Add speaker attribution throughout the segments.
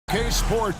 Speaker 1: K-Sport.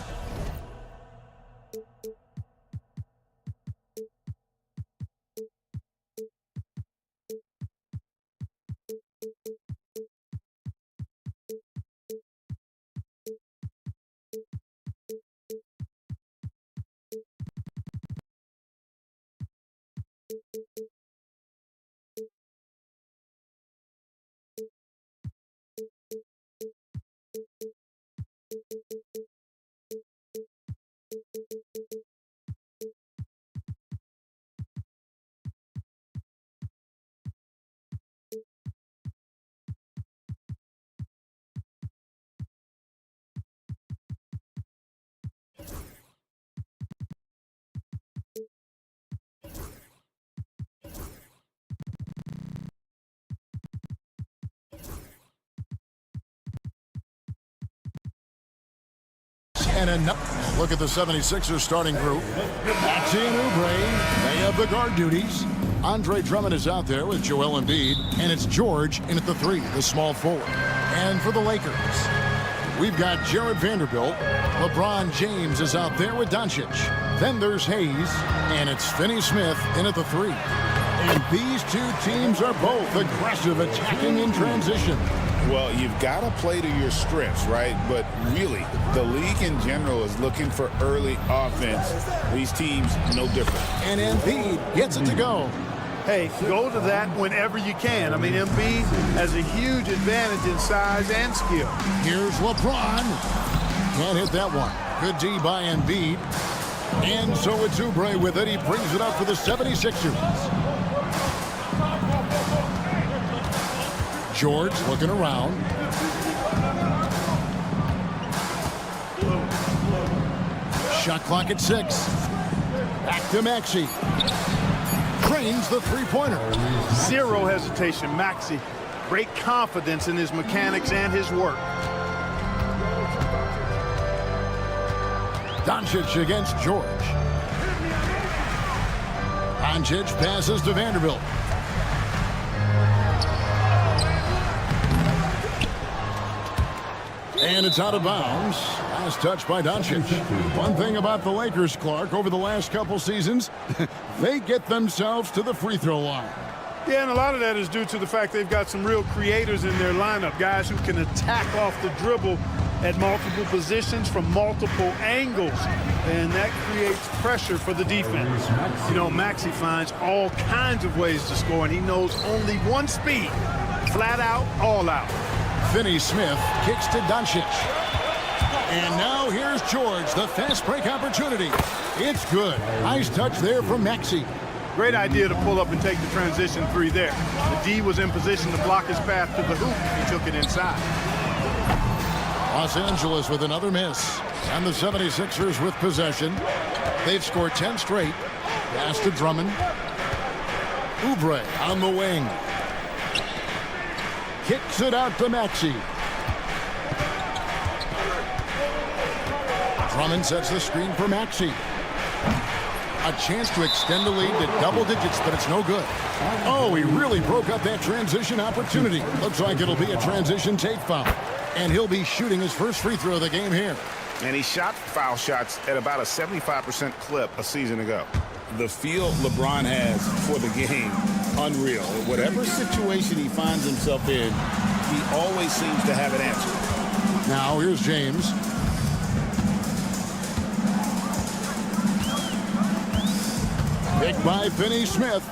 Speaker 1: And enough. Look at the 76ers starting group. Maxey and Oubre, they have the guard duties. Andre Drummond is out there with Joel Embiid, and it's George in at the 3, the small forward. And for the Lakers, we've got Jared Vanderbilt. LeBron James is out there with Doncic. Then there's Hayes, and it's Finney Smith in at the 3. And these two teams are both aggressive, attacking in transition.
Speaker 2: Well, you've got to play to your strengths, right? But really, the league in general is looking for early offense. These teams, no different.
Speaker 1: And Embiid gets it to go.
Speaker 3: Hey, go to that whenever you can. I mean, Embiid has a huge advantage in size and skill.
Speaker 1: Here's LeBron. Can't hit that one. Good D by Embiid. And so it's Oubre with it. He brings it up for the 76ers. George looking around. Shot clock at 6. Back to Maxey. Drains the three-pointer.
Speaker 3: Zero hesitation, Maxey. Great confidence in his mechanics and his work.
Speaker 1: Doncic against George. Doncic passes to Vanderbilt. And it's out of bounds. Last touch by Doncic. One thing about the Lakers, Clark, over the last couple seasons, they get themselves to the free throw line.
Speaker 3: Yeah, and a lot of that is due to the fact they've got some real creators in their lineup, guys who can attack off the dribble at multiple positions from multiple angles, and that creates pressure for the defense. You know, Maxey finds all kinds of ways to score, and he knows only one speed, flat out, all out.
Speaker 1: Finney Smith kicks to Doncic. And now here's George, the fast break opportunity. It's good. Nice touch there from Maxey.
Speaker 3: Great idea to pull up and take the transition 3 there. The D was in position to block his path to the hoop. He took it inside.
Speaker 1: Los Angeles with another miss. And the 76ers with possession. They've scored 10 straight. Pass to Drummond. Oubre on the wing. Kicks it out to Maxey. Drummond sets the screen for Maxey. A chance to extend the lead to double digits, but it's no good. Oh, he really broke up that transition opportunity. Looks like it'll be a transition take foul. And he'll be shooting his first free throw of the game here.
Speaker 2: And he shot foul shots at about a 75% clip a season ago. The feel LeBron has for the game, unreal. Whatever situation he finds himself in, he always seems to have an answer.
Speaker 1: Now here's James. Picked by Finney Smith.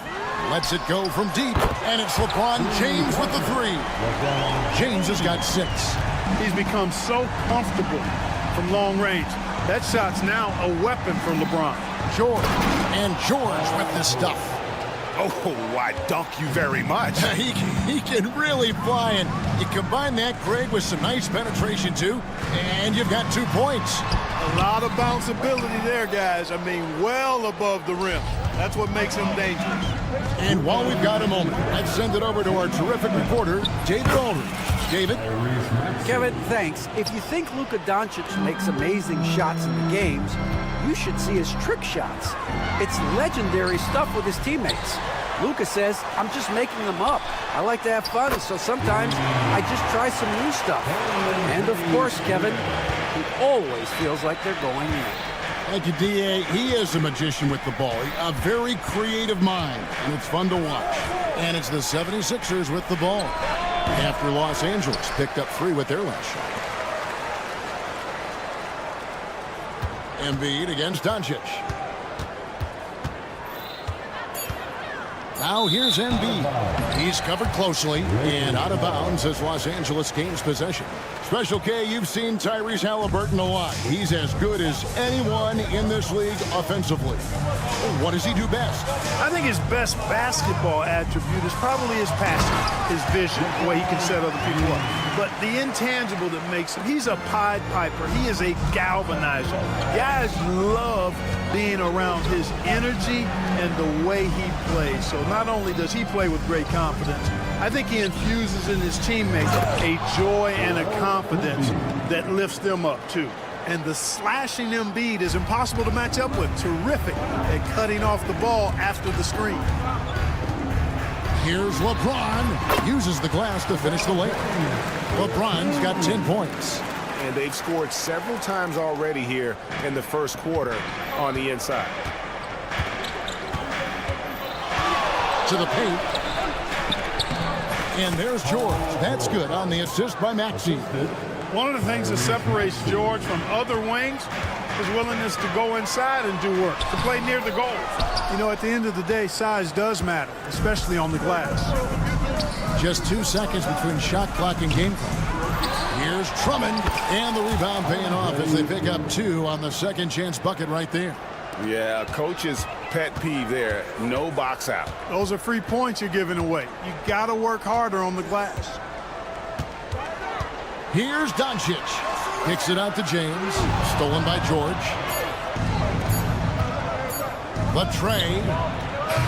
Speaker 1: Lets it go from deep. And it's LeBron James with the 3. James has got 6.
Speaker 3: He's become so comfortable from long range. That shot's now a weapon for LeBron.
Speaker 1: George. And George with the stuff.
Speaker 2: Oh, I dunk you very much.
Speaker 1: He can really fly, and you combine that, Greg, with some nice penetration, too, and you've got 2 points.
Speaker 3: A lot of bounceability there, guys. I mean, well above the rim. That's what makes him dangerous.
Speaker 1: And while we've got a moment, let's send it over to our terrific reporter, David Aldridge. David?
Speaker 4: Kevin, thanks. If you think Luka Doncic makes amazing shots in the games, you should see his trick shots. It's legendary stuff with his teammates. Luka says, I'm just making them up. I like to have fun, so sometimes I just try some new stuff. And of course, Kevin, He always feels like they're going in.
Speaker 1: Thank you, D.A. He is a magician with the ball. A very creative mind, and it's fun to watch. And it's the 76ers with the ball after Los Angeles picked up 3 with their last shot. Embiid against Doncic. Now here's Embiid. He's covered closely and out of bounds as Los Angeles gains possession. Special K, you've seen Tyrese Halliburton a lot. He's as good as anyone in this league offensively. What does he do best?
Speaker 3: I think his best basketball attribute is probably his passing, his vision, the way he can set other people up. But the intangible that makes him, he's a Pied Piper. He is a galvanizer. Guys love being around his energy and the way he plays. So not only does he play with great confidence, I think he infuses in his teammates a joy and a confidence that lifts them up too. And the slashing Embiid is impossible to match up with. Terrific at cutting off the ball after the screen.
Speaker 1: Here's LeBron. Uses the glass to finish the layup. LeBron's got 10 points.
Speaker 2: And they've scored several times already here in the first quarter on the inside.
Speaker 1: To the paint. And there's George. That's good on the assist by Maxey.
Speaker 3: One of the things that separates George from other wings is willingness to go inside and do work, to play near the goal. You know, at the end of the day, size does matter, especially on the glass.
Speaker 1: Just 2 seconds between shot clock and game clock. Here's Drummond, and the rebound paying off as they pick up 2 on the second chance bucket right there.
Speaker 2: Yeah, coach's pet peeve there, no box out.
Speaker 3: Those are free points you're giving away. You got to work harder on the glass.
Speaker 1: Here's Doncic. Kicks it out to James. Stolen by George. Latrey.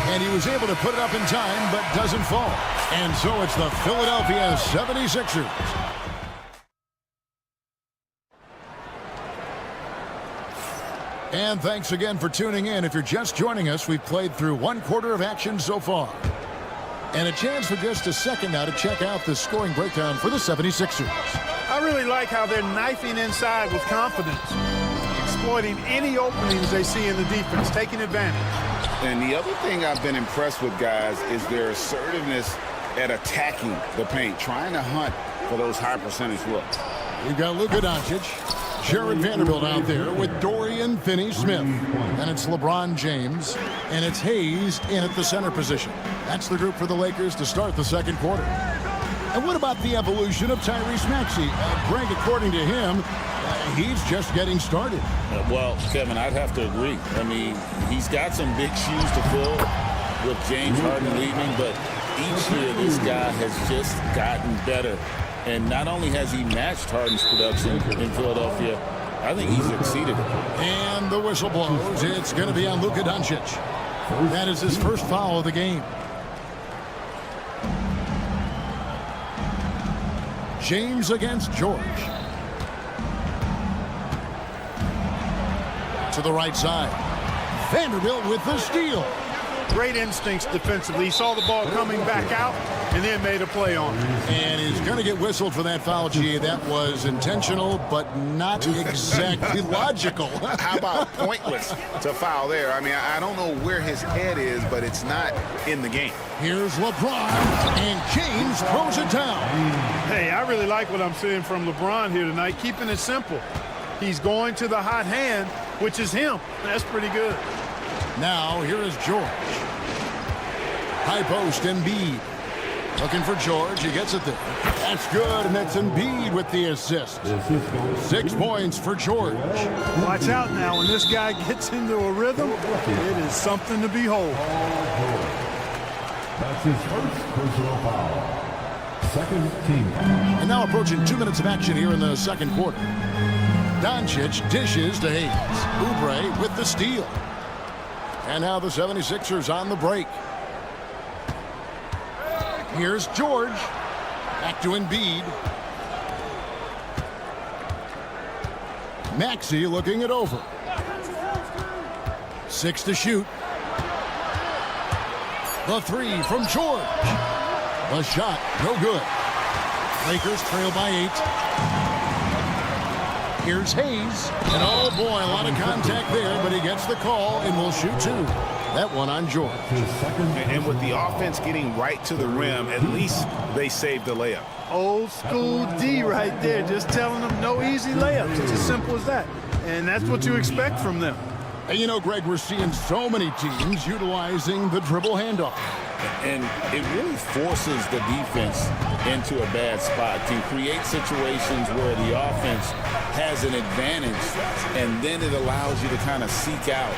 Speaker 1: And he was able to put it up in time, but doesn't fall. And so it's the Philadelphia 76ers. And thanks again for tuning in. If you're just joining us, we've played through 1 quarter of action so far. And a chance for just a second now to check out the scoring breakdown for the 76ers.
Speaker 3: I really like how they're knifing inside with confidence, exploiting any openings they see in the defense, taking advantage.
Speaker 2: And the other thing I've been impressed with, guys, is their assertiveness at attacking the paint, trying to hunt for those high percentage looks.
Speaker 1: We've got Luka Doncic. Jared Vanderbilt out there with Dorian Finney-Smith. And it's LeBron James. And it's Hayes in at the center position. That's the group for the Lakers to start the second quarter. And what about the evolution of Tyrese Maxey? Greg, according to him, he's just getting started.
Speaker 5: Well, Kevin, I'd have to agree. I mean, he's got some big shoes to fill with James Harden leaving, but each year this guy has just gotten better. And not only has he matched Harden's production in Philadelphia, I think he's exceeded it.
Speaker 1: And the whistle blows. It's going to be on Luka Doncic. That is his first foul of the game. James against George. To the right side. Vanderbilt with the steal.
Speaker 3: Great instincts defensively. He saw the ball coming back out and then made a play on it.
Speaker 1: And he's going to get whistled for that foul, G. That was intentional, but not exactly logical.
Speaker 2: How about pointless to foul there? I mean, I don't know where his head is, but it's not in the game.
Speaker 1: Here's LeBron, and James throws it down.
Speaker 3: Hey, I really like what I'm seeing from LeBron here tonight, keeping it simple. He's going to the hot hand, which is him. That's pretty good.
Speaker 1: Now, here is George. High post, Embiid. Looking for George. He gets it there. That's good, and that's Embiid with the assist. 6 points for George.
Speaker 3: Watch out now. When this guy gets into a rhythm, it is something to behold.
Speaker 6: That's his first personal foul. Second team.
Speaker 1: And now approaching 2 minutes of action here in the second quarter. Doncic dishes to Hayes. Oubre with the steal. And now the 76ers on the break. Here's George. Back to Embiid. Maxey looking it over. 6 to shoot. The 3 from George. The shot, no good. Lakers trail by 8. Here's Hayes. And oh boy, a lot of contact there, but he gets the call and will shoot two. That one on George.
Speaker 2: And with the offense getting right to the rim, at least they saved the layup.
Speaker 3: Old school D right there, just telling them no easy layups. It's as simple as that. And that's what you expect from them.
Speaker 1: And you know, Greg, we're seeing so many teams utilizing the dribble handoff.
Speaker 5: And it really forces the defense into a bad spot, can create situations where the offense has an advantage, and then it allows you to kind of seek out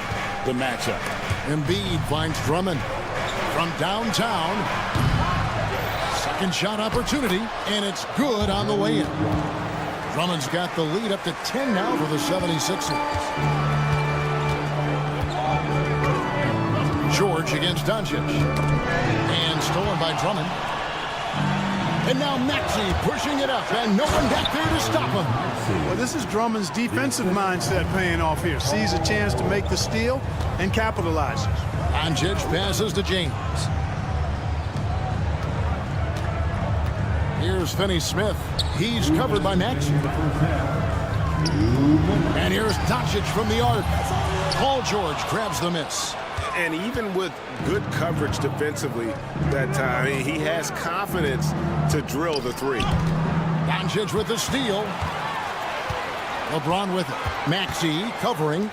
Speaker 5: the matchup.
Speaker 1: Embiid finds Drummond from downtown. Second shot opportunity, and it's good on the way in. Drummond's got the lead up to 10 now for the 76ers. George against Doncic. And stolen by Drummond. And now Maxey pushing it up, and no one back there to stop him.
Speaker 3: Well, this is Drummond's defensive mindset paying off here. Sees a chance to make the steal and capitalizes.
Speaker 1: Doncic passes to James. Here's Finney-Smith. He's covered by Maxey. And here's Doncic from the arc. Paul George grabs the miss.
Speaker 2: And even with good coverage defensively that time, he has confidence to drill the three.
Speaker 1: Doncic with the steal. LeBron with it. Maxey covering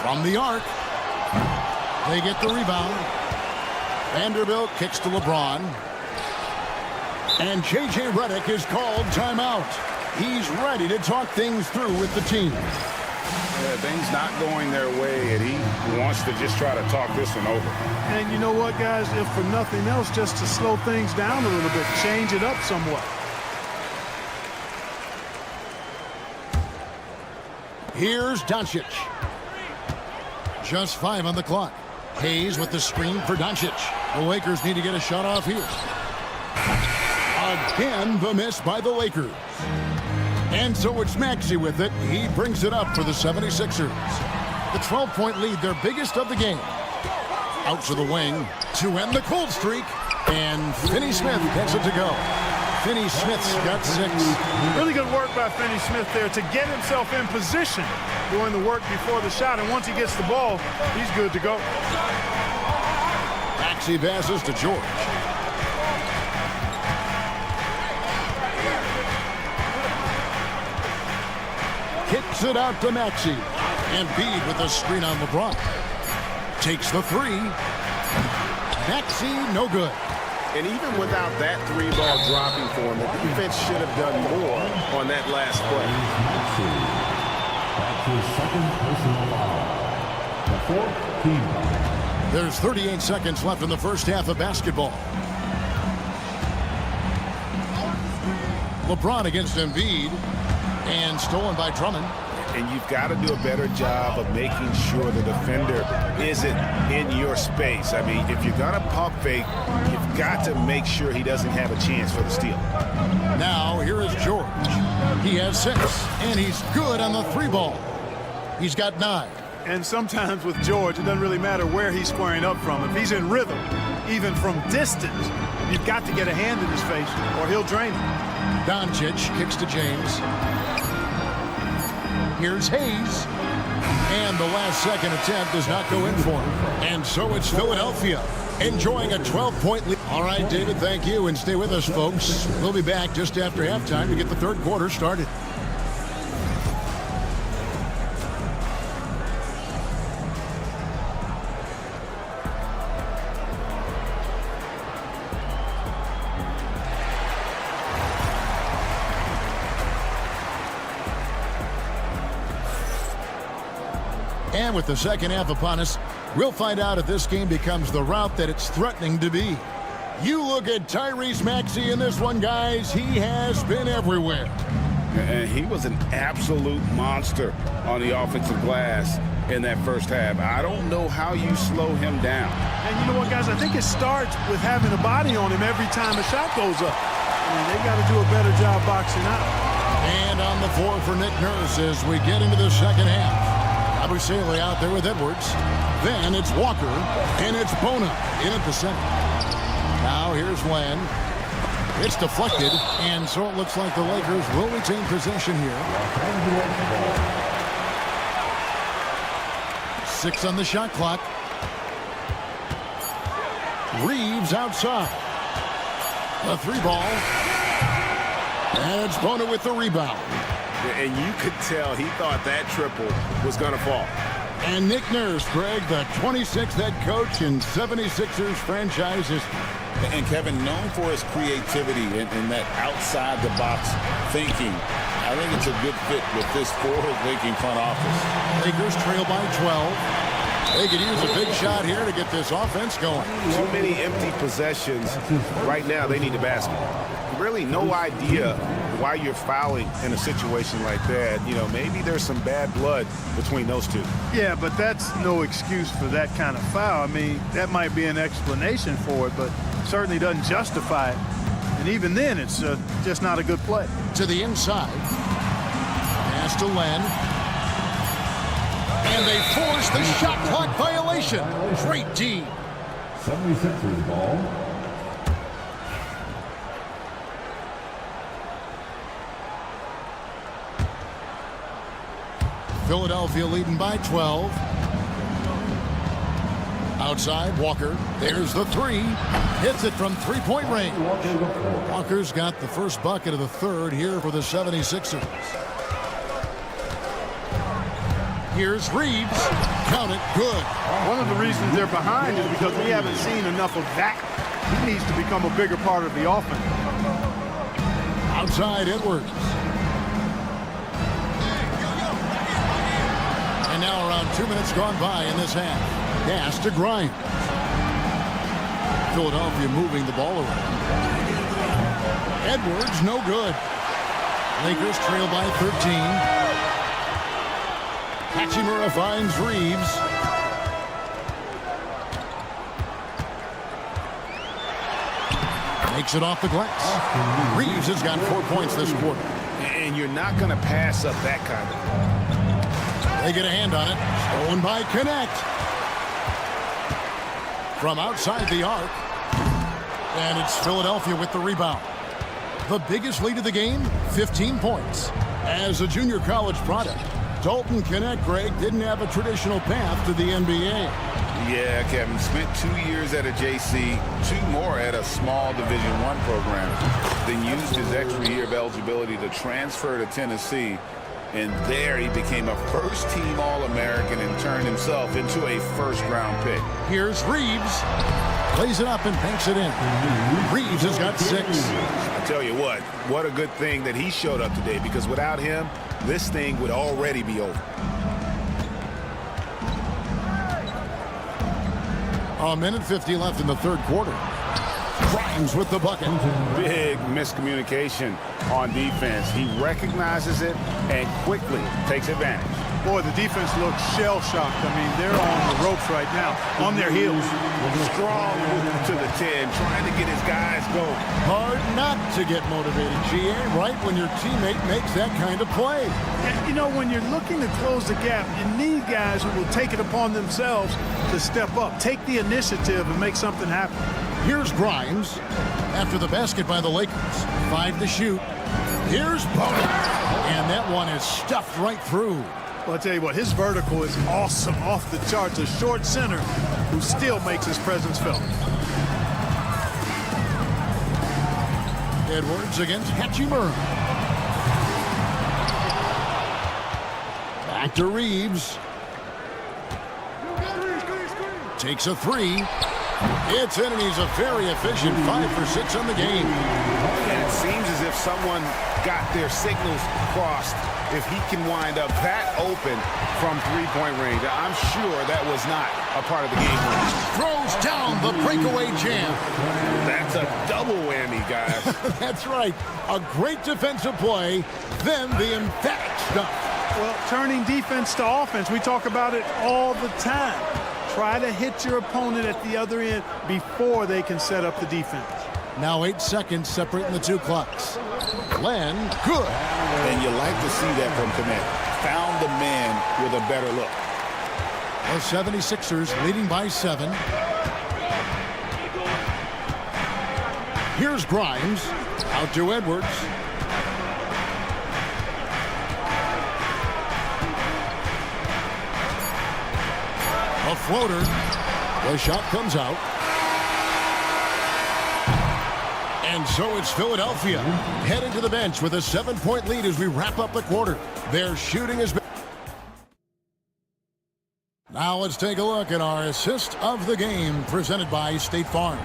Speaker 1: from the arc. They get the rebound. Vanderbilt kicks to LeBron. And J.J. Redick is called timeout. He's ready to talk things through with the team.
Speaker 2: Yeah, things not going their way, and he wants to just try to talk this one over.
Speaker 3: And you know what, guys? If for nothing else, just to slow things down a little bit, change it up somewhat.
Speaker 1: Here's Doncic. Just 5 on the clock. Hayes with the screen for Doncic. The Lakers need to get a shot off here. Again, the miss by the Lakers. And so it's Maxey with it. He brings it up for the 76ers. The 12-point lead, their biggest of the game. Out to the wing to end the cold streak. And Finney-Smith gets it to go. Finney-Smith's got 6.
Speaker 3: Really good work by Finney-Smith there to get himself in position, doing the work before the shot. And once he gets the ball, he's good to go.
Speaker 1: Maxey passes to George. Kicks it out to Maxey. Embiid with a screen on LeBron. Takes the 3. Maxey, no good.
Speaker 2: And even without that 3-ball dropping for him, the defense should have done more on that last play.
Speaker 6: That's his second personal foul. The 4th team.
Speaker 1: There's 38 seconds left in the first half of basketball. LeBron against Embiid. And stolen by Drummond.
Speaker 2: And you've got to do a better job of making sure the defender isn't in your space. I mean, if you're going to pump fake, you've got to make sure he doesn't have a chance for the steal.
Speaker 1: Now, here is George. He has 6, and he's good on the 3-ball. He's got 9.
Speaker 3: And sometimes with George, it doesn't really matter where he's squaring up from. If he's in rhythm, even from distance, you've got to get a hand in his face or he'll drain it.
Speaker 1: Doncic kicks to James. Here's Hayes. And the last second attempt does not go in for him. And so it's Philadelphia enjoying a 12-point lead. All right, David, thank you. And stay with us, folks. We'll be back just after halftime to get the third quarter started. And with the second half upon us, we'll find out if this game becomes the route that it's threatening to be. You look at Tyrese Maxey in this one, guys. He has been everywhere.
Speaker 2: And he was an absolute monster on the offensive glass in that first half. I don't know how you slow him down.
Speaker 3: And you know what, guys? I think it starts with having a body on him every time a shot goes up. I mean, they got to do a better job boxing out.
Speaker 1: And on the floor for Nick Nurse as we get into the second half. Abu Saleh out there with Edwards. Then it's Walker, and it's Bona in at the center. Now here's Len. It's deflected, and so it looks like the Lakers will retain possession here. 6 on the shot clock. Reeves outside. The 3-ball. And it's Bona with the rebound.
Speaker 2: And you could tell he thought that triple was going to fall.
Speaker 1: And Nick Nurse, Greg, the 26th head coach in 76ers franchise history.
Speaker 5: And Kevin, known for his creativity and that outside-the-box thinking. I think it's a good fit with this forward-thinking front office.
Speaker 1: Lakers trail by 12. They could use a big shot here to get this offense going.
Speaker 2: Too many empty possessions. Right now, they need a basket. Really no idea why you're fouling in a situation like that. You know, maybe there's some bad blood between those two.
Speaker 3: Yeah, but that's no excuse for that kind of foul. I mean, that might be an explanation for it, but certainly doesn't justify it. And even then, it's just not a good play.
Speaker 1: To the inside. Pass to Len. And they force the shot clock violation. Great D.
Speaker 6: 76ers ball.
Speaker 1: Philadelphia leading by 12. Outside, Walker. There's the 3. Hits it from three-point range. Walker's got the first bucket of the third here for the 76ers. Here's Reeves. Count it. Good.
Speaker 3: One of the reasons they're behind is because we haven't seen enough of that. He needs to become a bigger part of the offense.
Speaker 1: Outside, Edwards. And now around 2 minutes gone by in this half. Pass to Grimes. Philadelphia moving the ball around. Edwards, no good. Lakers trail by 13. Hachimura finds Reeves. Makes it off the glass. Reeves has got 4 points this quarter.
Speaker 2: And you're not going to pass up that kind of ball.
Speaker 1: They get a hand on it. Stolen by Connect. From outside the arc. And it's Philadelphia with the rebound. The biggest lead of the game, 15 points. As a junior college product, Dalton Connect, Greg, didn't have a traditional path to the NBA.
Speaker 5: Yeah, Kevin, spent 2 years at a JC, 2 more at a small Division I program, then used his extra year of eligibility to transfer to Tennessee, and there he became a first-team All-American and turned himself into a first-round pick.
Speaker 1: Here's Reeves. Plays it up and banks it in. Reeves has got 6.
Speaker 2: I tell you what a good thing that he showed up today, because without him, this thing would already be over.
Speaker 1: A minute 50 left in the third quarter. Grimes with the bucket.
Speaker 2: Big miscommunication on defense. He recognizes it and quickly takes advantage.
Speaker 3: Boy, the defense looks shell-shocked. I mean, they're on the ropes right now, on their heels.
Speaker 2: Strong move to the 10, trying to get his guys going.
Speaker 1: Hard not to get motivated, GA, right when your teammate makes that kind of play.
Speaker 3: And, you know, when you're looking to close the gap, you need guys who will take it upon themselves to step up, take the initiative, and make something happen.
Speaker 1: Here's Grimes after the basket by the Lakers. 5 to shoot. Here's Bona. And that one is stuffed right through.
Speaker 3: Well, I'll tell you what, his vertical is awesome, off the charts. A short center who still makes his presence felt.
Speaker 1: Edwards against Hachimura. Back to Reeves. Takes a 3. It's in, and he's a very efficient 5 for 6 on the game.
Speaker 2: And it seems as if someone got their signals crossed. If he can wind up that open from three-point range, I'm sure that was not a part of the game plan.
Speaker 1: Throws down the breakaway jam.
Speaker 2: That's a double whammy, guys.
Speaker 1: That's right. A great defensive play, then the emphatic stuff.
Speaker 3: Well, turning defense to offense, we talk about it all the time. Try to hit your opponent at the other end before they can set up the defense.
Speaker 1: Now 8 seconds separating the 2 clocks. Len, good.
Speaker 5: And you like to see that from Connect. Found the man with a better look.
Speaker 1: The 76ers leading by 7. Here's Grimes. Out to Edwards. A floater. The shot comes out. And so it's Philadelphia heading to the bench with a 7-point lead as we wrap up the quarter. Their shooting has been... Now let's take a look at our assist of the game presented by State Farm.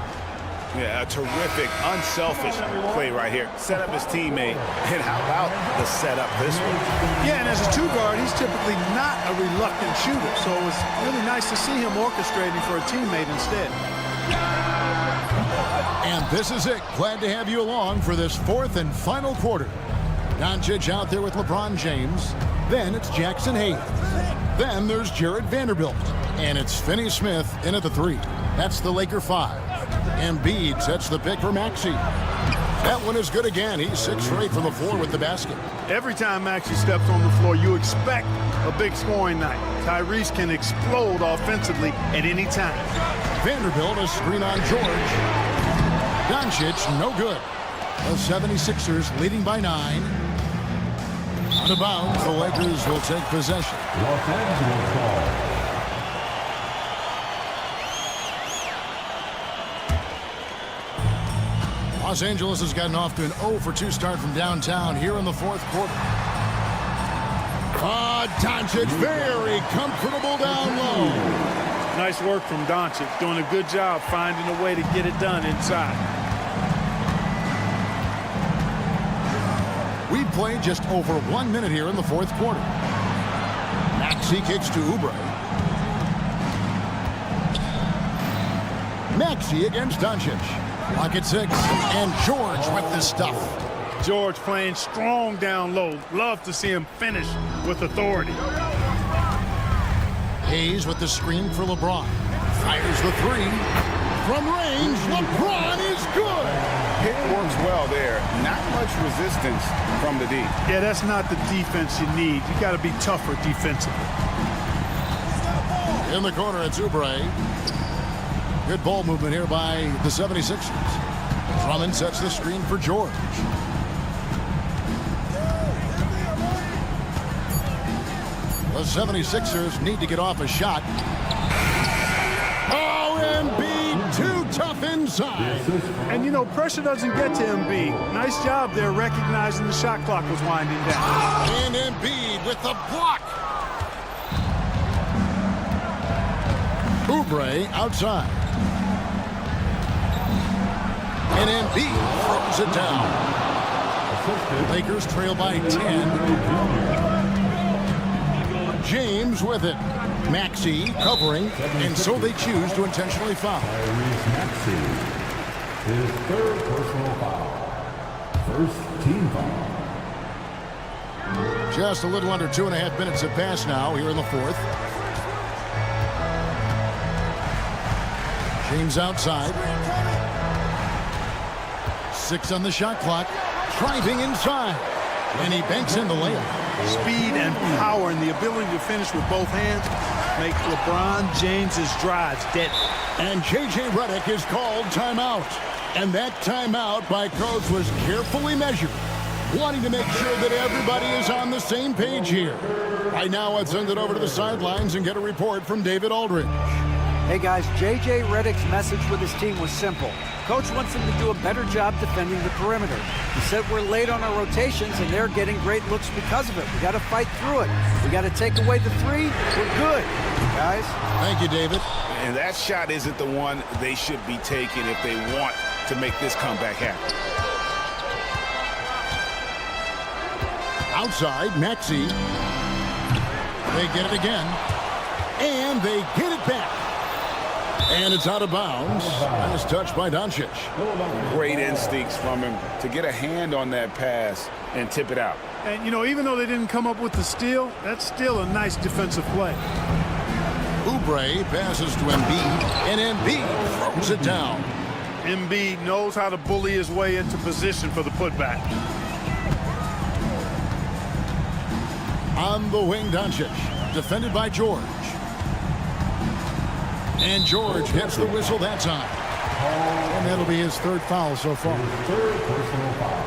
Speaker 2: Yeah, a terrific, unselfish play right here. Set up his teammate, and how about the setup this one?
Speaker 3: Yeah, and as a two-guard, he's typically not a reluctant shooter, so it was really nice to see him orchestrating for a teammate instead.
Speaker 1: And this is it. Glad to have you along for this fourth and final quarter. Doncic out there with LeBron James. Then it's Jackson Hayes. Then there's Jared Vanderbilt. And it's Finney Smith in at the 3. That's the Laker 5. Embiid sets the pick for Maxey. That one is good again. He's 6 for 8 from the floor with the basket.
Speaker 3: Every time Maxey steps on the floor, you expect a big scoring night. Tyrese can explode offensively at any time.
Speaker 1: Vanderbilt, a screen on George. Doncic, no good. The 76ers leading by 9. Out of bounds, the Lakers will take possession.
Speaker 6: Los Angeles ball.
Speaker 1: Los Angeles has gotten off to an 0 for 2 start from downtown here in the fourth quarter. Doncic very comfortable down low.
Speaker 3: Nice work from Doncic, doing a good job finding a way to get it done inside.
Speaker 1: We've played just over 1 minute here in the fourth quarter. Maxey kicks to Oubre. Maxey against Doncic. Lock at 6, and George with the stuff.
Speaker 3: George playing strong down low. Love to see him finish with authority.
Speaker 1: Hayes with the screen for LeBron. Fires the 3. From range, LeBron is good.
Speaker 2: It works well there. Not much resistance from the D.
Speaker 3: Yeah, that's not the defense you need. You got to be tougher defensively.
Speaker 1: In the corner, it's Oubre. Good ball movement here by the 76ers. Drummond sets the screen for George. The 76ers need to get off a shot. Oh, Embiid, too tough inside.
Speaker 3: And, you know, pressure doesn't get to Embiid. Nice job there recognizing the shot clock was winding down.
Speaker 1: And Embiid with the block. Oubre outside. And Embiid throws it down. Lakers trail by 10. James with it. Maxey covering, and so they choose to intentionally foul.
Speaker 6: Maxey, his 3rd personal foul. 1st team foul.
Speaker 1: Just a little under 2.5 minutes have passed now here in the fourth. James outside. 6 on the shot clock. Driving inside. And he banks in the layup.
Speaker 3: Speed and power and the ability to finish with both hands make LeBron James's drives deadly.
Speaker 1: And J.J. Redick is called timeout. And that timeout by coach was carefully measured, wanting to make sure that everybody is on the same page here. Right now, let's send it over to the sidelines and get a report from David Aldridge.
Speaker 4: Hey guys, J.J. Redick's message with his team was simple. Coach wants them to do a better job defending the perimeter. He said we're late on our rotations and they're getting great looks because of it. We got to fight through it. We got to take away the 3. We're good, guys.
Speaker 1: Thank you, David.
Speaker 2: And that shot isn't the one they should be taking if they want to make this comeback happen.
Speaker 1: Outside, Maxey. They get it again. And they get it back. And it's out of bounds. Nice touch by Doncic.
Speaker 2: Great instincts from him to get a hand on that pass and tip it out.
Speaker 3: And, you know, even though they didn't come up with the steal, that's still a nice defensive play.
Speaker 1: Oubre passes to Embiid, and Embiid throws it down.
Speaker 3: Embiid knows how to bully his way into position for the putback.
Speaker 1: On the wing, Doncic, defended by George. And George gets the whistle that time. And that'll be his third foul so far.
Speaker 6: Third personal foul.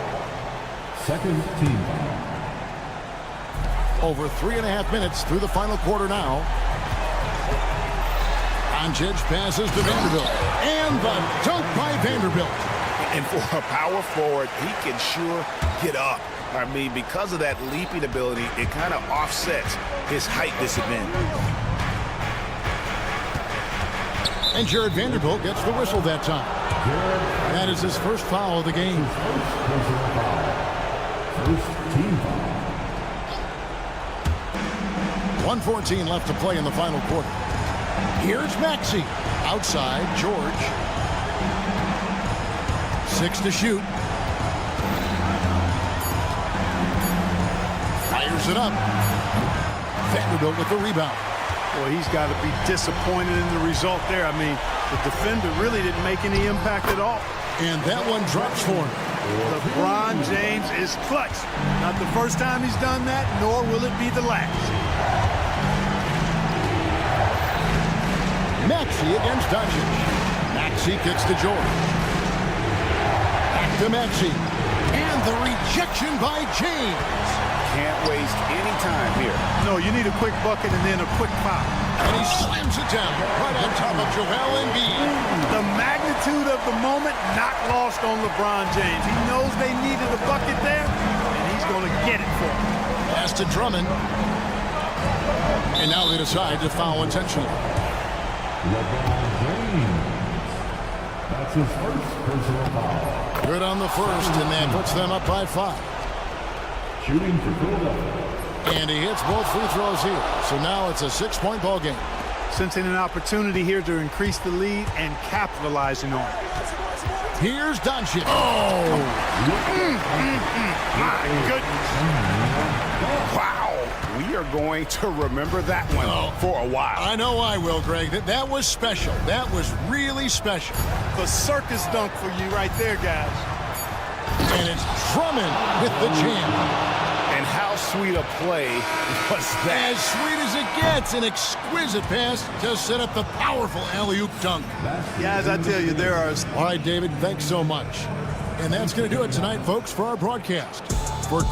Speaker 6: Second team foul.
Speaker 1: Over 3.5 minutes through the final quarter now. Doncic passes to Vanderbilt. And the dunk by Vanderbilt.
Speaker 2: And for a power forward, he can sure get up. I mean, because of that leaping ability, it kind of offsets his height disadvantage.
Speaker 1: And Jared Vanderbilt gets the whistle that time. That is his first foul of the game.
Speaker 6: First personal foul. First team foul.
Speaker 1: 1:14 left to play in the final quarter. Here's Maxey. Outside, George. 6 to shoot. Fires it up. Vanderbilt with the rebound.
Speaker 3: Boy, he's got to be disappointed in the result there. I mean, the defender really didn't make any impact at all.
Speaker 1: And that one drops for him.
Speaker 3: LeBron James is clutch. Not the first time he's done that, nor will it be the last.
Speaker 1: Maxey against Doncic. Maxey kicks to George. Back to Maxey. And the rejection by James.
Speaker 2: Can't waste any time here.
Speaker 3: No, you need a quick bucket and then a quick foul.
Speaker 1: And he slams it down right on top of Joel Embiid.
Speaker 3: The magnitude of the moment not lost on LeBron James. He knows they needed a bucket there, and he's going to get it for them.
Speaker 1: Pass to Drummond. And now they decide to foul intentionally.
Speaker 6: LeBron James. That's his first personal foul.
Speaker 1: Good on the first, and that puts them up by 5.
Speaker 6: Shooting for Philadelphia.
Speaker 1: And he hits both free throws here. So now it's a 6-point ball game.
Speaker 3: Sensing an opportunity here to increase the lead and capitalizing on it.
Speaker 1: Here's Doncic. Oh!
Speaker 3: My goodness.
Speaker 2: Wow. We are going to remember that one for a while.
Speaker 1: I know I will, Greg. That was special. That was really special.
Speaker 3: The circus dunk for you right there, guys.
Speaker 1: And it's Drummond with the jam.
Speaker 2: And how sweet a play was that?
Speaker 1: As sweet as it gets, an exquisite pass to set up the powerful alley-oop dunk.
Speaker 3: Guys, I tell you, there are...
Speaker 1: All right, David, thanks so much. And that's going to do it tonight, folks, for our broadcast. For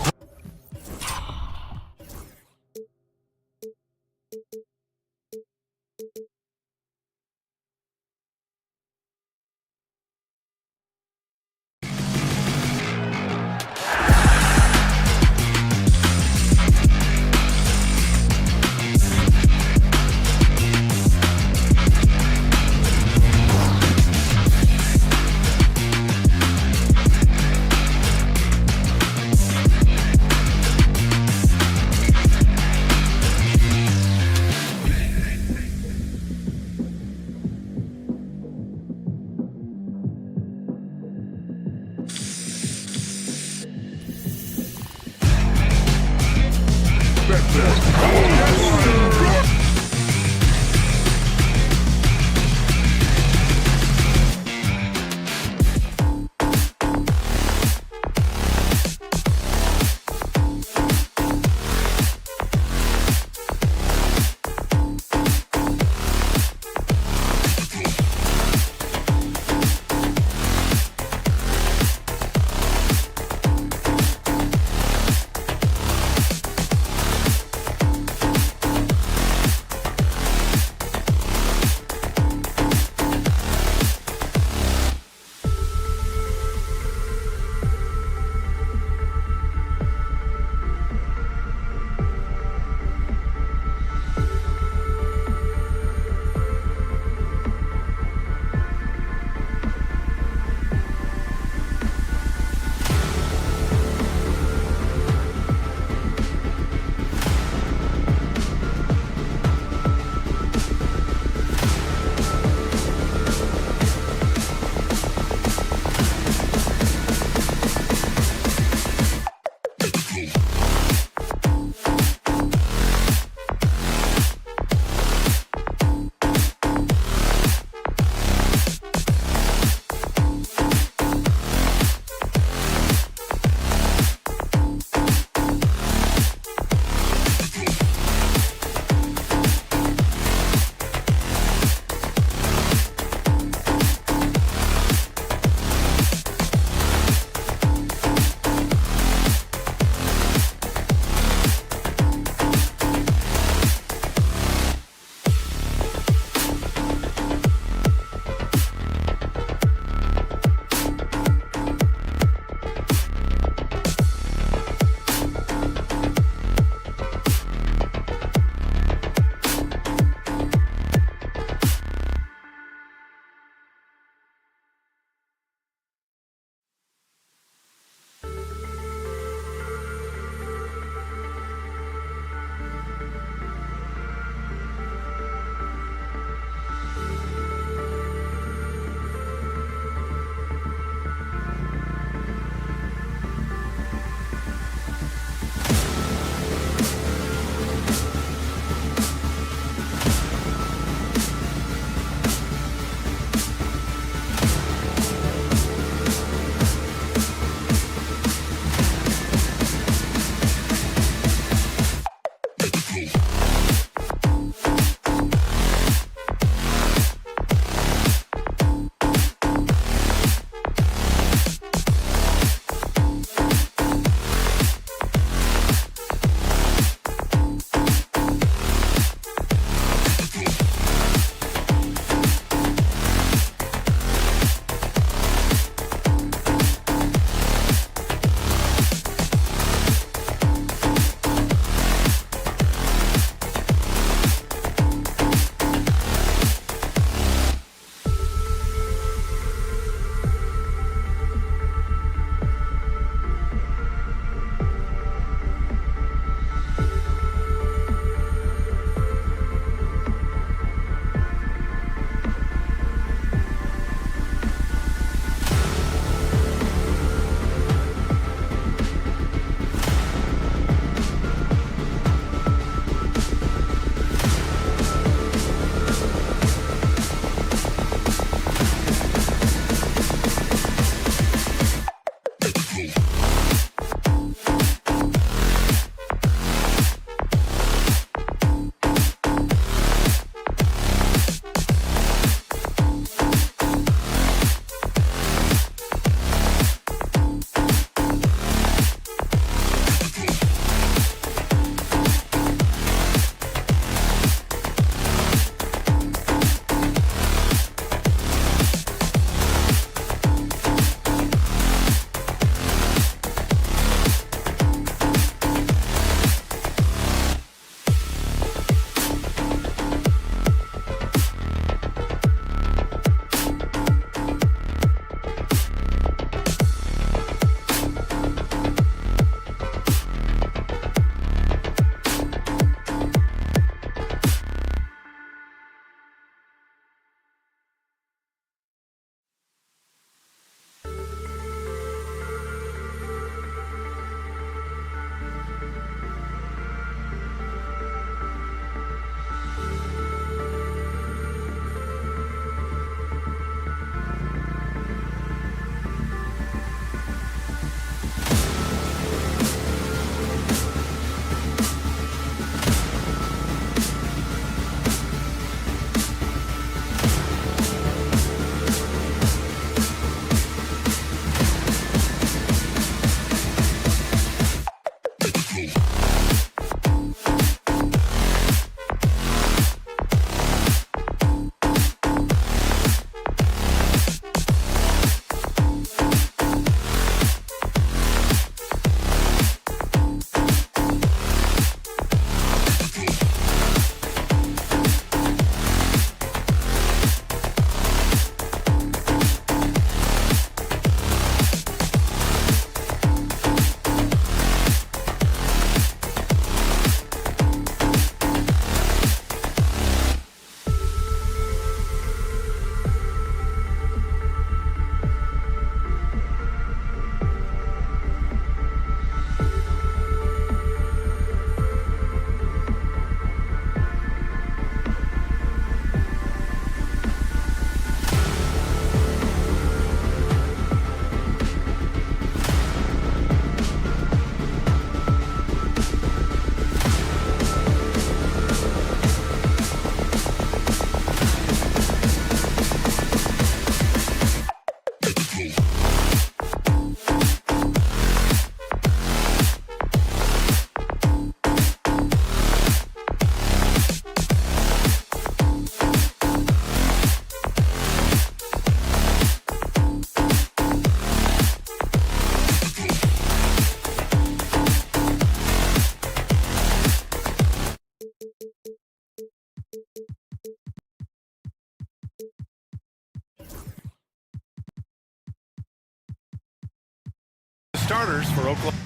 Speaker 7: starters for Oklahoma.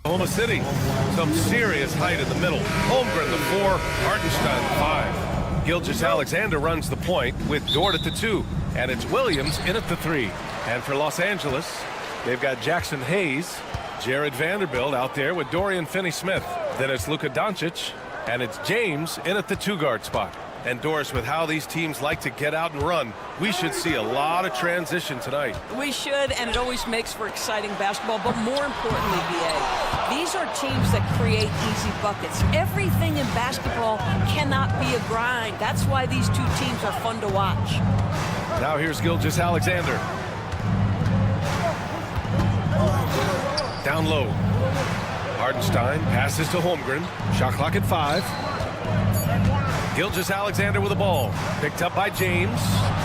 Speaker 7: Oklahoma City, some serious height in the middle. Holmgren, the 4, Hartenstein, the 5. Gilgeous-Alexander runs the point with Dort at the 2, and it's Williams in at the 3. And for Los Angeles, they've got Jackson Hayes, Jared Vanderbilt out there with Dorian Finney-Smith. Then it's Luka Doncic, and it's James in at the 2-guard spot. And Doris, with how these teams like to get out and run, we should see a lot of transition tonight.
Speaker 8: We should, and it always makes for exciting basketball. But more importantly, BA, these are teams that create easy buckets. Everything in basketball cannot be a grind. That's why these two teams are fun to watch.
Speaker 7: Now here's Gilgeous-Alexander. Down low. Hartenstein passes to Holmgren. Shot clock at 5. Gilgeous-Alexander with the ball. Picked up by James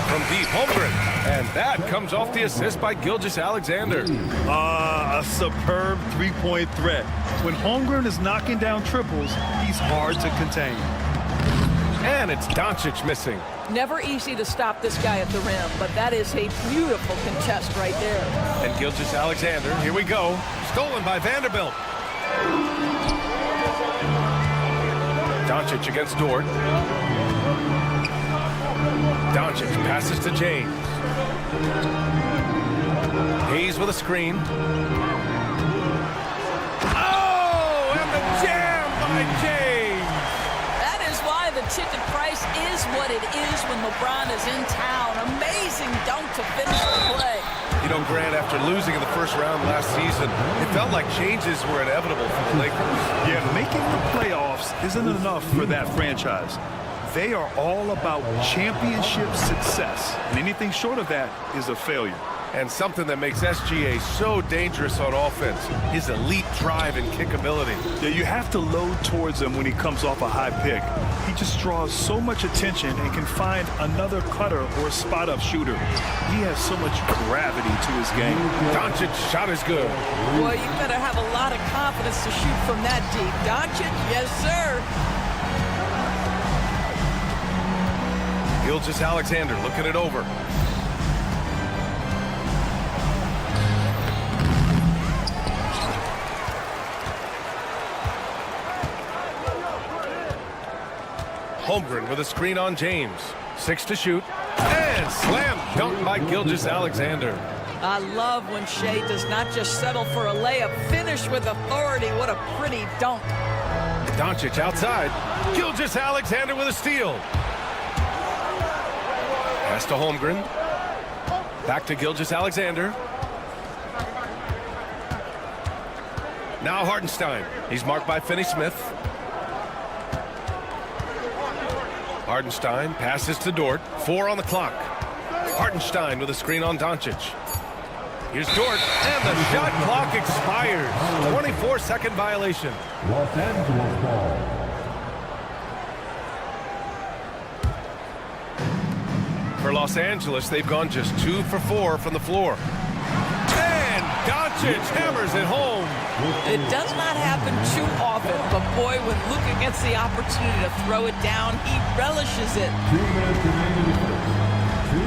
Speaker 7: from deep. Holmgren. And that comes off the assist by Gilgeous-Alexander.
Speaker 3: A superb three-point threat. When Holmgren is knocking down triples, he's hard to contain.
Speaker 7: And it's Doncic missing.
Speaker 8: Never easy to stop this guy at the rim, but that is a beautiful contest right there.
Speaker 7: And Gilgeous-Alexander, here we go. Stolen by Vanderbilt. Doncic against Dort. Doncic passes to James. Hayes with a screen. Oh, and the jam by James.
Speaker 8: That is why the ticket price is what it is when LeBron is in town. Amazing dunk to finish the play.
Speaker 7: You know, Grant, after losing in the first round last season, it felt like changes were inevitable for the Lakers.
Speaker 3: Yeah, making the playoffs isn't enough for that franchise. They are all about championship success, and anything short of that is a failure.
Speaker 7: And something that makes SGA so dangerous on offense, his elite drive and kick ability.
Speaker 3: Yeah, you have to load towards him when he comes off a high pick. He just draws so much attention and can find another cutter or spot-up shooter. He has so much gravity to his game.
Speaker 7: Doncic's shot is good.
Speaker 8: Boy, you better have a lot of confidence to shoot from that deep. Doncic, yes, sir.
Speaker 7: Gilgeous-Alexander looking it over. Holmgren with a screen on James. 6 to shoot. And slam dunk by Gilgeous-Alexander.
Speaker 8: I love when Shea does not just settle for a layup. Finish with authority. What a pretty dunk.
Speaker 7: Doncic outside. Gilgeous-Alexander with a steal. Pass to Holmgren. Back to Gilgeous-Alexander. Now Hartenstein. He's marked by Finney-Smith. Hartenstein passes to Dort. 4 on the clock. Hartenstein with a screen on Doncic. Here's Dort, and the shot clock expires. 24-second violation.
Speaker 6: Los Angeles ball.
Speaker 7: For Los Angeles, they've gone just 2 for 4 from the floor. And Doncic hammers it home.
Speaker 8: It does not happen too often, but boy, when Luka gets the opportunity to throw it down, he relishes it.
Speaker 6: 2 minutes remaining in the first. 2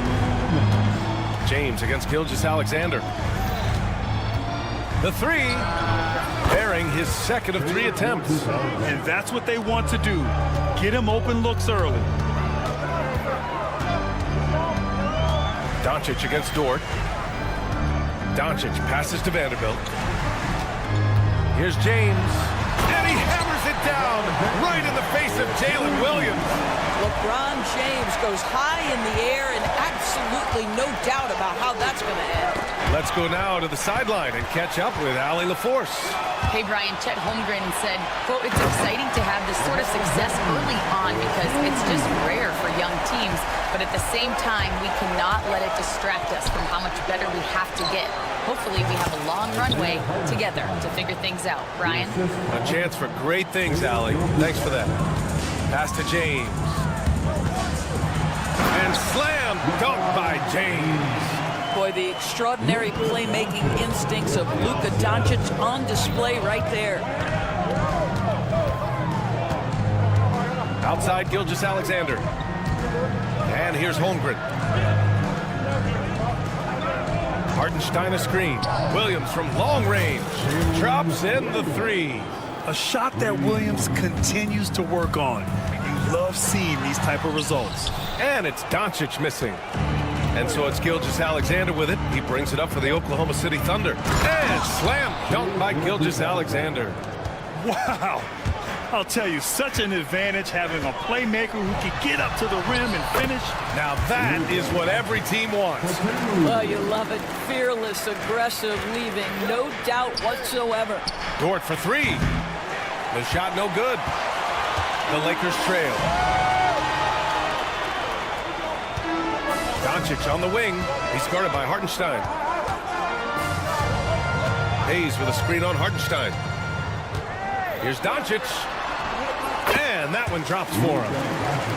Speaker 6: minutes.
Speaker 7: James against Gilgeous-Alexander. The 3, bearing his second of 3 attempts.
Speaker 3: And that's what they want to do. Get him open looks early.
Speaker 7: Doncic against Dort. Doncic passes to Vanderbilt. Here's James. And he hammers it down right in the face of Jalen Williams.
Speaker 8: LeBron James goes high in the air, and absolutely no doubt about how that's going to end.
Speaker 7: Let's go now to the sideline and catch up with Allie LaForce.
Speaker 9: Hey, Brian, Chet Holmgren said, quote, "It's exciting to have this sort of success early on because it's just rare for young teams. But at the same time, we cannot let it distract us from how much better we have to get. Hopefully, we have a long runway together to figure things out." Brian?
Speaker 7: A chance for great things, Allie. Thanks for that. Pass to James. And slam dunk by James.
Speaker 8: Boy, the extraordinary playmaking instincts of Luka Doncic on display right there.
Speaker 7: Outside Gilgeous-Alexander. And here's Holmgren. Hartenstein a screen. Williams from long range. Drops in the three.
Speaker 10: A shot that Williams continues to work on. You love seeing these type of results.
Speaker 7: And it's Doncic missing. And so it's Gilgeous-Alexander with it. He brings it up for the Oklahoma City Thunder. And slam dunk by Gilgeous-Alexander.
Speaker 10: Wow. I'll tell you, such an advantage having a playmaker who can get up to the rim and finish.
Speaker 7: Now that is what every team wants.
Speaker 8: Well, you love it. Fearless, aggressive, leaving. No doubt whatsoever.
Speaker 7: Dort for three. The shot no good. The Lakers trail. Doncic on the wing. He's guarded by Hartenstein. Hayes with a screen on Hartenstein. Here's Doncic. And that one drops for him.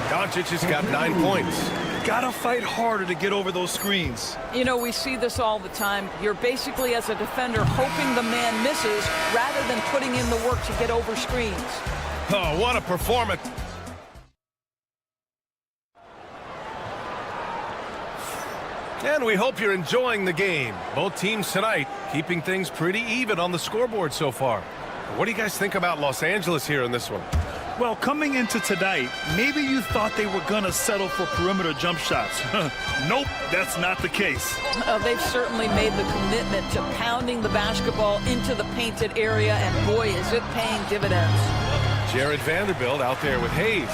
Speaker 7: Doncic has got 9 points.
Speaker 10: Gotta fight harder to get over those screens.
Speaker 8: You know, we see this all the time. You're basically, as a defender, hoping the man misses rather than putting in the work to get over screens.
Speaker 7: Oh, what a performance. And we hope you're enjoying the game. Both teams tonight keeping things pretty even on the scoreboard so far. What do you guys think about Los Angeles here in this one?
Speaker 10: Well, coming into tonight, maybe you thought they were going to settle for perimeter jump shots. Nope, that's not the case.
Speaker 8: They've certainly made the commitment to pounding the basketball into the painted area, and boy, is it paying dividends.
Speaker 7: Jared Vanderbilt out there with Hayes.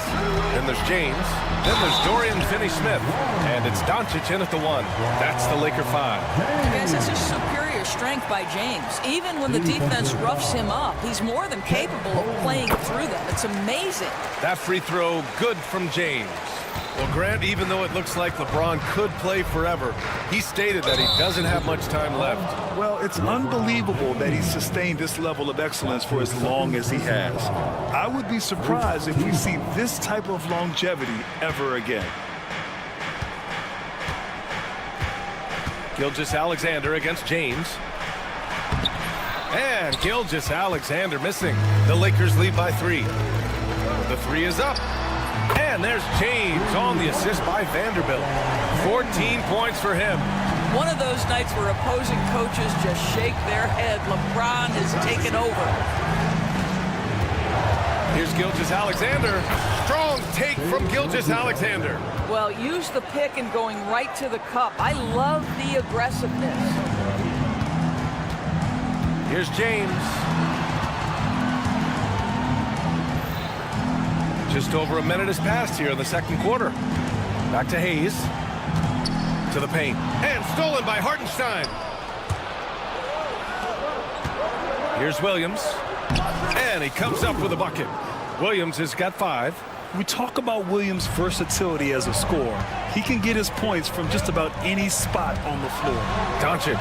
Speaker 7: Then there's James. Then there's Dorian Finney-Smith. And it's Doncic in at the one. That's the Laker 5.
Speaker 8: Guys, that's a superior strength by James. Even when the defense roughs him up, he's more than capable of playing through them. It's amazing.
Speaker 7: That free throw good from James. Well, Grant, even though it looks like LeBron could play forever, he stated that he doesn't have much time left.
Speaker 10: Well, it's unbelievable that he's sustained this level of excellence for as long as he has. I would be surprised if we see this type of longevity ever again.
Speaker 7: Gilgeous-Alexander against James. And Gilgeous-Alexander missing. The Lakers lead by 3. The three is up. And there's James on the assist by Vanderbilt. 14 points for him.
Speaker 8: One of those nights where opposing coaches just shake their head. LeBron has taken over.
Speaker 7: Here's Gilgeous-Alexander. Strong take from Gilgeous-Alexander.
Speaker 8: Well, use the pick and going right to the cup. I love the aggressiveness.
Speaker 7: Here's James. Just over a minute has passed here in the second quarter. Back to Hayes. To the paint. And stolen by Hartenstein. Here's Williams. And he comes up with a bucket. Williams has got 5.
Speaker 10: We talk about Williams' versatility as a scorer. He can get his points from just about any spot on the floor.
Speaker 7: Doncic.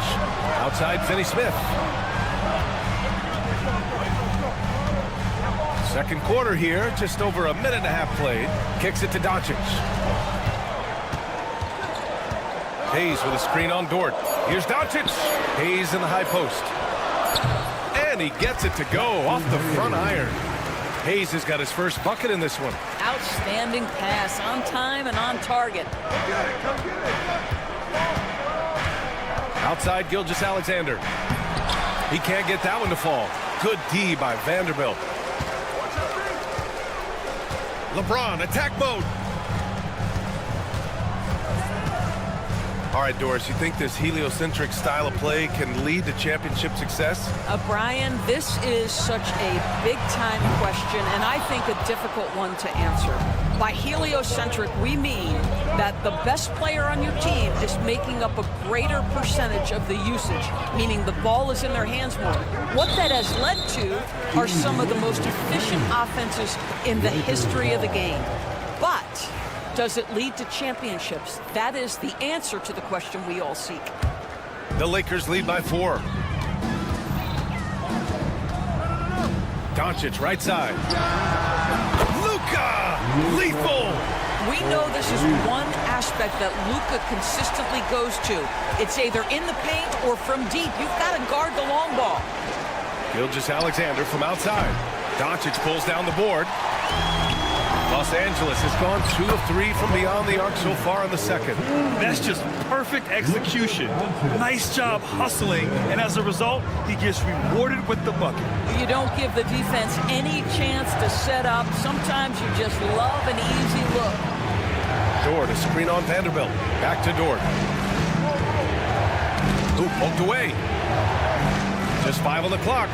Speaker 7: Outside Finney-Smith. Second quarter here, just over a minute and a half played. Kicks it to Doncic. Hayes with a screen on Dort. Here's Doncic. Hayes in the high post. And he gets it to go off the front iron. Hayes has got his first bucket in this one.
Speaker 8: Outstanding pass, on time and on target.
Speaker 7: Outside Gilgeous-Alexander. He can't get that one to fall. Good D by Vanderbilt. LeBron, attack mode. All right, Doris, you think this heliocentric style of play can lead to championship success?
Speaker 8: Brian, this is such a big-time question, and I think a difficult one to answer. By heliocentric, we mean that the best player on your team is making up a greater percentage of the usage, meaning the ball is in their hands more. What that has led to are some of the most efficient offenses in the history of the game. But does it lead to championships? That is the answer to the question we all seek.
Speaker 7: The Lakers lead by 4. Doncic, right side. Luka! Lethal!
Speaker 8: We know this is one aspect that Luka consistently goes to. It's either in the paint or from deep. You've got to guard the long ball.
Speaker 7: Gilgeous-Alexander from outside. Doncic pulls down the board. Los Angeles has gone 2 of 3 from beyond the arc so far in the second.
Speaker 10: That's just perfect execution. Nice job hustling, and as a result, he gets rewarded with the bucket.
Speaker 8: You don't give the defense any chance to set up. Sometimes you just love an easy look.
Speaker 7: Dort, a screen on Vanderbilt. Back to Dort. Ooh, poked away. Just 5 on the clock.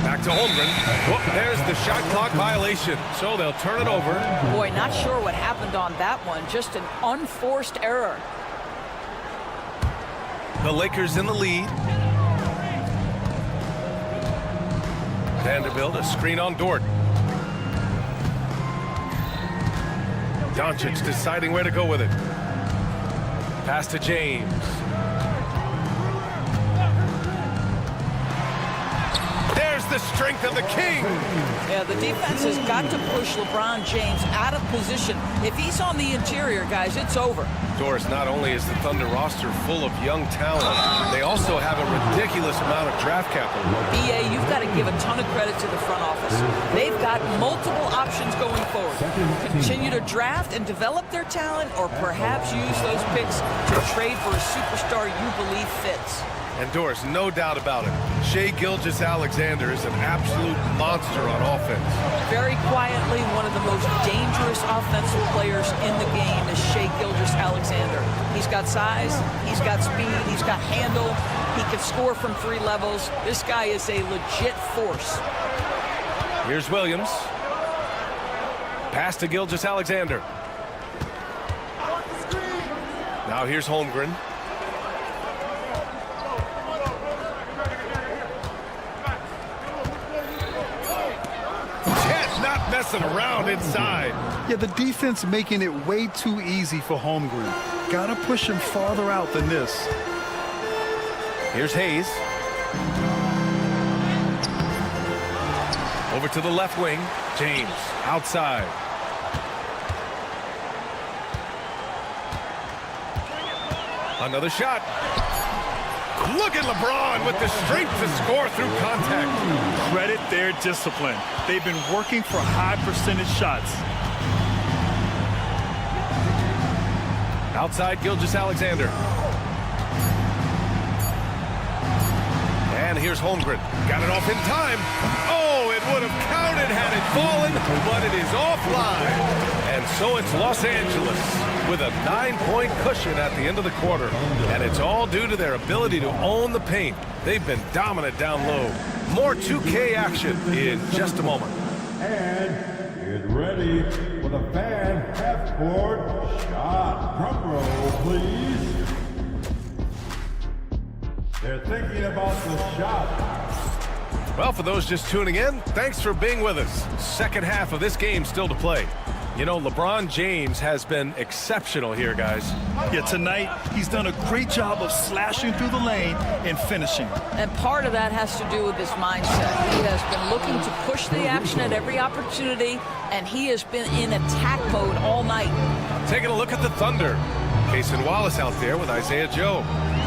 Speaker 7: Back to Holmgren. Whoop, there's the shot clock violation. So they'll turn it over.
Speaker 8: Boy, not sure what happened on that one. Just an unforced error.
Speaker 7: The Lakers in the lead. Vanderbilt, a screen on Dort. Doncic deciding where to go with it. Pass to James. There's the strength of the king.
Speaker 8: Yeah, the defense has got to push LeBron James out of position. If he's on the interior, guys, it's over.
Speaker 7: Doris, not only is the Thunder roster full of young talent, they also have a ridiculous amount of draft capital.
Speaker 8: BA, you've got to give a ton of credit to the front office. They've got multiple options going forward. Continue to draft and develop their talent, or perhaps use those picks to trade for a superstar you believe fits.
Speaker 7: And Doris, no doubt about it, Shai Gilgeous-Alexander is an absolute monster on offense.
Speaker 8: Very quietly, one of the most dangerous offensive players in the game is Shai Gilgeous-Alexander. He's got size, he's got speed, he's got handle, he can score from 3 levels. This guy is a legit force.
Speaker 7: Here's Williams. Pass to Gilgeous-Alexander. Now here's Holmgren. Messing around inside.
Speaker 10: Yeah, the defense making it way too easy for Holmgren. Gotta push him farther out than this.
Speaker 7: Here's Hayes. Over to the left wing. James outside. Another shot. Look at LeBron with the strength to score through contact.
Speaker 10: Credit their discipline. They've been working for high percentage shots.
Speaker 7: Outside Gilgeous-Alexander. And here's Holmgren. Got it off in time. Oh, it would have counted had it fallen, but it is offline. And so it's Los Angeles with a 9-point cushion at the end of the quarter. And it's all due to their ability to own the paint. They've been dominant down low. More 2K action in just a moment.
Speaker 6: And get ready for the fan half-court shot. Drum roll, please. They're thinking about the shot.
Speaker 7: Well, for those just tuning in, thanks for being with us. Second half of this game still to play. You know, LeBron James has been exceptional here, guys.
Speaker 10: Yeah, tonight he's done a great job of slashing through the lane and finishing.
Speaker 8: And part of that has to do with his mindset. He has been looking to push the action at every opportunity, and he has been in attack mode all night.
Speaker 7: Taking a look at the Thunder. Cason Wallace out there with Isaiah Joe.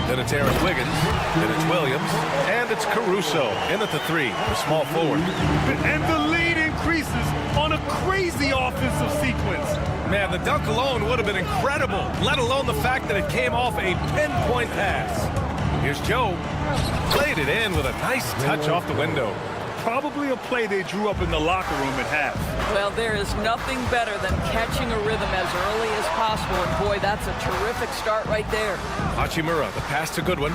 Speaker 7: Then it's Aaron Wiggins, then it's Williams, and it's Caruso in at the 3, the small forward.
Speaker 10: And the lead increases on a crazy offensive sequence.
Speaker 7: Man, the dunk alone would have been incredible, let alone the fact that it came off a pinpoint pass. Here's Joe. Played it in with a nice touch off the window.
Speaker 10: Probably a play they drew up in the locker room at half.
Speaker 8: Well, there is nothing better than catching a rhythm as early as possible. And boy, that's a terrific start right there.
Speaker 7: Hachimura, the pass to Goodwin.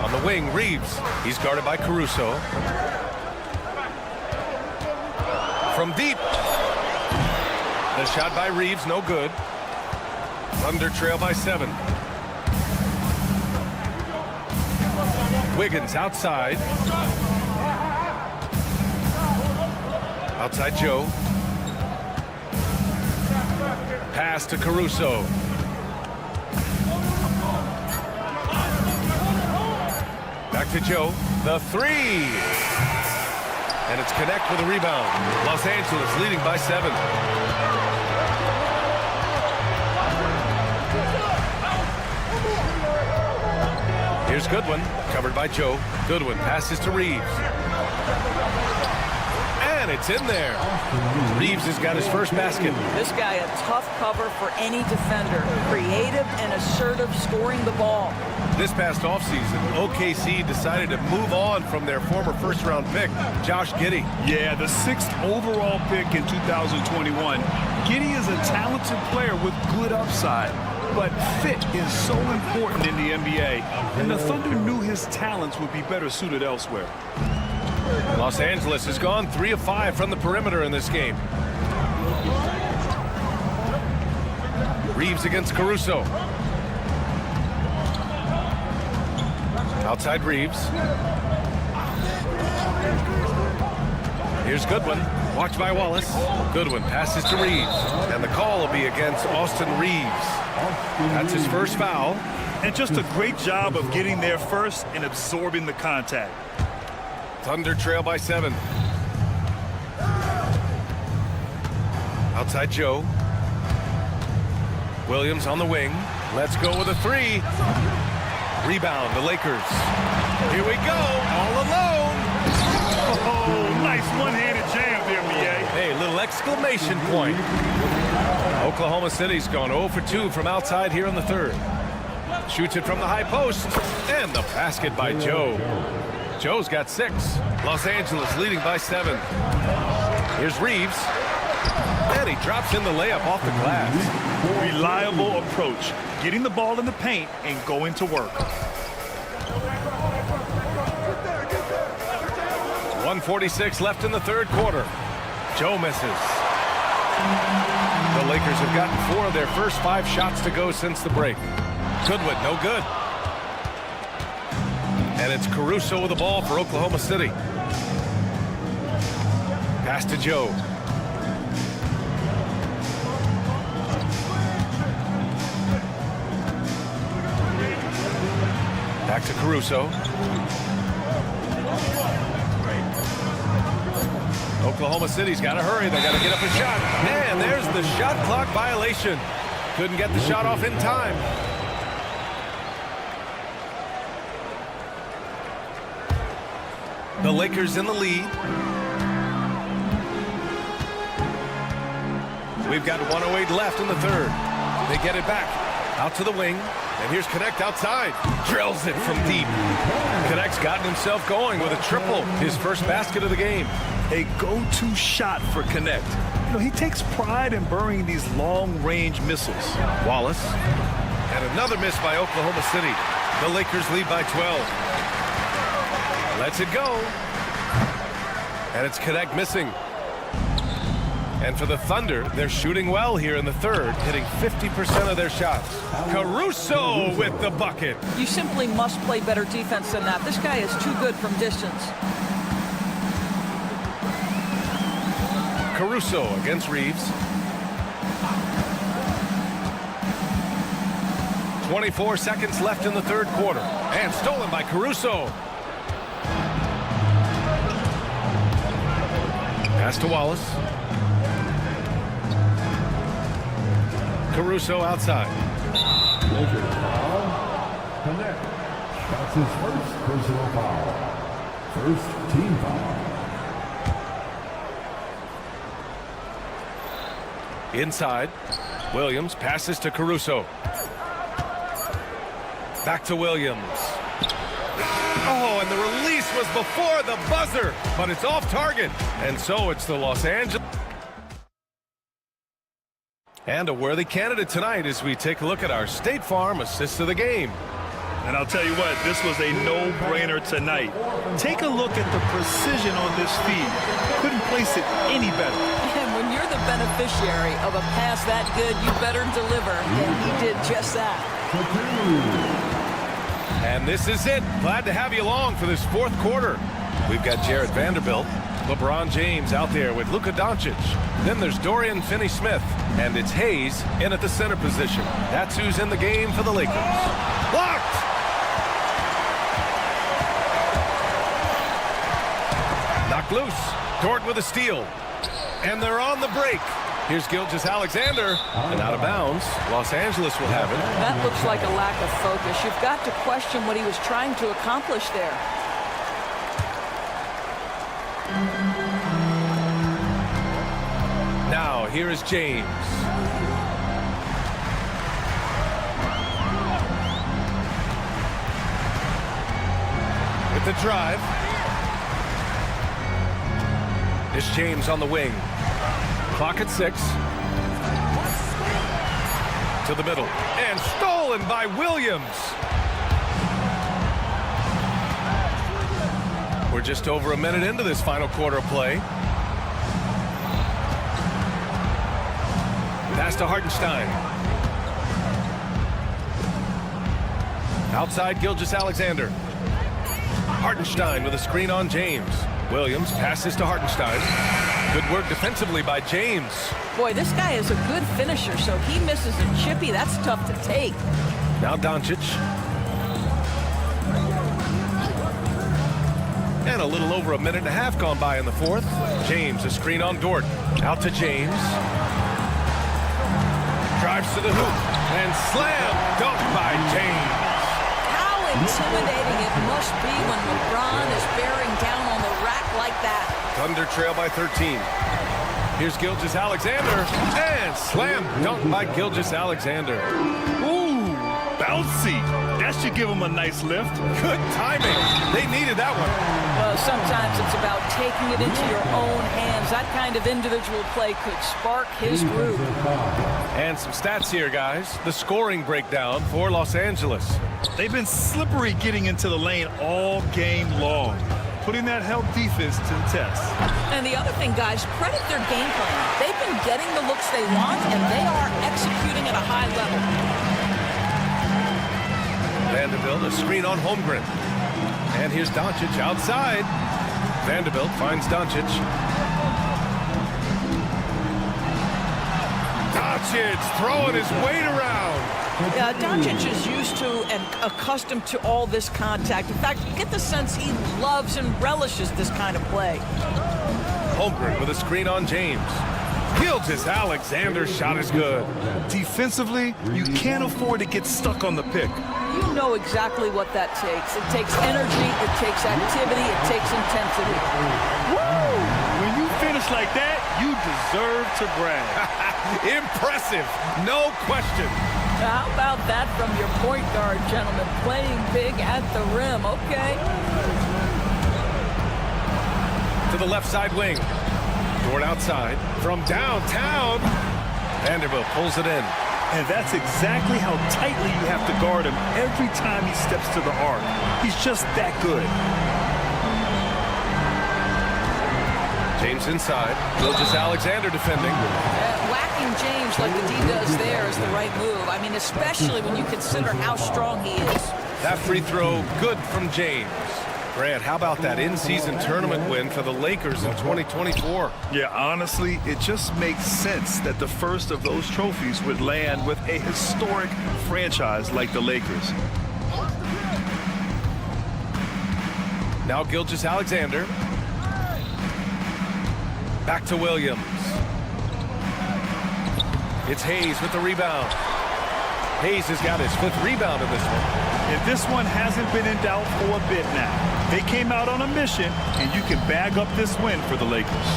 Speaker 7: On the wing, Reeves. He's guarded by Caruso. From deep. The shot by Reeves, no good. Thunder trail by 7. Wiggins outside. Outside Joe. Pass to Caruso. Back to Joe. The 3. And it's Connect with a rebound. Los Angeles leading by 7. Here's Goodwin, covered by Joe. Goodwin passes to Reeves. And it's in there. Reeves has got his first basket.
Speaker 8: This guy a tough cover for any defender. Creative and assertive scoring the ball.
Speaker 7: This past offseason, OKC decided to move on from their former first-round pick, Josh Giddey.
Speaker 10: Yeah, the 6th overall pick in 2021. Giddey is a talented player with good upside. But fit is so important in the NBA, and the Thunder knew his talents would be better suited elsewhere.
Speaker 7: Los Angeles has gone 3 of 5 from the perimeter in this game. Reeves against Caruso. Outside Reeves. Here's Goodwin. Watched by Wallace. Goodwin passes to Reeves. And the call will be against Austin Reeves. That's his first foul.
Speaker 10: And just a great job of getting there first and absorbing the contact.
Speaker 7: Thunder trail by 7. Outside Joe. Williams on the wing. Let's go with a 3. Rebound, the Lakers. Here we go, all alone.
Speaker 10: Oh, nice one-handed jam there, Mie.
Speaker 7: Hey, little exclamation point. Oklahoma City's gone 0 for 2 from outside here in the 3rd. Shoots it from the high post. And the basket by Joe. Joe's got 6. Los Angeles leading by 7. Here's Reeves. And he drops in the layup off the glass.
Speaker 10: Reliable approach. Getting the ball in the paint and going to work.
Speaker 7: 1:46 left in the 3rd quarter. Joe misses. The Lakers have gotten 4 of their first 5 shots to go since the break. Goodwin, no good. And it's Caruso with the ball for Oklahoma City. Pass to Joe. Back to Caruso. Oklahoma City's got to hurry. They got to get up a shot. And there's the shot clock violation. Couldn't get the shot off in time. The Lakers in the lead. We've got 1:08 left in the 3rd. They get it back. Out to the wing. And here's Connect outside. Drills it from deep. Connect's gotten himself going with a triple. His first basket of the game.
Speaker 10: A go-to shot for Connect. You know, he takes pride in burying these long-range missiles.
Speaker 7: Wallace. And another miss by Oklahoma City. The Lakers lead by 12. Lets it go. And it's Connect missing. And for the Thunder, they're shooting well here in the 3rd, hitting 50% of their shots. Caruso with the bucket.
Speaker 8: You simply must play better defense than that. This guy is too good from distance.
Speaker 7: Caruso against Reeves. 24 seconds left in the 3rd quarter. And stolen by Caruso. Pass to Wallace. Caruso outside.
Speaker 6: Lakers foul. Connect. That's his first personal foul. First team foul.
Speaker 7: Inside. Williams passes to Caruso. Back to Williams. Oh, and the release was before the buzzer, but it's off target. And so it's the Los Angeles. And a worthy candidate tonight as we take a look at our State Farm assist of the game.
Speaker 10: And I'll tell you what, this was a no-brainer tonight. Take a look at the precision on this feed. Couldn't place it any better.
Speaker 8: And when you're the beneficiary of a pass that good, you better deliver. And he did just that.
Speaker 7: And this is it. Glad to have you along for this fourth quarter. We've got Jared Vanderbilt, LeBron James out there with Luka Doncic. Then there's Dorian Finney-Smith, and it's Hayes in at the center position. That's who's in the game for the Lakers. Blocked! Knocked loose. Dort with a steal. And they're on the break. Here's Gilgeous-Alexander, and out of bounds. Los Angeles will have it.
Speaker 8: That looks like a lack of focus. You've got to question what he was trying to accomplish there.
Speaker 7: Now, here is James. With the drive. It's James on the wing. Clock at 6. To the middle. And stolen by Williams. We're just over a minute into this final quarter of play. Pass to Hartenstein. Outside Gilgeous-Alexander. Hartenstein with a screen on James. Williams passes to Hartenstein. Good work defensively by James.
Speaker 8: Boy, this guy is a good finisher, so he misses a chippy. That's tough to take.
Speaker 7: Now Doncic. And a little over a minute and a half gone by in the fourth. James, a screen on Dort. Out to James. Drives to the hoop. And slam dunk by James.
Speaker 8: How intimidating it must be when LeBron is bearing down on the rack like that.
Speaker 7: Thunder trail by 13. Here's Gilgeous-Alexander. And slam dunk by Gilgeous-Alexander.
Speaker 10: Ooh, bouncy. That should give him a nice lift.
Speaker 7: Good timing. They needed that one.
Speaker 8: Well, sometimes it's about taking it into your own hands. That kind of individual play could spark his groove.
Speaker 7: And some stats here, guys. The scoring breakdown for Los Angeles.
Speaker 10: They've been slippery getting into the lane all game long, putting that help defense to the test.
Speaker 8: And the other thing, guys, credit their game plan. They've been getting the looks they want, and they are executing at a high level.
Speaker 7: Vanderbilt, a screen on Holmgren. And here's Doncic outside. Vanderbilt finds Doncic. Doncic throwing his weight around.
Speaker 8: Yeah, Doncic is used to and accustomed to all this contact. In fact, you get the sense he loves and relishes this kind of play.
Speaker 7: Holmgren with a screen on James. Gilgeous-Alexander's shot is good.
Speaker 10: Defensively, you can't afford to get stuck on the pick.
Speaker 8: You know exactly what that takes. It takes energy, it takes activity, it takes intensity.
Speaker 10: Woo! When you finish like that, you deserve to brag.
Speaker 7: Impressive, no question.
Speaker 8: How about that from your point guard, gentlemen? Playing big at the rim, okay?
Speaker 7: To the left side wing. Dort outside. From downtown. Vanderbilt pulls it in.
Speaker 10: And that's exactly how tightly you have to guard him every time he steps to the arc. He's just that good.
Speaker 7: James inside. Gilgeous-Alexander defending.
Speaker 8: Whacking James like the D does there is the right move. I mean, especially when you consider how strong he is.
Speaker 7: That free throw, good from James. Grant, how about that in-season tournament win for the Lakers in 2024?
Speaker 10: Yeah, honestly, it just makes sense that the first of those trophies would land with a historic franchise like the Lakers.
Speaker 7: Now Gilgeous-Alexander. Back to Williams. It's Hayes with the rebound. Hayes has got his 5th rebound in this one.
Speaker 10: And this one hasn't been in doubt for a bit now. They came out on a mission, and you can bag up this win for the Lakers.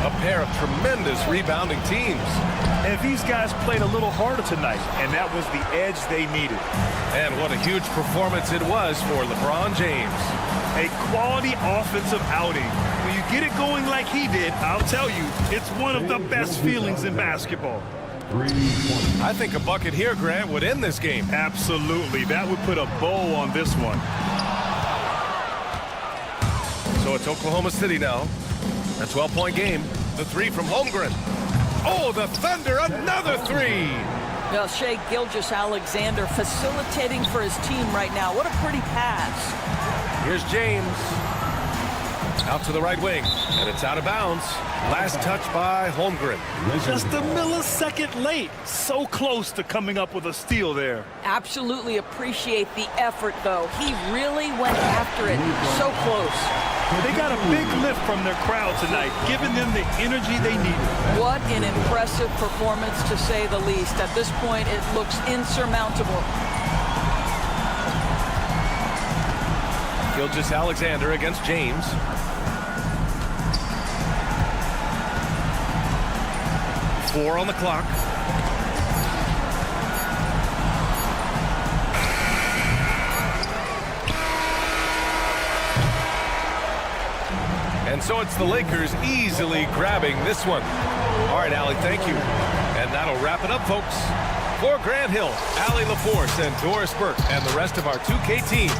Speaker 7: A pair of tremendous rebounding teams.
Speaker 10: And these guys played a little harder tonight, and that was the edge they needed.
Speaker 7: And what a huge performance it was for LeBron James.
Speaker 10: A quality offensive outing. When you get it going like he did, I'll tell you, it's one of the best feelings in basketball.
Speaker 7: I think a bucket here, Grant, would end this game.
Speaker 10: Absolutely. That would put a bow on this one.
Speaker 7: So it's Oklahoma City now. A 12-point game. The 3 from Holmgren. Oh, the Thunder, another 3.
Speaker 8: Well, Shea Gilgeous-Alexander facilitating for his team right now. What a pretty pass.
Speaker 7: Here's James. Out to the right wing, and it's out of bounds. Last touch by Holmgren.
Speaker 10: Just a millisecond late. So close to coming up with a steal there.
Speaker 8: Absolutely appreciate the effort, though. He really went after it. So close.
Speaker 10: They got a big lift from their crowd tonight, giving them the energy they needed.
Speaker 8: What an impressive performance, to say the least. At this point, it looks insurmountable.
Speaker 7: Gilgeous-Alexander against James. Four on the clock. And so it's the Lakers easily grabbing this one. All right, Allie, thank you. And that'll wrap it up, folks. For Grant Hill, Allie LaForce, and Doris Burke, and the rest of our 2K team.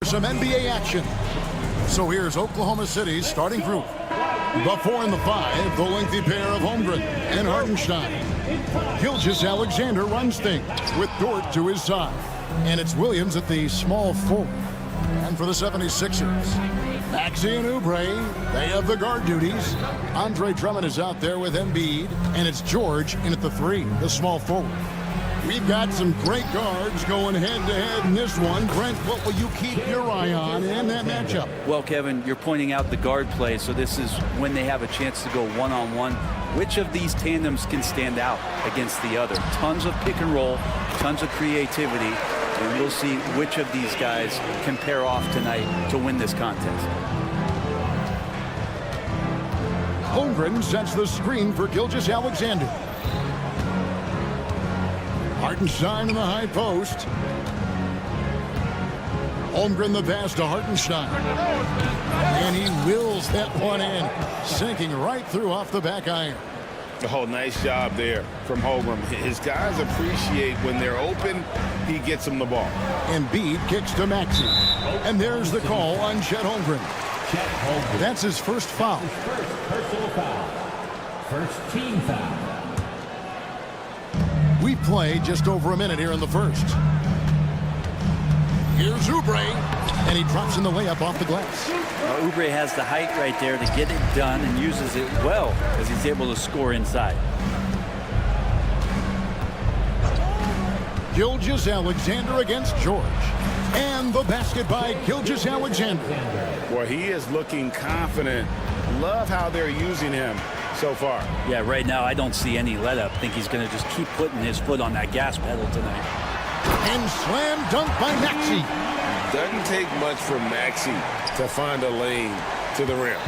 Speaker 1: some NBA action. So here's Oklahoma City's starting group. The 4 and the 5, the lengthy pair of Holmgren and Hartenstein. Gilgeous-Alexander runs things with Dort to his side. And it's Williams at the small forward. And for the 76ers, Maxey and Oubre, they have the guard duties. Andre Drummond is out there with Embiid, and it's George in at the 3, the small forward. We've got some great guards going head-to-head in this one. Brent, what will you keep your eye on in that matchup?
Speaker 4: Well, Kevin, you're pointing out the guard play, so this is when they have a chance to go one-on-one. Which of these tandems can stand out against the other? Tons of pick and roll, tons of creativity, and we'll see which of these guys can pair off tonight to win this contest.
Speaker 1: Holmgren sets the screen for Gilgeous-Alexander. Hartenstein in the high post. Holmgren the pass to Hartenstein. And he wills that one in, sinking right through off the back iron.
Speaker 2: Oh, nice job there from Holmgren. His guys appreciate when they're open, he gets them the ball.
Speaker 1: Embiid kicks to Maxey. And there's the call on Chet Holmgren. That's his first foul.
Speaker 6: First personal foul. First team foul.
Speaker 1: We play just over a minute here in the first. Here's Oubre, and he drops in the layup off the glass.
Speaker 4: Oubre has the height right there to get it done and uses it well as he's able to score inside.
Speaker 1: Gilgeous-Alexander against George. And the basket by Gilgeous-Alexander.
Speaker 2: Boy, he is looking confident. Love how they're using him so far.
Speaker 4: Yeah, right now I don't see any let up. I think he's going to just keep putting his foot on that gas pedal tonight.
Speaker 1: And slam dunk by Maxey.
Speaker 2: Doesn't take much for Maxey to find a lane to the rim.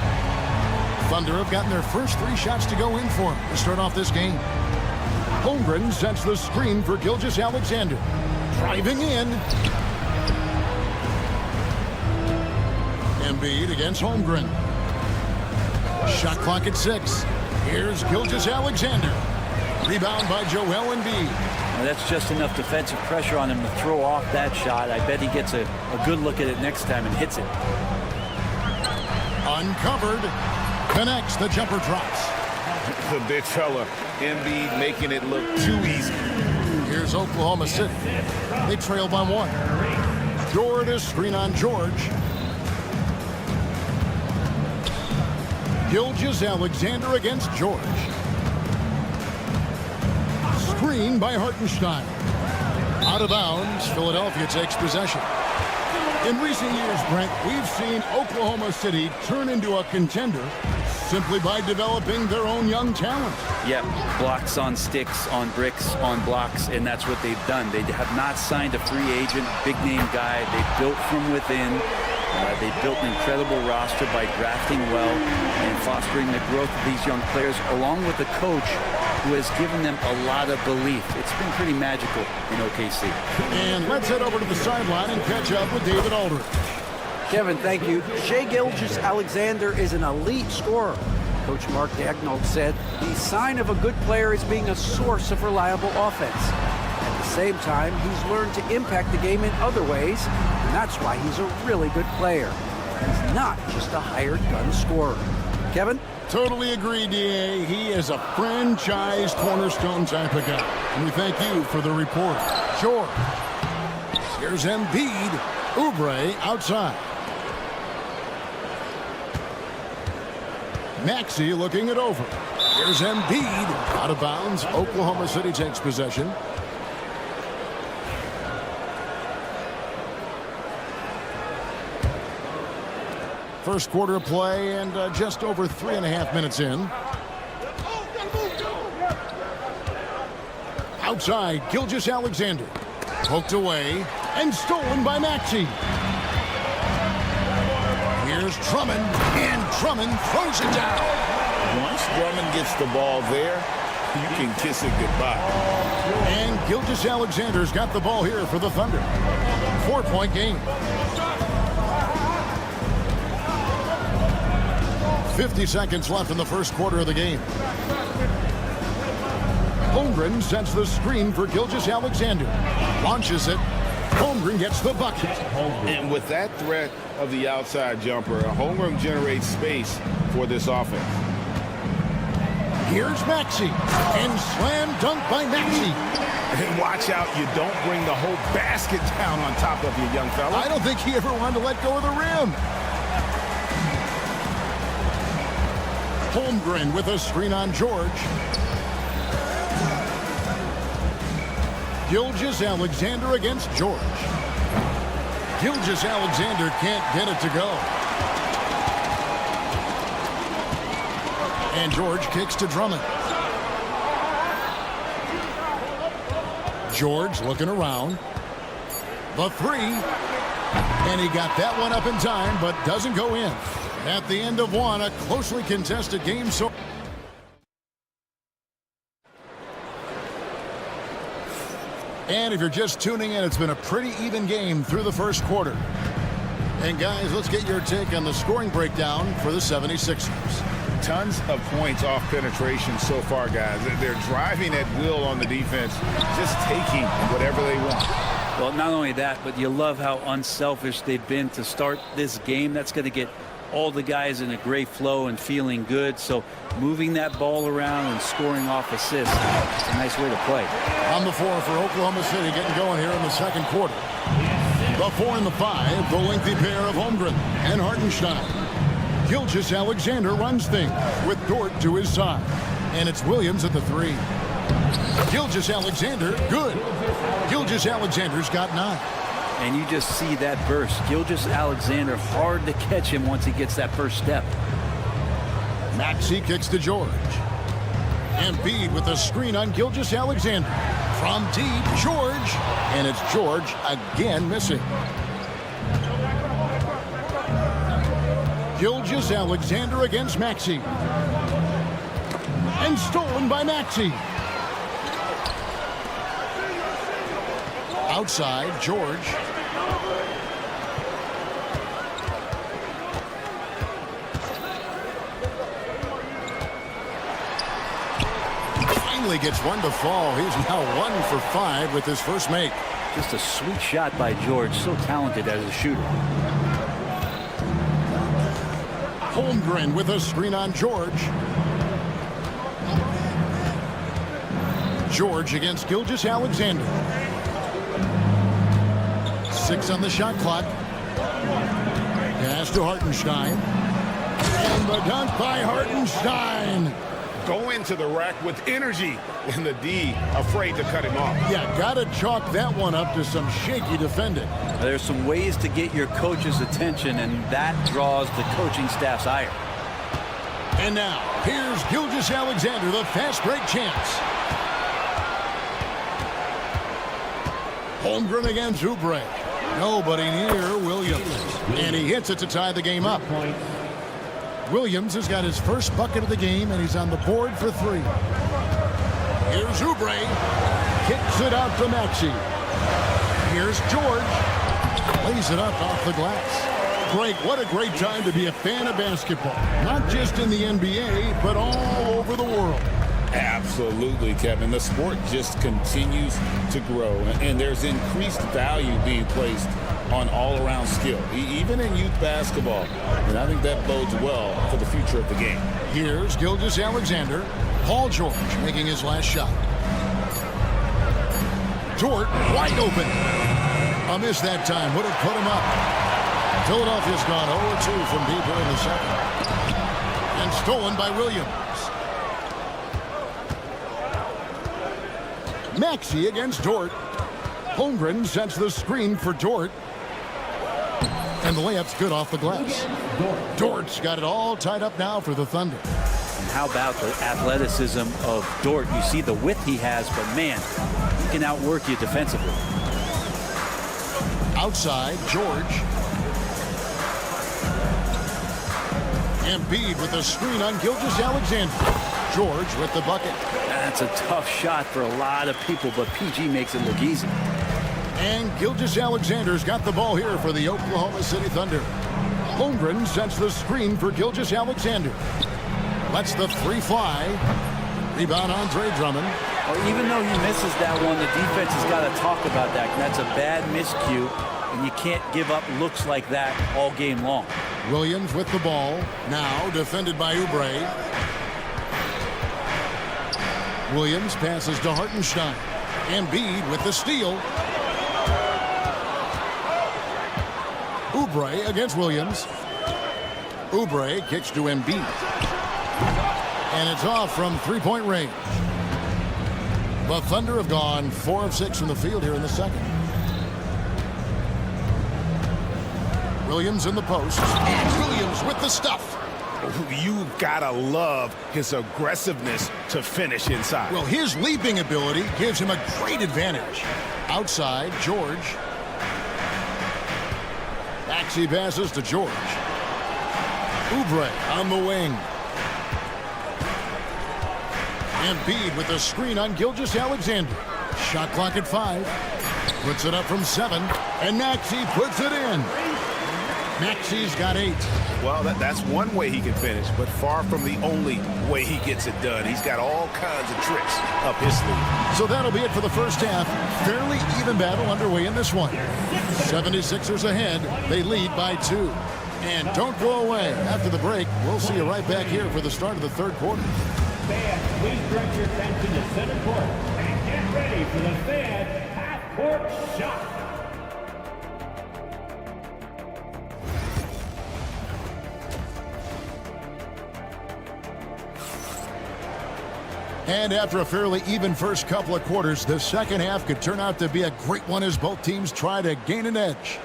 Speaker 1: Thunder have gotten their first 3 shots to go in for him to start off this game. Holmgren sets the screen for Gilgeous-Alexander. Driving in. Embiid against Holmgren. Shot clock at 6. Here's Gilgeous-Alexander. Rebound by Joel Embiid.
Speaker 4: Well, that's just enough defensive pressure on him to throw off that shot. I bet he gets a good look at it next time and hits it.
Speaker 1: Uncovered. Connects. The jumper drops.
Speaker 2: The big fella, Embiid, making it look too easy.
Speaker 1: Here's Oklahoma City. They trail by 1. Dort to screen on George. Gilgeous-Alexander against George. Screen by Hartenstein. Out of bounds, Philadelphia takes possession. In recent years, Brent, we've seen Oklahoma City turn into a contender simply by developing their own young talent.
Speaker 4: Yep, blocks on sticks, on bricks, on blocks, and that's what they've done. They have not signed a free agent, big-name guy. They built from within. They built an incredible roster by drafting well and fostering the growth of these young players, along with a coach who has given them a lot of belief. It's been pretty magical in OKC.
Speaker 1: And let's head over to the sideline and catch up with David Aldridge.
Speaker 4: Kevin, thank you. Shai Gilgeous-Alexander is an elite scorer. Coach Mark Daigneault said the sign of a good player is being a source of reliable offense. At the same time, he's learned to impact the game in other ways, and that's why he's a really good player. He's not just a hired gun scorer. Kevin?
Speaker 1: Totally agree, D.A. He is a franchise cornerstone type of guy. And we thank you for the report. George. Here's Embiid. Oubre outside. Maxey looking it over. Here's Embiid. Out of bounds. Oklahoma City takes possession. First quarter of play and just over 3.5 minutes in. Outside, Gilgeous-Alexander. Poked away and stolen by Maxey. Here's Drummond, and Drummond throws it down.
Speaker 2: Once Drummond gets the ball there, you can kiss it goodbye.
Speaker 1: And Gilgeous-Alexander's got the ball here for the Thunder. 4-point game. 50 seconds left in the first quarter of the game. Holmgren sets the screen for Gilgeous-Alexander. Launches it. Holmgren gets the bucket.
Speaker 2: And with that threat of the outside jumper, Holmgren generates space for this offense.
Speaker 1: Here's Maxey. And slam dunk by Maxey.
Speaker 2: And watch out, you don't bring the whole basket down on top of you, young fella.
Speaker 1: I don't think he ever wanted to let go of the rim. Holmgren with a screen on George. Gilgeous-Alexander against George. Gilgeous-Alexander can't get it to go. And George kicks to Drummond. George looking around. The three. And he got that one up in time, but doesn't go in. At the end of one, a closely contested game. So and if you're just tuning in, it's been a pretty even game through the first quarter. And guys, let's get your take on the scoring breakdown for the 76ers.
Speaker 2: Tons of points off penetration so far, guys. They're driving at will on the defense, just taking whatever they want.
Speaker 11: Well, not only that, but you love how unselfish they've been to start this game. That's going to get all the guys in a great flow and feeling good. So moving that ball around and scoring off assists, it's a nice way to play.
Speaker 1: On the floor for Oklahoma City, getting going here in the second quarter. The 4 and the 5, the lengthy pair of Holmgren and Hartenstein. Gilgeous-Alexander runs things with Dort to his side. And it's Williams at the 3. Gilgeous-Alexander, good. Gilgeous-Alexander's got 9.
Speaker 11: And you just see that burst. Gilgeous-Alexander, hard to catch him once he gets that first step.
Speaker 1: Maxey kicks to George. Embiid with a screen on Gilgeous-Alexander. From deep, George. And it's George again missing. Gilgeous-Alexander against Maxey. And stolen by Maxey. Outside, George. Finally gets one to fall. He's now 1 for 5 with his first make.
Speaker 11: Just a sweet shot by George. So talented as a shooter.
Speaker 1: Holmgren with a screen on George. George against Gilgeous-Alexander. 6 on the shot clock. Pass to Hartenstein. And the dunk by Hartenstein.
Speaker 2: Go into the rack with energy. And the D afraid to cut him off.
Speaker 1: Yeah, gotta chalk that one up to some shaky defending.
Speaker 11: There's some ways to get your coach's attention, and that draws the coaching staff's ire.
Speaker 1: And now, here's Gilgeous-Alexander, the fast break chance. Holmgren against Oubre. Nobody near Williams. And he hits it to tie the game up. Williams has got his first bucket of the game, and he's on the board for 3. Here's Oubre. Kicks it out to Maxey. Here's George. Lays it up off the glass. Greg, what a great time to be a fan of basketball. Not just in the NBA, but all over the world.
Speaker 5: Absolutely, Kevin. The sport just continues to grow, and there's increased value being placed on all-around skill, even in youth basketball. And I think that bodes well for the future of the game.
Speaker 1: Here's Gilgeous-Alexander. Paul George making his last shot. Dort wide open. A miss that time. Would have put him up. Philadelphia's gone 0-2 from deep here in the second. And stolen by Williams. Maxey against Dort. Holmgren sets the screen for Dort. And the layup's good off the glass. Dort's got it all tied up now for the Thunder.
Speaker 11: And how about the athleticism of Dort? You see the width he has, but man, he can outwork you defensively.
Speaker 1: Outside, George. Embiid with a screen on Gilgeous-Alexander. George with the bucket.
Speaker 11: That's a tough shot for a lot of people, but PG makes it look easy.
Speaker 1: And Gilgeous-Alexander's got the ball here for the Oklahoma City Thunder. Holmgren sets the screen for Gilgeous-Alexander. Lets the 3 fly. Rebound Andre Drummond.
Speaker 11: Well, even though he misses that one, the defense has got to talk about that. That's a bad miscue, and you can't give up looks like that all game long.
Speaker 1: Williams with the ball. Now defended by Oubre. Williams passes to Hartenstein. Embiid with the steal. Oubre against Williams. Oubre kicks to Embiid. And it's off from three-point range. The Thunder have gone 4 of 6 from the field here in the second. Williams in the post. And Williams with the stuff.
Speaker 2: You've got to love his aggressiveness to finish inside.
Speaker 1: Well, his leaping ability gives him a great advantage. Outside, George. Maxey passes to George. Oubre on the wing. Embiid with a screen on Gilgeous-Alexander. Shot clock at 5. Puts it up from 7. And Maxey puts it in. Maxey's got 8.
Speaker 2: Well, that's one way he can finish, but far from the only way he gets it done. He's got all kinds of tricks up his sleeve.
Speaker 1: So that'll be it for the first half. Fairly even battle underway in this one. 76ers ahead. They lead by 2. And don't go away. After the break, we'll see you right back here for the start of the third quarter.
Speaker 6: Fans, please direct your attention to center court and get ready for the fan half-court shot.
Speaker 1: And after a fairly even first couple of quarters, the second half could turn out to be a great one as both teams try to gain an edge.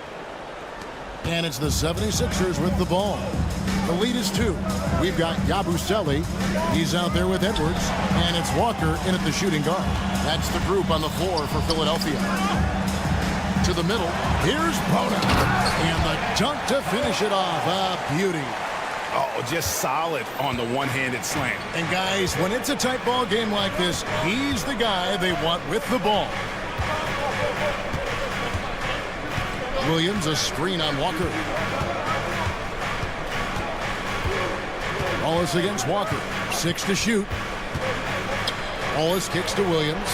Speaker 1: And it's the 76ers with the ball. The lead is 2. We've got Yabusele. He's out there with Edwards. And it's Walker in at the shooting guard. That's the group on the floor for Philadelphia. To the middle. Here's Bona. And the dunk to finish it off. A beauty.
Speaker 2: Oh, just solid on the one-handed slam.
Speaker 1: And guys, when it's a tight ball game like this, he's the guy they want with the ball. Williams, a screen on Walker. Wallace against Walker. 6 to shoot. Wallace kicks to Williams.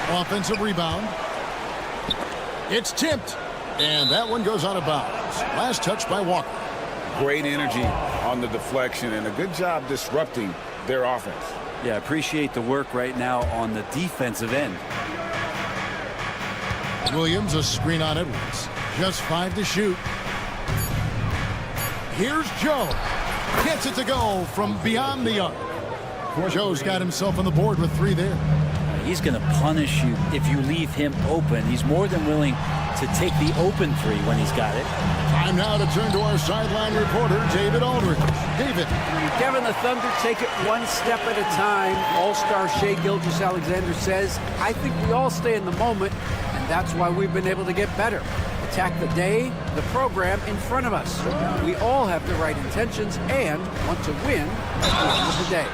Speaker 1: Offensive rebound. It's tipped. And that one goes out of bounds. Last touch by Walker.
Speaker 2: Great energy on the deflection and a good job disrupting their offense.
Speaker 11: Yeah, appreciate the work right now on the defensive end.
Speaker 1: Williams, a screen on Edwards. Just 5 to shoot. Here's Joe. Gets it to go from beyond the arc. Joe's got himself on the board with 3 there.
Speaker 11: He's going to punish you if you leave him open. He's more than willing to take the open 3 when he's got it.
Speaker 1: Time now to turn to our sideline reporter, David Aldridge. David.
Speaker 4: Kevin, the Thunder take it one step at a time. All-star Shai Gilgeous-Alexander says, I think we all stay in the moment, and that's why we've been able to get better. Attack the day, the program in front of us. We all have the right intentions and want to win at the end of the day.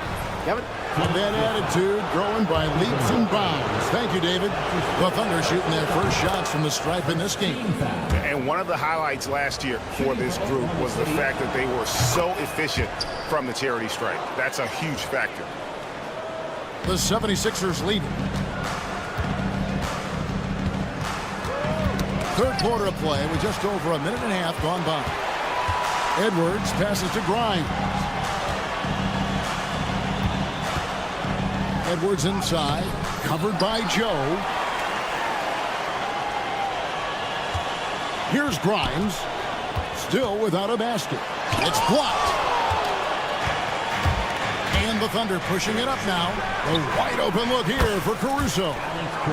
Speaker 4: Kevin?
Speaker 1: And that attitude growing by leaps and bounds. Thank you, David. The Thunder shooting their first shots from the stripe in this game.
Speaker 2: And one of the highlights last year for this group was the fact that they were so efficient from the charity stripe. That's a huge factor.
Speaker 1: The 76ers leading. Third quarter of play with just over a minute and a half gone by. Edwards passes to Grimes. Edwards inside, covered by Joe. Here's Grimes, still without a basket. It's blocked. And the Thunder pushing it up now. A wide open look here for Caruso.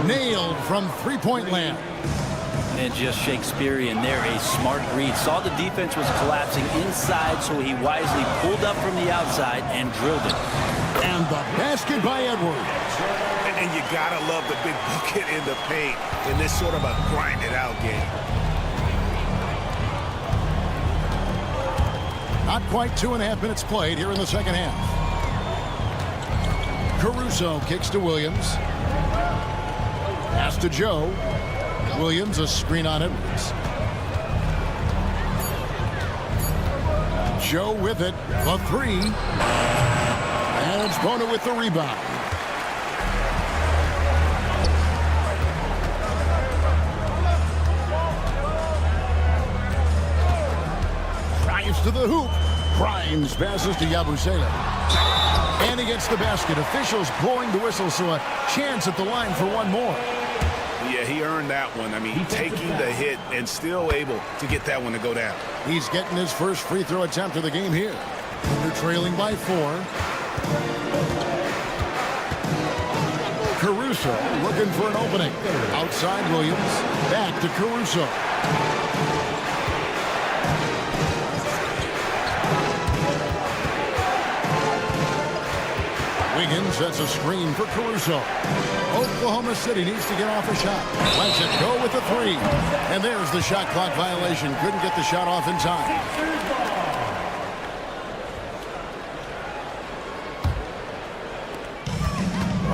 Speaker 1: Nailed from three-point land.
Speaker 11: And just Shakespearean there, a smart read. Saw the defense was collapsing inside, so he wisely pulled up from the outside and drilled it.
Speaker 1: And the basket by Edwards.
Speaker 2: And you gotta love the big bucket in the paint in this sort of a grinded-out game.
Speaker 1: Not quite 2.5 minutes played here in the second half. Caruso kicks to Williams. Pass to Joe. Williams, a screen on Edwards. Joe with it, a 3. And it's Bona with the rebound. to the hoop. Grimes passes to Yabusele. And he gets the basket. Officials blowing the whistle, so a chance at the line for one more.
Speaker 2: Yeah, he earned that one. I mean, taking the hit and still able to get that one to go down.
Speaker 1: He's getting his first free throw attempt of the game here. They're trailing by 4. Caruso looking for an opening. Outside Williams. Back to Caruso. Wiggins sets a screen for Caruso. Oklahoma City needs to get off a shot. Lets it go with the 3. And there's the shot clock violation. Couldn't get the shot off in time.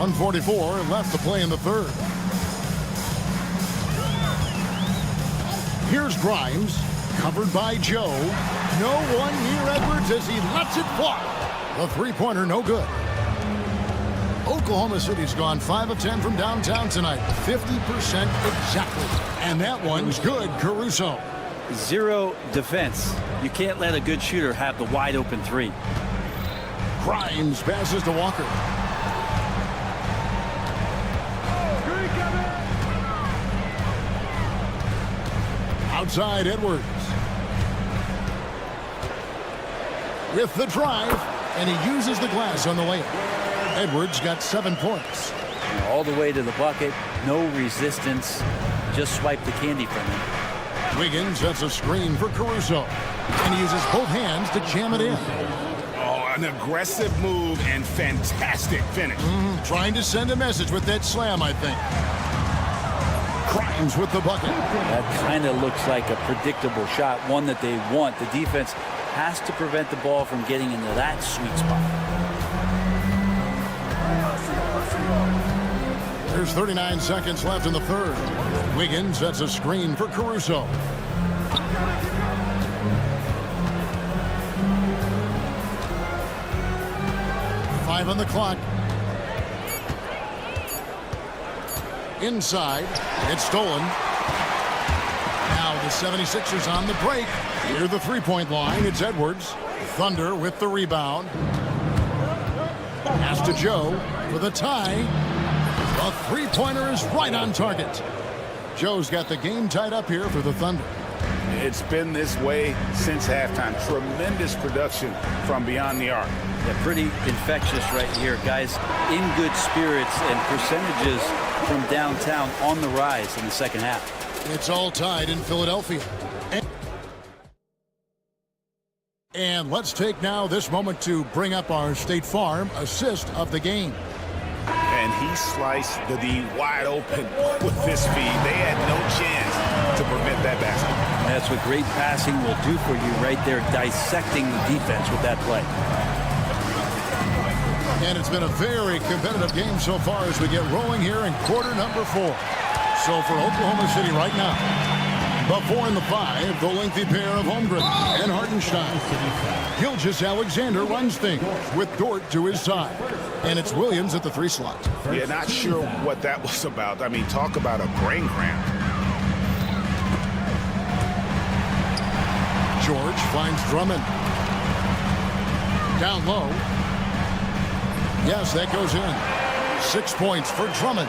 Speaker 1: .144 left to play in the third. Here's Grimes, covered by Joe. No one near Edwards as he lets it fly. The three-pointer no good. Oklahoma City's gone 5 of 10 from downtown tonight. 50% exactly. And that one's good, Caruso.
Speaker 11: Zero defense. You can't let a good shooter have the wide open 3.
Speaker 1: Grimes passes to Walker. Outside Edwards. With the drive, and he uses the glass on the layup. Edwards got 7 points.
Speaker 11: All the way to the bucket, no resistance, just swipe the candy from him.
Speaker 1: Wiggins sets a screen for Caruso, and he uses both hands to jam it in.
Speaker 2: Oh, an aggressive move and fantastic finish.
Speaker 1: Trying to send a message with that slam, I think. Grimes with the bucket.
Speaker 11: That kind of looks like a predictable shot, one that they want. The defense has to prevent the ball from getting into that sweet spot.
Speaker 1: There's 39 seconds left in the third. Wiggins sets a screen for Caruso. Five on the clock. Inside. It's stolen. Now the 76ers on the break. Near the three-point line, it's Edwards. Thunder with the rebound. Pass to Joe for the tie. The three-pointer is right on target. Joe's got the game tied up here for the Thunder.
Speaker 2: It's been this way since halftime. Tremendous production from beyond the arc.
Speaker 11: Yeah, pretty infectious right here. Guys in good spirits and percentages from downtown on the rise in the second half.
Speaker 1: It's all tied in Philadelphia. And let's take now this moment to bring up our State Farm assist of the game.
Speaker 2: And he sliced the D wide open with this feed. They had no chance to prevent that basket.
Speaker 11: That's what great passing will do for you right there, dissecting the defense with that play.
Speaker 1: And it's been a very competitive game so far as we get rolling here in quarter number 4. So for Oklahoma City right now, the 4 and the 5, the lengthy pair of Holmgren and Hartenstein. Gilgeous-Alexander runs things with Dort to his side. And it's Williams at the 3 slot.
Speaker 2: Yeah, not sure what that was about. I mean, talk about a brain cramp.
Speaker 1: George finds Drummond. Down low. Yes, that goes in. 6 points for Drummond.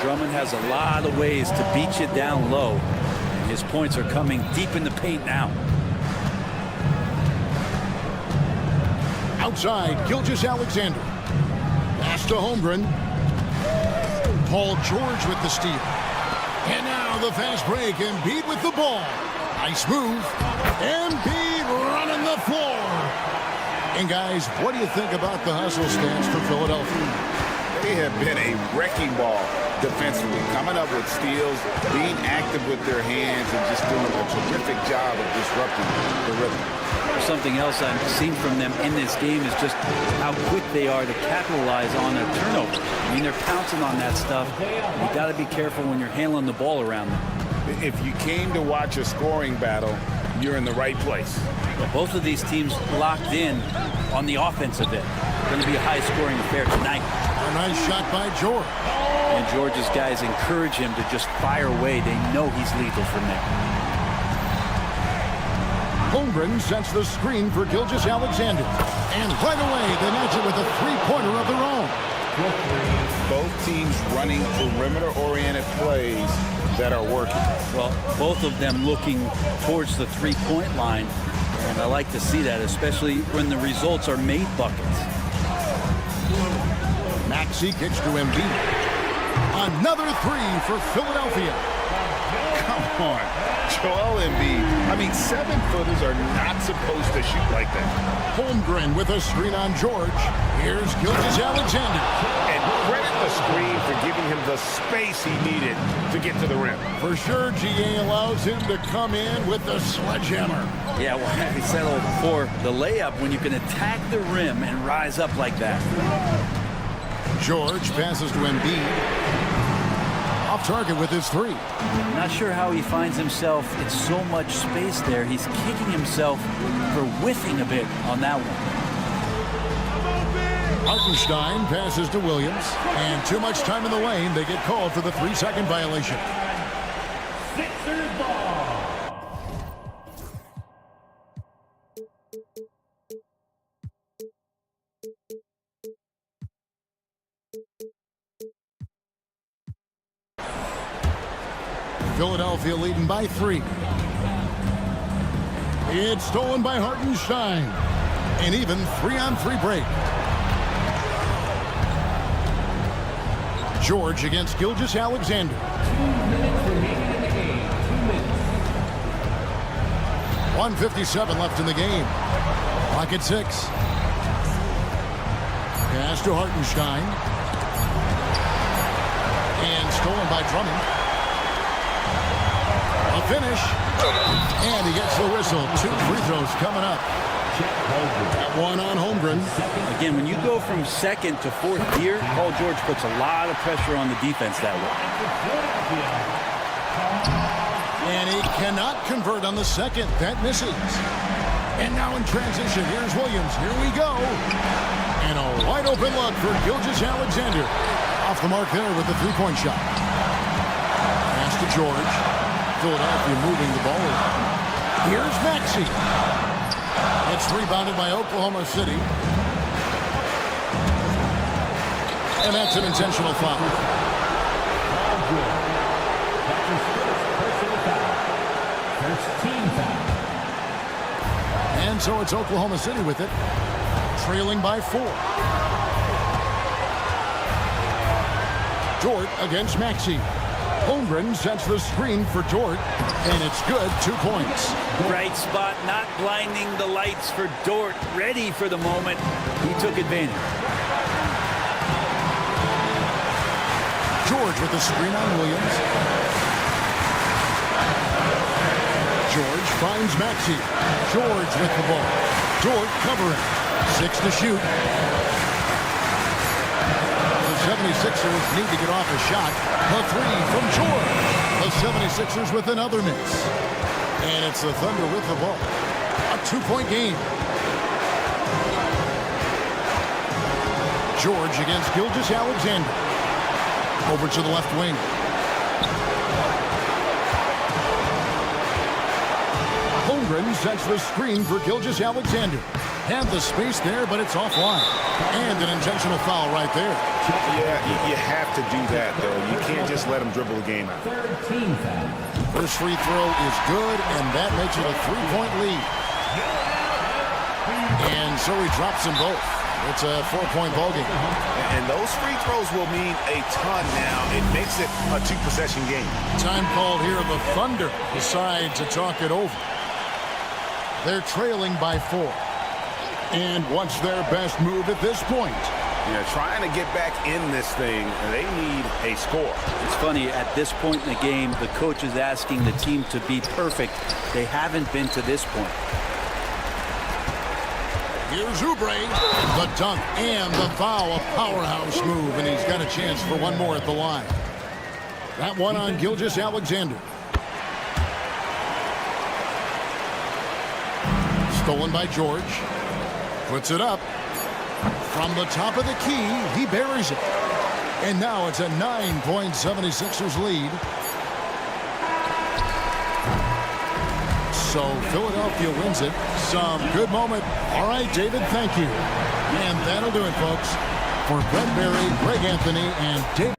Speaker 11: Drummond has a lot of ways to beat you down low. And his points are coming deep in the paint now.
Speaker 1: Outside, Gilgeous-Alexander. Pass to Holmgren. Paul George with the steal. And now the fast break. Embiid with the ball. Nice move. Embiid running the floor. And guys, what do you think about the hustle stance for Philadelphia?
Speaker 2: They have been a wrecking ball defensively, coming up with steals, being active with their hands, and just doing a terrific job of disrupting the rhythm.
Speaker 11: Something else I've seen from them in this game is just how quick they are to capitalize on their turnovers. I mean, they're pouncing on that stuff. You got to be careful when you're handling the ball around them.
Speaker 2: If you came to watch a scoring battle, you're in the right place.
Speaker 11: Well, both of these teams locked in on the offensive end. Going to be a high-scoring affair tonight.
Speaker 1: A nice shot by George.
Speaker 11: And George's guys encourage him to just fire away. They know he's lethal from there.
Speaker 1: Holmgren sets the screen for Gilgeous-Alexander. And right away, they match it with a three-pointer of their own.
Speaker 2: Both teams running perimeter-oriented plays that are working.
Speaker 11: Well, both of them looking towards the three-point line. And I like to see that, especially when the results are made buckets.
Speaker 1: Maxey kicks to Embiid. Another three for Philadelphia.
Speaker 2: Come on. Joel Embiid. I mean, 7-footers are not supposed to shoot like that.
Speaker 1: Holmgren with a screen on George. Here's Gilgeous-Alexander.
Speaker 2: And credit the screen for giving him the space he needed to get to the rim.
Speaker 1: For sure, GA allows him to come in with the sledgehammer.
Speaker 11: Yeah, well, I said it before, the layup, when you can attack the rim and rise up like that.
Speaker 1: George passes to Embiid. Off target with his three.
Speaker 11: Not sure how he finds himself in so much space there. He's kicking himself for whiffing a bit on that one.
Speaker 1: Hartenstein passes to Williams. And too much time in the lane. They get called for the 3-second violation.
Speaker 6: Sixers ball.
Speaker 1: Philadelphia leading by 3. It's stolen by Hartenstein. An even 3-on-3 break. George against Gilgeous-Alexander. 1:57 left in the game. Clock at 6. Pass to Hartenstein. And stolen by Drummond. A finish. And he gets the whistle. 2 free throws coming up. That one on Holmgren.
Speaker 11: Again, when you go from second to fourth gear, Paul George puts a lot of pressure on the defense that way.
Speaker 1: And he cannot convert on the second. That misses. And now in transition, here's Williams. Here we go. And a wide open look for Gilgeous-Alexander. Off the mark there with the three-point shot. Pass to George. Philadelphia moving the ball. Here's Maxey. It's rebounded by Oklahoma City. And that's an intentional foul. And so it's Oklahoma City with it, trailing by 4. Dort against Maxey. Holmgren sets the screen for Dort, and it's good. 2 points.
Speaker 11: Right spot, not blinding the lights for Dort. Ready for the moment. He took advantage.
Speaker 1: George with the screen on Williams. George finds Maxey. George with the ball. Dort covering. 6 to shoot. The 76ers need to get off a shot. The 3 from George. The 76ers with another miss. And it's the Thunder with the ball. A 2-point game. George against Gilgeous-Alexander. Over to the left wing. Holmgren sets the screen for Gilgeous-Alexander. Had the space there, but it's offline. And an intentional foul right there.
Speaker 2: Yeah, you have to do that, though. You can't just let him dribble the game out.
Speaker 1: First free throw is good, and that makes it a 3-point lead. And so he drops them both. It's a 4-point ballgame.
Speaker 2: And those free throws will mean a ton now. It makes it a 2-possession game.
Speaker 1: Time called here. The Thunder decide to talk it over. They're trailing by 4. And what's their best move at this point?
Speaker 2: You know, trying to get back in this thing, they need a score.
Speaker 11: It's funny, at this point in the game, the coach is asking the team to be perfect. They haven't been to this point.
Speaker 1: Here's Oubre, the dunk and the foul, a powerhouse move, and he's got a chance for one more at the line. That one on Gilgeous-Alexander. Stolen by George. Puts it up. From the top of the key, he buries it. And now it's a 9-point 76ers lead. So Philadelphia wins it. Some good moment. All right, David, thank you. And that'll do it, folks. For Brent Berry, Greg Anthony, and David.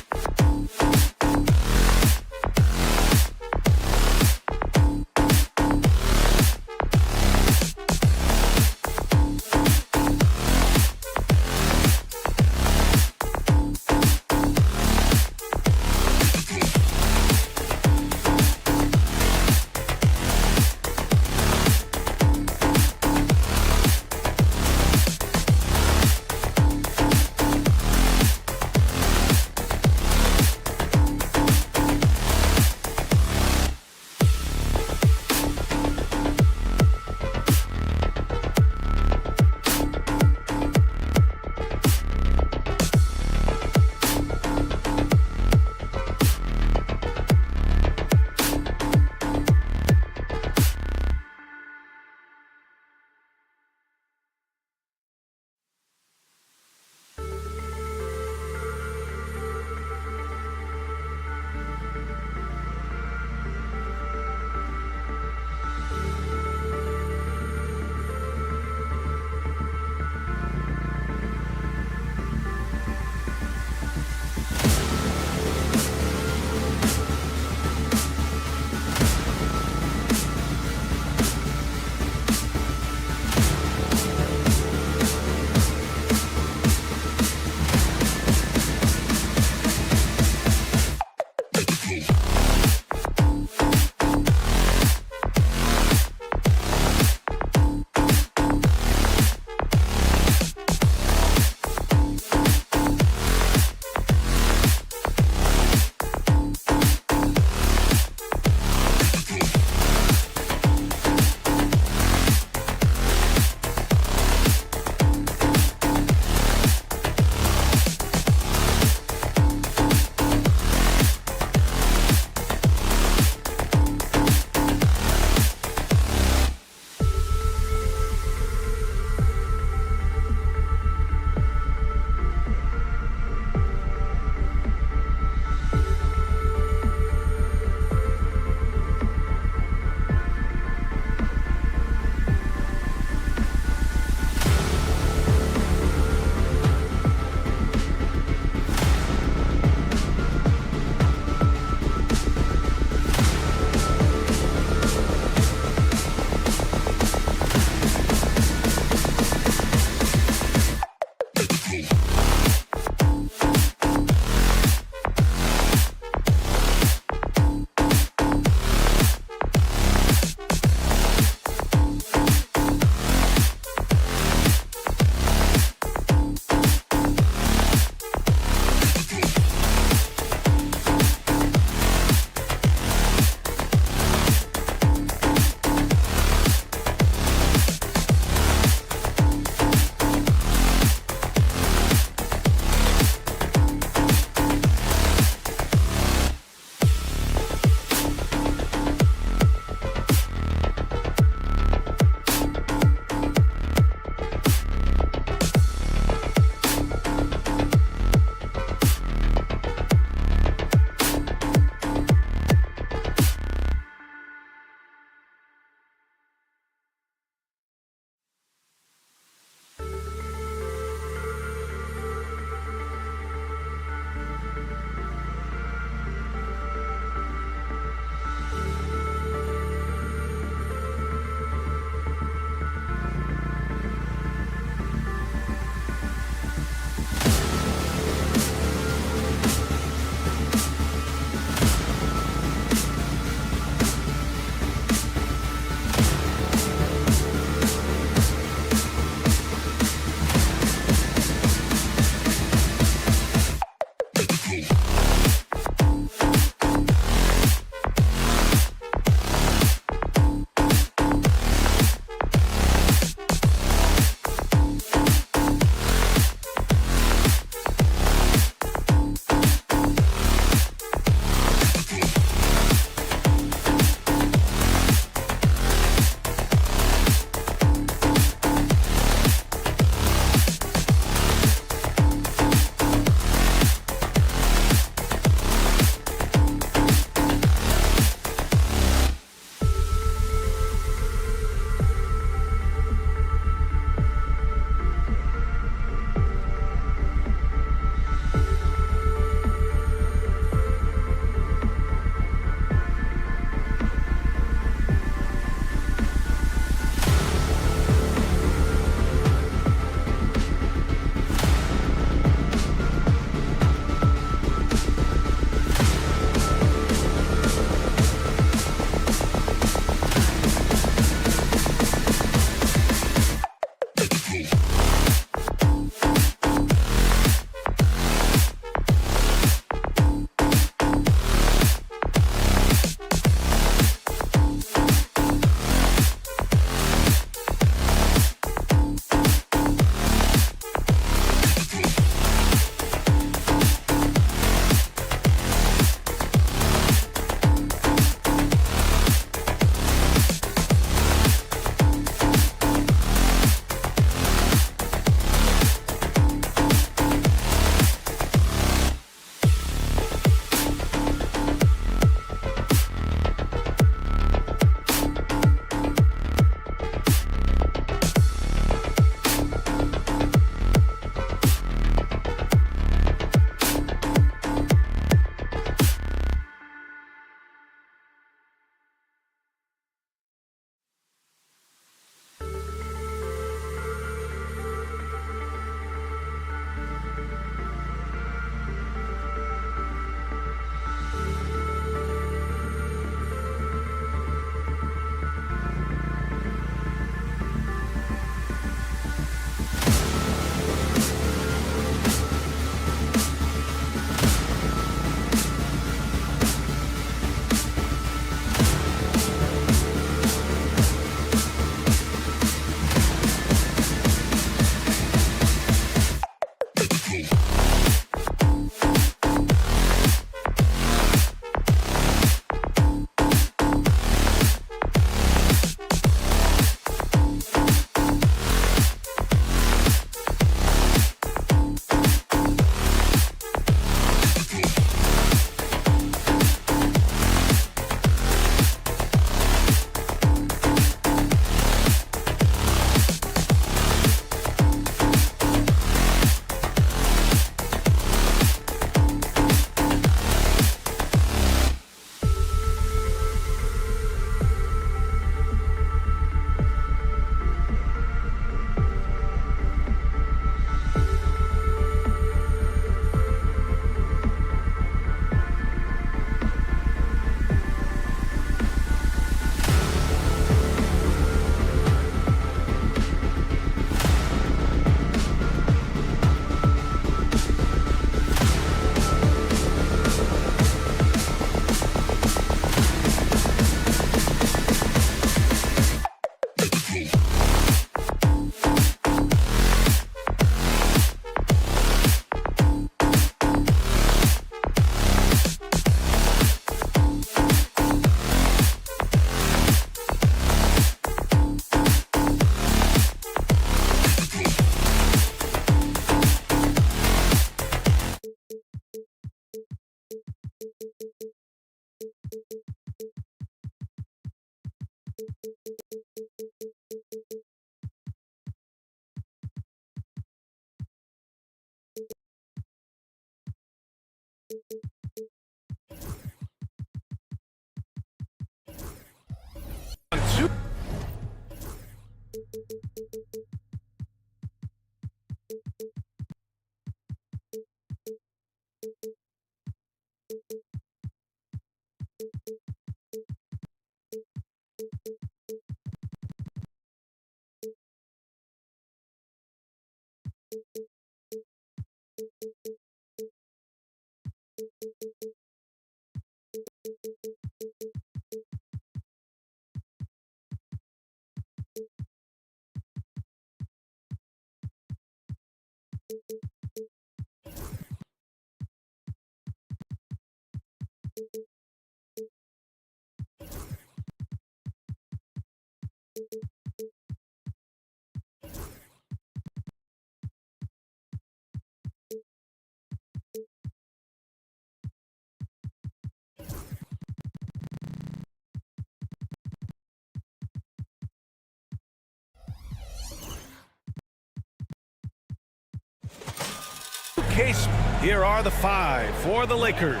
Speaker 7: Case, here are the 5 for the Lakers.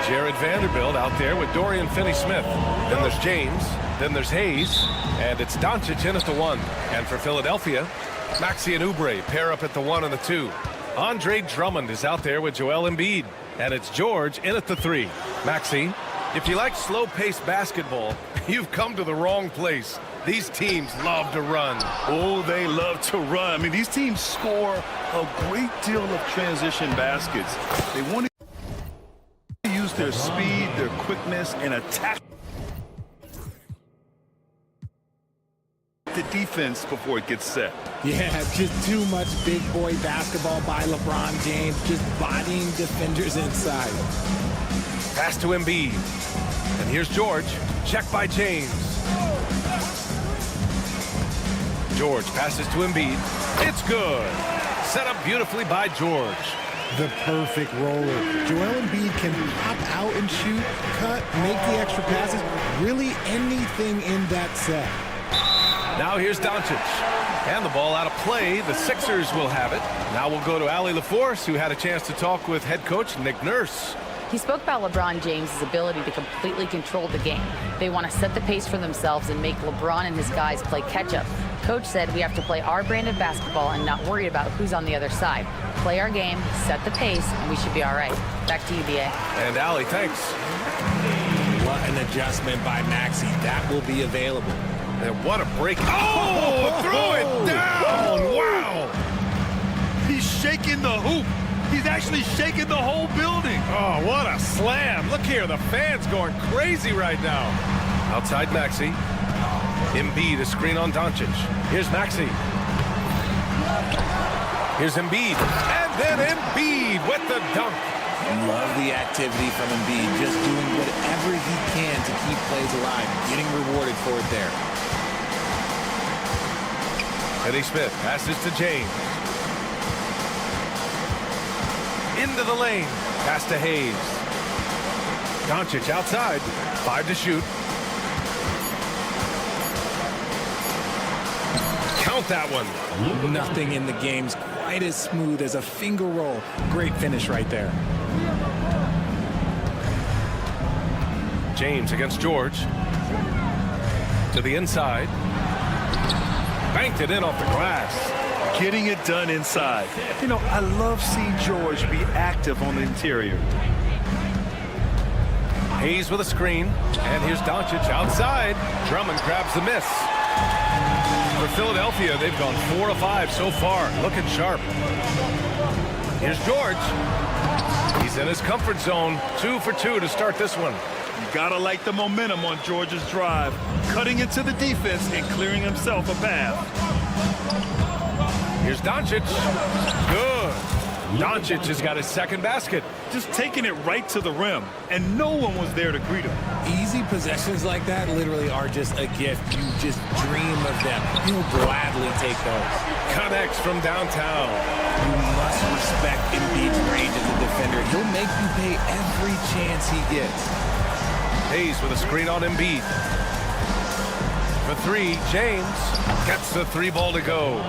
Speaker 7: Jared Vanderbilt out there with Dorian Finney-Smith. Then there's James. Then there's Hayes. And it's Doncic in at the 1. And for Philadelphia, Maxey and Oubre pair up at the 1 and the 2. Andre Drummond is out there with Joel Embiid. And it's George in at the 3. Maxey, if you like slow-paced basketball, you've come to the wrong place. These teams love to run.
Speaker 10: Oh, they love to run. I mean, these teams score a great deal of transition baskets. They want to use their speed, their quickness, and attack the defense before it gets set.
Speaker 12: Yeah, just too much big boy basketball by LeBron James, just bodying defenders inside.
Speaker 7: Pass to Embiid. And here's George. Check by James. George passes to Embiid. It's good. Set up beautifully by George.
Speaker 12: The perfect roller. Joel Embiid can pop out and shoot, cut, make the extra passes, really anything in that set.
Speaker 7: Now here's Doncic. And the ball out of play. The Sixers will have it. Now we'll go to Allie LaForce, who had a chance to talk with head coach Nick Nurse.
Speaker 9: He spoke about LeBron James' ability to completely control the game. They want to set the pace for themselves and make LeBron and his guys play catch-up. Coach said we have to play our brand of basketball and not worry about who's on the other side. Play our game, set the pace, and we should be all right. Back to you, B.A.
Speaker 7: And Allie, thanks.
Speaker 12: What an adjustment by Maxey. That will be available.
Speaker 7: And what a break. Oh, threw it down. Wow.
Speaker 10: He's shaking the hoop. He's actually shaking the whole building.
Speaker 7: Oh, what a slam. Look here, the fans going crazy right now. Outside Maxey. Embiid, a screen on Doncic. Here's Maxey. Here's Embiid. And then Embiid with the dunk.
Speaker 12: Love the activity from Embiid, just doing whatever he can to keep plays alive, getting rewarded for it there.
Speaker 7: Finney-Smith passes to James. Into the lane. Pass to Hayes. Doncic outside. 5 to shoot. Count that one.
Speaker 12: Nothing in the game's quite as smooth as a finger roll. Great finish right there.
Speaker 7: James against George. To the inside. Banked it in off the glass.
Speaker 10: Getting it done inside. You know, I love seeing George be active on the interior.
Speaker 7: Hayes with a screen. And here's Doncic outside. Drummond grabs the miss. For Philadelphia, they've gone 4 of 5 so far. Looking sharp. Here's George. He's in his comfort zone. 2 for 2 to start this one.
Speaker 10: You gotta like the momentum on George's drive. Cutting into the defense and clearing himself a path.
Speaker 7: Here's Doncic. Good. Doncic has got his second basket.
Speaker 10: Just taking it right to the rim, and no one was there to greet him.
Speaker 12: Easy possessions like that literally are just a gift. You just dream of them. You'll gladly take those.
Speaker 7: Connects from downtown.
Speaker 12: You must respect Embiid's range as a defender. He'll make you pay every chance he gets.
Speaker 7: Hayes with a screen on Embiid. For 3, James gets the 3 ball to go.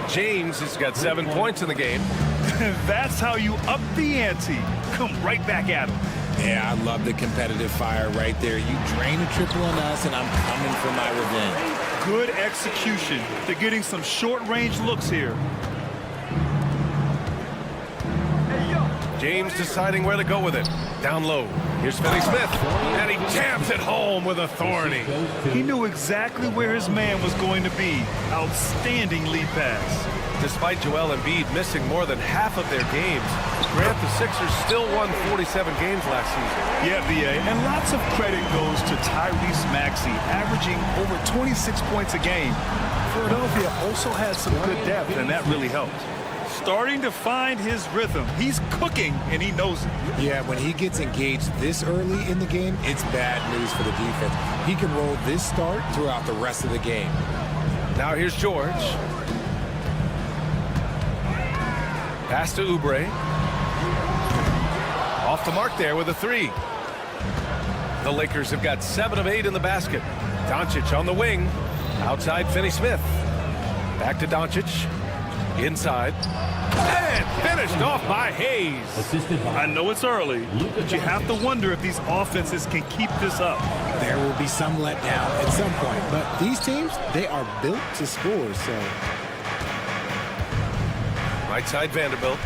Speaker 7: James has got 7 points in the game.
Speaker 10: That's how you up the ante. Come right back at him.
Speaker 12: Yeah, I love the competitive fire right there. You drain a triple on us, and I'm coming for my revenge.
Speaker 10: Good execution. They're getting some short-range looks here.
Speaker 7: James deciding where to go with it. Down low. Here's Finney-Smith. And he jams it home with authority.
Speaker 10: He knew exactly where his man was going to be. Outstanding lead pass.
Speaker 7: Despite Joel Embiid missing more than half of their games, Grant, the Sixers still won 47 games last season.
Speaker 10: Yeah, B.A., and lots of credit goes to Tyrese Maxey, averaging over 26 points a game. Philadelphia also had some good depth, and that really helped. starting to find his rhythm. He's cooking, and he knows it.
Speaker 12: Yeah, when he gets engaged this early in the game, it's bad news for the defense. He can roll this start throughout the rest of the game.
Speaker 7: Now here's George. Pass to Oubre. Off the mark there with a 3. The Lakers have got 7 of 8 in the basket. Doncic on the wing. Outside Finney-Smith. Back to Doncic. Inside. And finished off by Hayes.
Speaker 10: I know it's early, but you have to wonder if these offenses can keep this up.
Speaker 12: There will be some letdown at some point, but these teams, they are built to score, so.
Speaker 7: Right side Vanderbilt.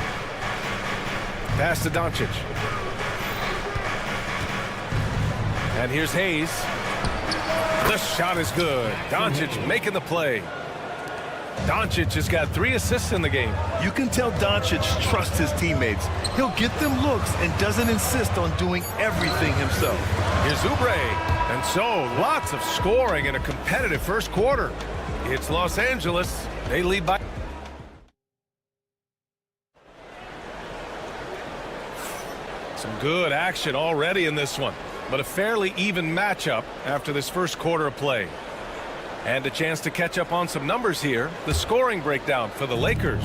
Speaker 7: Pass to Doncic. And here's Hayes. The shot is good. Doncic making the play. Doncic has got 3 assists in the game.
Speaker 10: You can tell Doncic trusts his teammates. He'll get them looks and doesn't insist on doing everything himself.
Speaker 7: Here's Oubre. And so, lots of scoring in a competitive first quarter. It's Los Angeles. They lead by... Some good action already in this one, but a fairly even matchup after this first quarter of play. And a chance to catch up on some numbers here. The scoring breakdown for the Lakers.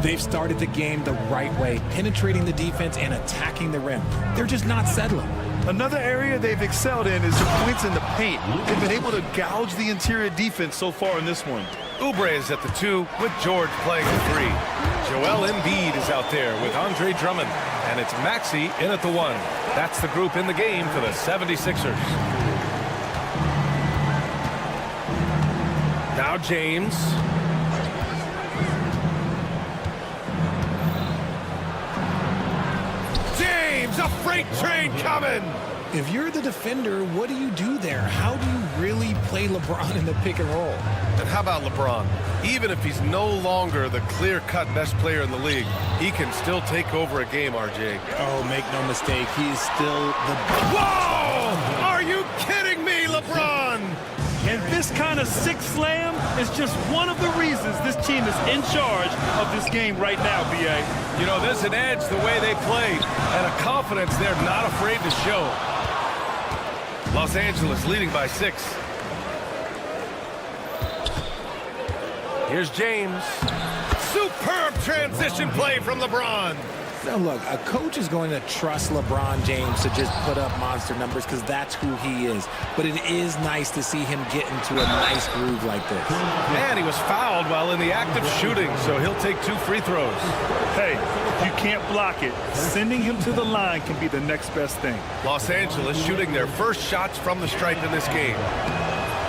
Speaker 12: They've started the game the right way, penetrating the defense and attacking the rim. They're just not settling.
Speaker 10: Another area they've excelled in is the points in the paint. They've been able to gouge the interior defense so far in this one.
Speaker 7: Oubre is at the 2 with George playing the 3. Joel Embiid is out there with Andre Drummond. And it's Maxey in at the 1. That's the group in the game for the 76ers. Now James. James, a freight train coming!
Speaker 12: If you're the defender, what do you do there? How do you really play LeBron in the pick and roll?
Speaker 7: And how about LeBron? Even if he's no longer the clear-cut best player in the league, he can still take over a game, RJ.
Speaker 12: Oh, make no mistake, he is still the best.
Speaker 7: Whoa! Are you kidding me, LeBron?
Speaker 10: And this kind of six slam is just one of the reasons this team is in charge of this game right now, B.A.
Speaker 7: You know, there's an edge the way they played and a confidence they're not afraid to show. Los Angeles leading by 6. Here's James. Superb transition play from LeBron.
Speaker 12: Now look, a coach is going to trust LeBron James to just put up monster numbers because that's who he is. But it is nice to see him get into a nice groove like this.
Speaker 7: And he was fouled while in the act of shooting, so he'll take 2 free throws.
Speaker 10: Hey, if you can't block it, sending him to the line can be the next best thing.
Speaker 7: Los Angeles shooting their first shots from the stripe in this game.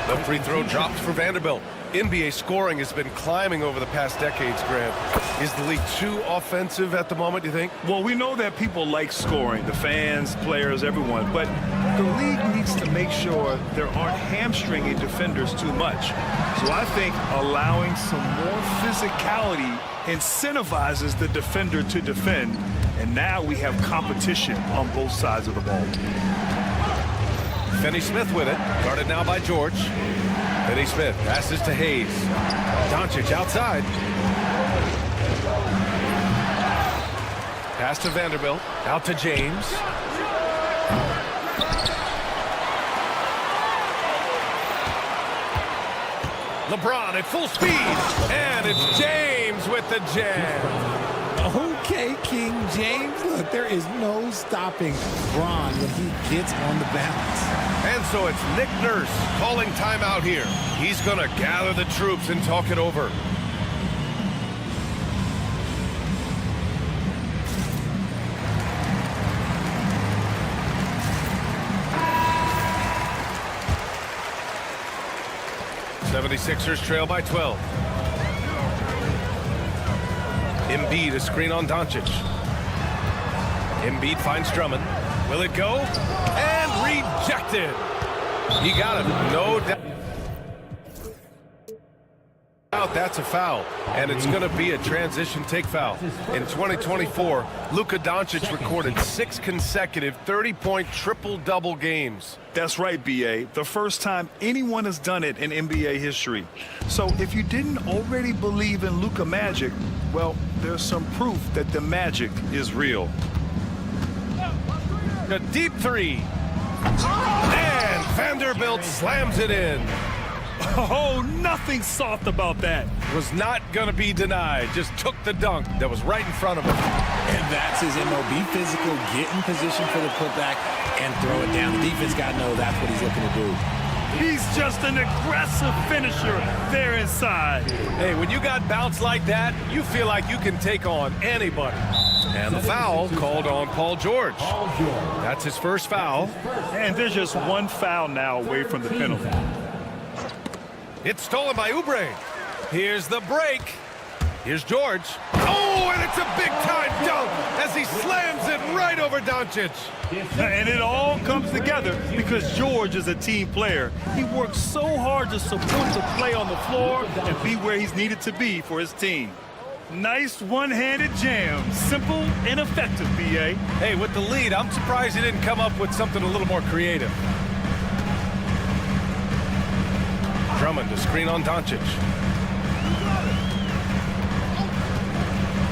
Speaker 7: The free throw dropped for Vanderbilt. NBA scoring has been climbing over the past decades, Grant. Is the league too offensive at the moment, do you think?
Speaker 10: Well, we know that people like scoring, the fans, players, everyone, but the league needs to make sure there aren't hamstringing defenders too much. So I think allowing some more physicality incentivizes the defender to defend, and now we have competition on both sides of the ball.
Speaker 7: Finney-Smith with it, guarded now by George. Finney-Smith passes to Hayes. Doncic outside. Pass to Vanderbilt, out to James. LeBron at full speed, and it's James with the jam.
Speaker 12: Okay, King James. Look, there is no stopping Bron when he gets on the balance.
Speaker 7: And so it's Nick Nurse calling timeout here. He's going to gather the troops and talk it over. '76ers trail by 12. Embiid, a screen on Doncic. Embiid finds Drummond. Will it go? And rejected. He got it. No doubt out, that's a foul. And it's going to be a transition take foul. In 2024, Luka Doncic recorded 6 consecutive 30-point triple-double games.
Speaker 10: That's right, B.A. The first time anyone has done it in NBA history. So if you didn't already believe in Luka Magic, well, there's some proof that the magic is real.
Speaker 7: A deep three. And Vanderbilt slams it in.
Speaker 10: Oh, nothing soft about that.
Speaker 7: Was not going to be denied. Just took the dunk that was right in front of him.
Speaker 12: And that's his MO. Be physical, get in position for the putback, and throw it down. The defense got to know that's what he's looking to do.
Speaker 10: He's just an aggressive finisher there inside.
Speaker 7: Hey, when you got bounce like that, you feel like you can take on anybody. And the foul called on Paul George. That's his first foul.
Speaker 10: And there's just one foul now away from the penalty.
Speaker 7: It's stolen by Oubre. Here's the break. Here's George. Oh, and it's a big-time dunk as he slams it right over Doncic.
Speaker 10: And it all comes together because George is a team player. He works so hard to support the play on the floor and be where he's needed to be for his team. Nice one-handed jam. Simple and effective, B.A.
Speaker 7: Hey, with the lead, I'm surprised he didn't come up with something a little more creative. Drummond to screen on Doncic.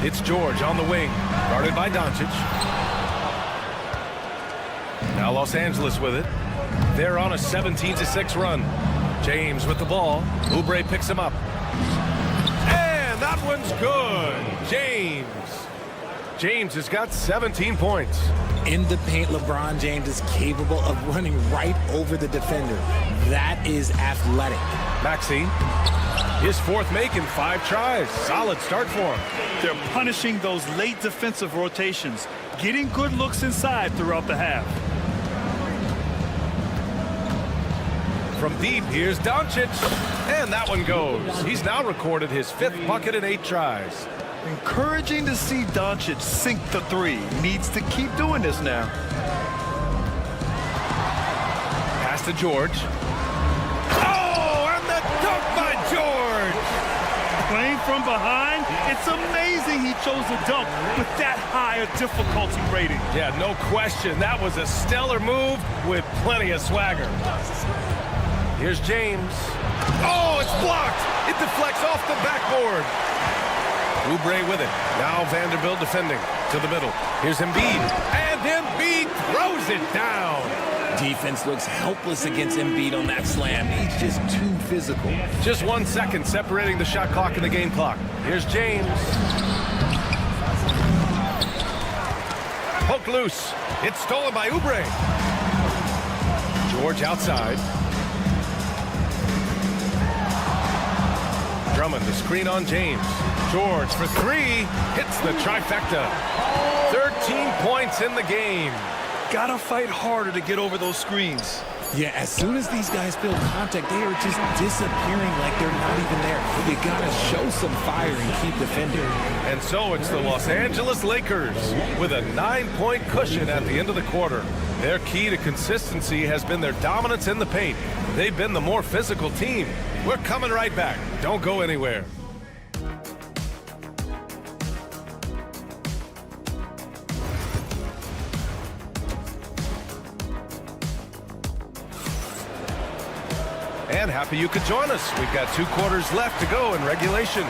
Speaker 7: It's George on the wing, guarded by Doncic. Now Los Angeles with it. They're on a 17-6 run. James with the ball. Oubre picks him up. And that one's good. James has got 17 points.
Speaker 12: In the paint, LeBron James is capable of running right over the defender. That is athletic.
Speaker 7: Maxey, his fourth make in 5 tries. Solid start for him.
Speaker 10: They're punishing those late defensive rotations, getting good looks inside throughout the half.
Speaker 7: From deep, here's Doncic. And that one goes. He's now recorded his 5th bucket in 8 tries.
Speaker 10: Encouraging to see Doncic sink the 3. Needs to keep doing this now.
Speaker 7: Pass to George. Oh, and the dunk by George!
Speaker 10: Playing from behind, it's amazing he chose a dunk with that higher difficulty rating.
Speaker 7: Yeah, no question. That was a stellar move with plenty of swagger. Here's James. Oh, it's blocked. It deflects off the backboard. Oubre with it. Now Vanderbilt defending to the middle. Here's Embiid. And Embiid throws it down.
Speaker 12: Defense looks helpless against Embiid on that slam. He's just too physical.
Speaker 7: Just 1 second separating the shot clock and the game clock. Here's James. Poked loose. It's stolen by Oubre. George outside. Drummond the screen on James. George for 3. Hits the trifecta. 13 points in the game.
Speaker 10: Gotta fight harder to get over those screens.
Speaker 12: Yeah, as soon as these guys feel contact, they are just disappearing like they're not even there. You gotta show some fire and keep defending.
Speaker 7: And so it's the Los Angeles Lakers with a 9-point cushion at the end of the quarter. Their key to consistency has been their dominance in the paint. They've been the more physical team. We're coming right back. Don't go anywhere. And happy you could join us. We've got 2 quarters left to go in regulation.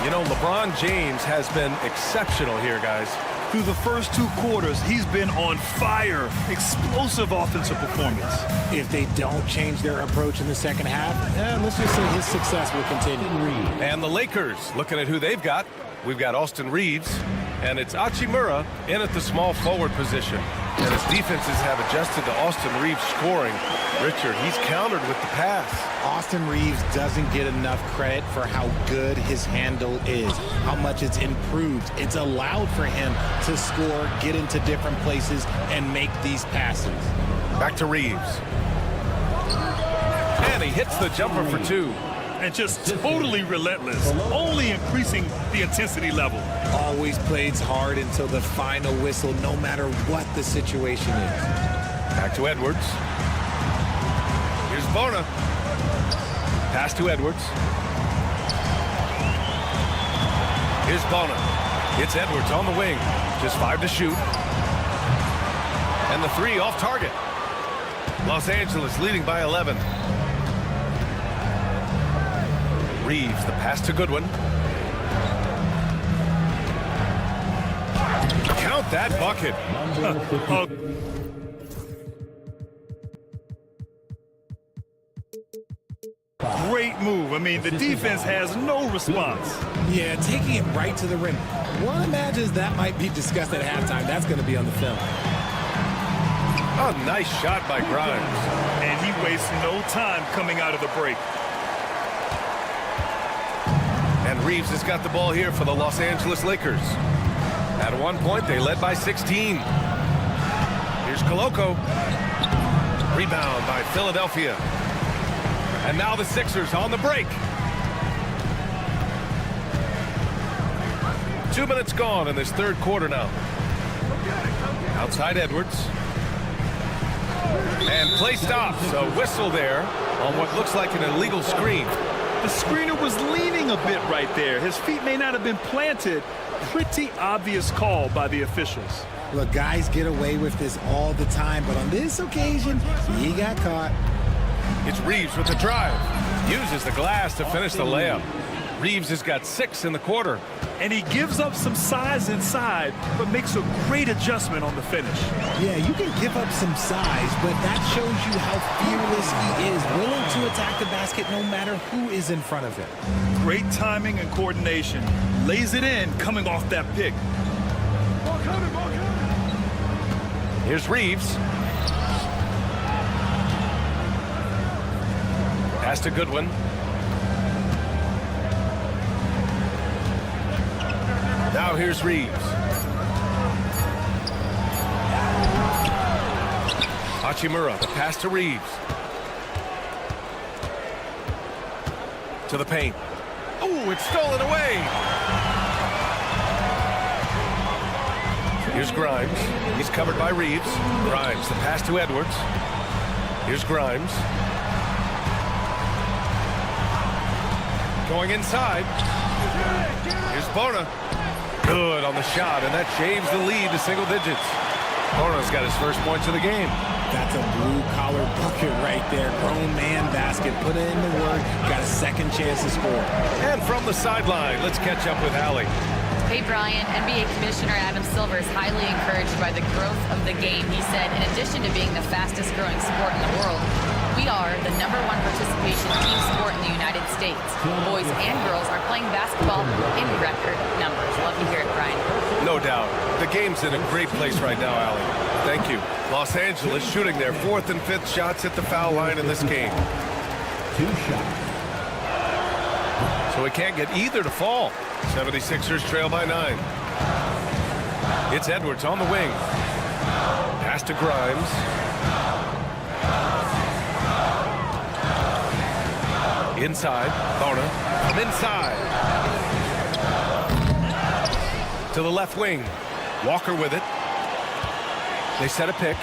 Speaker 7: You know, LeBron James has been exceptional here, guys.
Speaker 10: Through the first 2 quarters, he's been on fire. Explosive offensive performance.
Speaker 12: If they don't change their approach in the second half, let's just say his success will continue.
Speaker 7: And the Lakers, looking at who they've got. We've got Austin Reeves, and it's Hachimura in at the small forward position. And his defenses have adjusted to Austin Reeves scoring. Richard, he's countered with the pass.
Speaker 12: Austin Reeves doesn't get enough credit for how good his handle is, how much it's improved. It's allowed for him to score, get into different places, and make these passes.
Speaker 7: Back to Reeves. And he hits the jumper for 2.
Speaker 10: And just totally relentless, only increasing the intensity level.
Speaker 12: Always plays hard until the final whistle, no matter what the situation is.
Speaker 7: Back to Edwards. Here's Bona. Pass to Edwards. Here's Bona. It's Edwards on the wing. Just 5 to shoot. And the 3 off target. Los Angeles leading by 11. Reeves, the pass to Goodwin. Count that bucket.
Speaker 10: Great move. I mean, the defense has no response.
Speaker 12: Yeah, taking it right to the rim. One imagines that might be discussed at halftime. That's going to be on the film.
Speaker 7: Oh, nice shot by Grimes.
Speaker 10: And he wastes no time coming out of the break.
Speaker 7: And Reeves has got the ball here for the Los Angeles Lakers. At one point, they led by 16. Here's Koloko. Rebound by Philadelphia. And now the Sixers on the break. 2 minutes gone in this third quarter now. Outside Edwards. And play stops. A whistle there on what looks like an illegal screen.
Speaker 10: The screener was leaning a bit right there. His feet may not have been planted. Pretty obvious call by the officials.
Speaker 12: Look, guys get away with this all the time, but on this occasion, he got caught.
Speaker 7: It's Reeves with the drive. Uses the glass to finish the layup. Reeves has got 6 in the quarter.
Speaker 10: And he gives up some size inside, but makes a great adjustment on the finish.
Speaker 12: Yeah, you can give up some size, but that shows you how fearless he is, willing to attack the basket no matter who is in front of him.
Speaker 10: Great timing and coordination. Lays it in coming off that pick.
Speaker 7: Here's Reeves. Pass to Goodwin. Now here's Reeves. Hachimura, the pass to Reeves. To the paint. Oh, it's stolen away. Here's Grimes. He's covered by Reeves. Grimes, the pass to Edwards. Here's Grimes. Going inside. Here's Bona. Good on the shot, and that shaves the lead to single digits. Bona's got his first points of the game.
Speaker 12: That's a blue-collar bucket right there. Grown man basket. Put in the work. Got a second chance to score.
Speaker 7: And from the sideline, let's catch up with Allie.
Speaker 9: Hey, Brian, NBA Commissioner Adam Silver is highly encouraged by the growth of the game. He said, in addition to being the fastest growing sport in the world, we are the #1 participation team sport in the United States. Boys and girls are playing basketball in record numbers. Love to hear it, Brian.
Speaker 7: No doubt. The game's in a great place right now, Allie. Thank you. Los Angeles shooting their 4th and 5th shots at the foul line in this game.
Speaker 6: 2 shots.
Speaker 7: So we can't get either to fall. 76ers trail by 9. It's Edwards on the wing. Pass to Grimes. Inside, Bona from inside. To the left wing. Walker with it. They set a pick.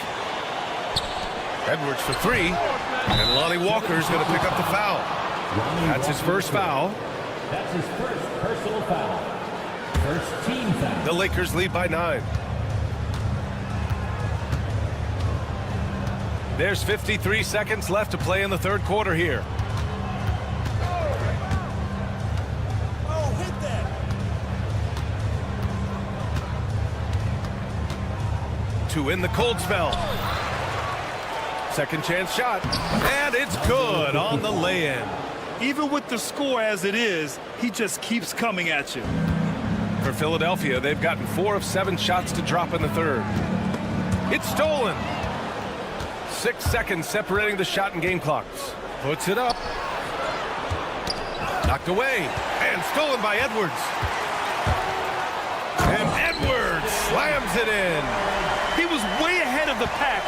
Speaker 7: Edwards for 3. And Lonnie Walker's going to pick up the foul. That's his first foul.
Speaker 6: That's his first personal foul. First team foul.
Speaker 7: The Lakers lead by 9. There's 53 seconds left to play in the third quarter here.
Speaker 10: Oh, hit that.
Speaker 7: To win the cold spell. Second chance shot. And it's good on the lay-in.
Speaker 10: Even with the score as it is, he just keeps coming at you.
Speaker 7: For Philadelphia, they've gotten 4 of 7 shots to drop in the third. It's stolen. 6 seconds separating the shot and game clocks. Puts it up. Knocked away. And stolen by Edwards. And Edwards slams it in.
Speaker 10: He was way ahead of the pack.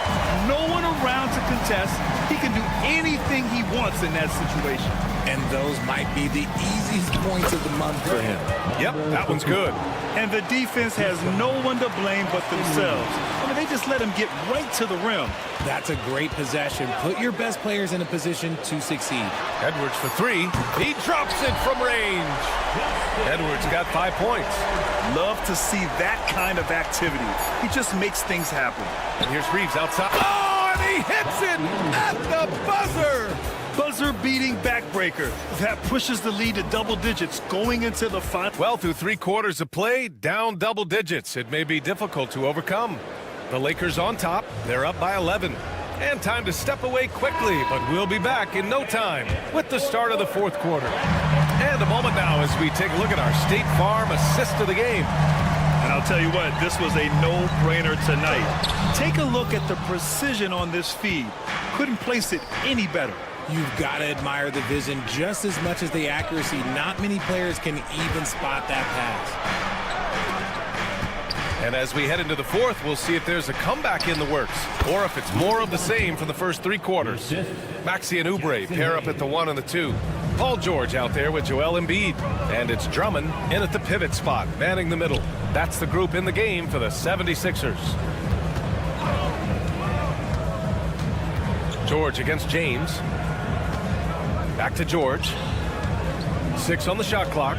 Speaker 10: No one around to contest. He can do anything he wants in that situation.
Speaker 12: and those might be the easiest points of the month for him.
Speaker 7: Yep, that one's good.
Speaker 10: And the defense has no one to blame but themselves. I mean, they just let him get right to the rim.
Speaker 12: That's a great possession. Put your best players in a position to succeed.
Speaker 7: Edwards for three. He drops it from range. Edwards got 5 points.
Speaker 10: Love to see that kind of activity. He just makes things happen.
Speaker 7: And here's Reeves outside. Oh, and he hits it at the buzzer.
Speaker 10: Buzzer-beating backbreaker. That pushes the lead to double digits going into the final.
Speaker 7: Well, through 3 quarters of play, down double digits. It may be difficult to overcome. The Lakers on top. They're up by 11. And time to step away quickly, but we'll be back in no time with the start of the 4th quarter. And a moment now as we take a look at our State Farm assist of the game.
Speaker 10: And I'll tell you what, this was a no-brainer tonight. Take a look at the precision on this feed. Couldn't place it any better.
Speaker 12: You've got to admire the vision just as much as the accuracy. Not many players can even spot that pass.
Speaker 7: And as we head into the 4th, we'll see if there's a comeback in the works or if it's more of the same from the first 3 quarters. Maxey and Oubre pair up at the 1 and the 2. Paul George out there with Joel Embiid. And it's Drummond in at the pivot spot, manning the middle. That's the group in the game for the 76ers. George against James. Back to George. 6 on the shot clock.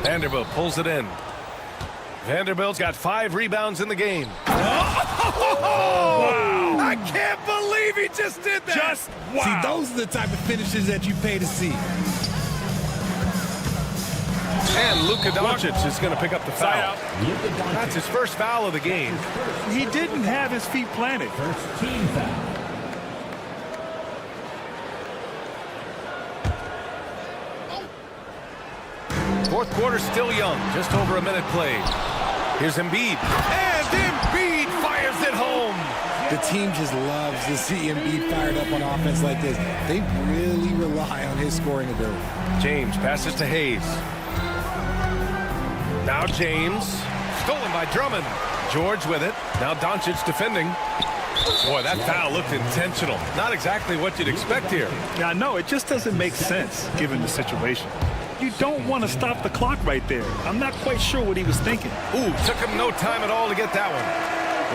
Speaker 7: Vanderbilt pulls it in. Vanderbilt's got 5 rebounds in the game.
Speaker 10: Wow.
Speaker 7: I can't believe he just did that.
Speaker 10: Just wow.
Speaker 12: See, those are the type of finishes that you pay to see.
Speaker 7: And Luka Doncic is going to pick up the foul. That's his first foul of the game.
Speaker 10: He didn't have his feet planted.
Speaker 6: First team foul.
Speaker 7: Fourth quarter still young, just over a minute played. Here's Embiid. And Embiid fires it home.
Speaker 12: The team just loves to see Embiid fired up on offense like this. They really rely on his scoring ability.
Speaker 7: James passes to Hayes. Now James. Stolen by Drummond. George with it. Now Doncic defending. Boy, that foul looked intentional. Not exactly what you'd expect here.
Speaker 10: Yeah, no, it just doesn't make sense given the situation. You don't want to stop the clock right there. I'm not quite sure what he was thinking.
Speaker 7: Ooh, took him no time at all to get that one.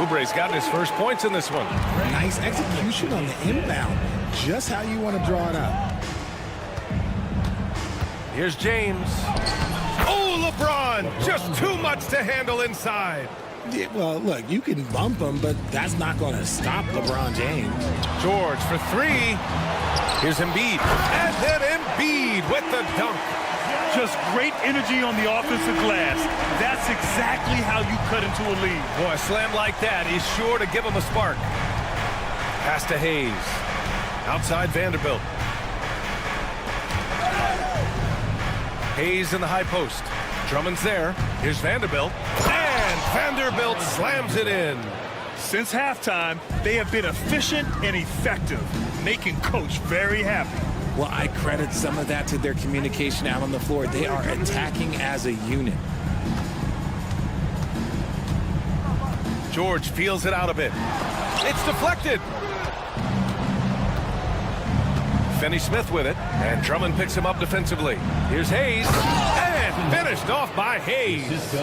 Speaker 7: Oubre's gotten his first points in this one.
Speaker 12: Nice execution on the inbound. Just how you want to draw it up.
Speaker 7: Here's James. Oh, LeBron! Just too much to handle inside.
Speaker 12: Yeah, well, look, you can bump him, but that's not going to stop LeBron James.
Speaker 7: George for 3. Here's Embiid. And then Embiid with the dunk.
Speaker 10: Just great energy on the offensive glass. That's exactly how you cut into a lead.
Speaker 7: Boy, a slam like that is sure to give him a spark. Pass to Hayes. Outside Vanderbilt. Hayes in the high post. Drummond's there. Here's Vanderbilt. And Vanderbilt slams it in.
Speaker 10: Since halftime, they have been efficient and effective, making Coach very happy.
Speaker 12: Well, I credit some of that to their communication out on the floor. They are attacking as a unit.
Speaker 7: George feels it out a bit. It's deflected. Finney-Smith with it, and Drummond picks him up defensively. Here's Hayes, and finished off by Hayes.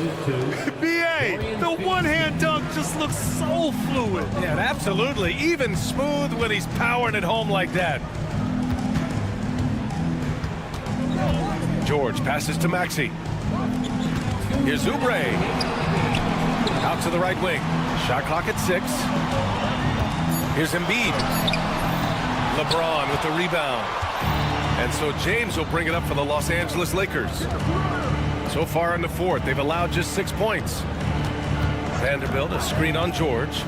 Speaker 10: B.A., the one-hand dunk just looks so fluid.
Speaker 7: Yeah, absolutely. Even smooth when he's powering it home like that. George passes to Maxey. Here's Oubre. Out to the right wing. Shot clock at 6. Here's Embiid. LeBron with the rebound. And so James will bring it up for the Los Angeles Lakers. So far in the 4th, they've allowed just 6 points. Vanderbilt, a screen on George.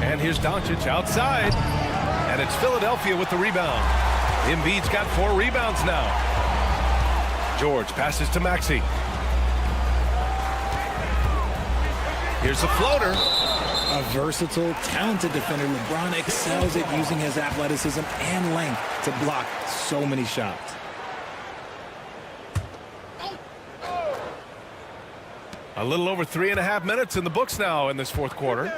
Speaker 7: And here's Doncic outside. And it's Philadelphia with the rebound. Embiid's got 4 rebounds now. George passes to Maxey. Here's the floater.
Speaker 12: A versatile, talented defender, LeBron excels at using his athleticism and length to block so many shots.
Speaker 7: A little over 3.5 minutes in the books now in this 4th quarter.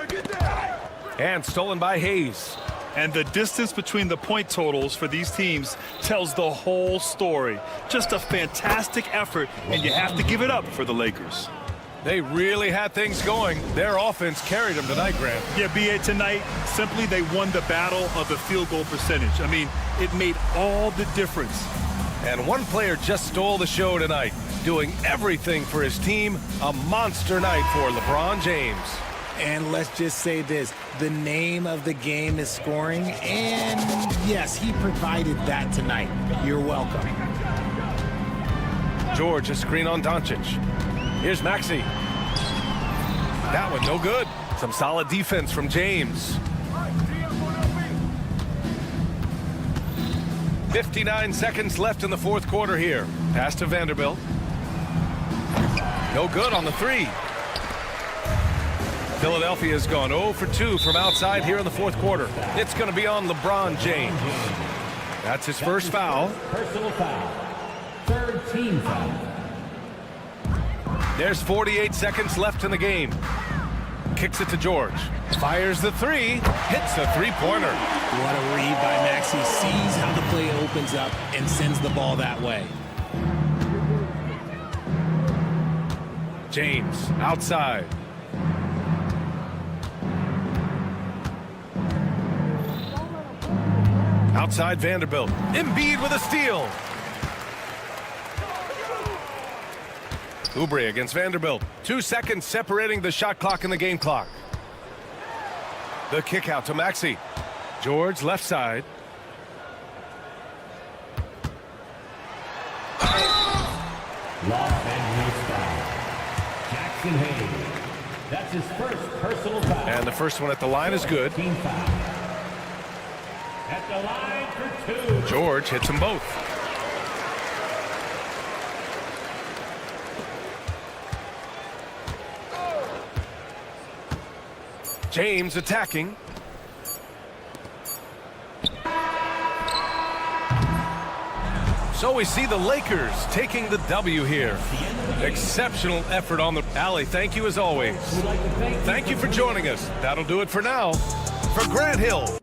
Speaker 7: And stolen by Hayes.
Speaker 10: And the distance between the point totals for these teams tells the whole story. Just a fantastic effort, and you have to give it up for the Lakers.
Speaker 7: They really had things going. Their offense carried them tonight, Grant.
Speaker 10: Yeah, B.A., tonight, simply they won the battle of the field goal percentage. I mean, it made all the difference.
Speaker 7: And one player just stole the show tonight, doing everything for his team. A monster night for LeBron James.
Speaker 12: And let's just say this, the name of the game is scoring, and yes, he provided that tonight. You're welcome.
Speaker 7: George, a screen on Doncic. Here's Maxey. That one no good. Some solid defense from James. 59 seconds left in the fourth quarter here. Pass to Vanderbilt. No good on the three. Philadelphia's gone 0 for 2 from outside here in the fourth quarter. It's going to be on LeBron James. That's his first foul.
Speaker 6: Personal foul. Third team foul.
Speaker 7: There's 48 seconds left in the game. Kicks it to George. Fires the three. Hits a three-pointer.
Speaker 12: What a read by Maxey. Sees how the play opens up and sends the ball that way.
Speaker 7: James outside. Outside Vanderbilt. Embiid with a steal. Oubre against Vanderbilt. 2 seconds separating the shot clock and the game clock. The kick out to Maxey. George left side.
Speaker 6: Los Angeles foul. Jackson Hayes. That's his first personal foul.
Speaker 7: And the first one at the line is good.
Speaker 6: Team foul. At the line for 2.
Speaker 7: George hits them both. James attacking. So we see the Lakers taking the W here. Exceptional effort on the alley. Thank you as always. Thank you for joining us. That'll do it for now. For Grant Hill.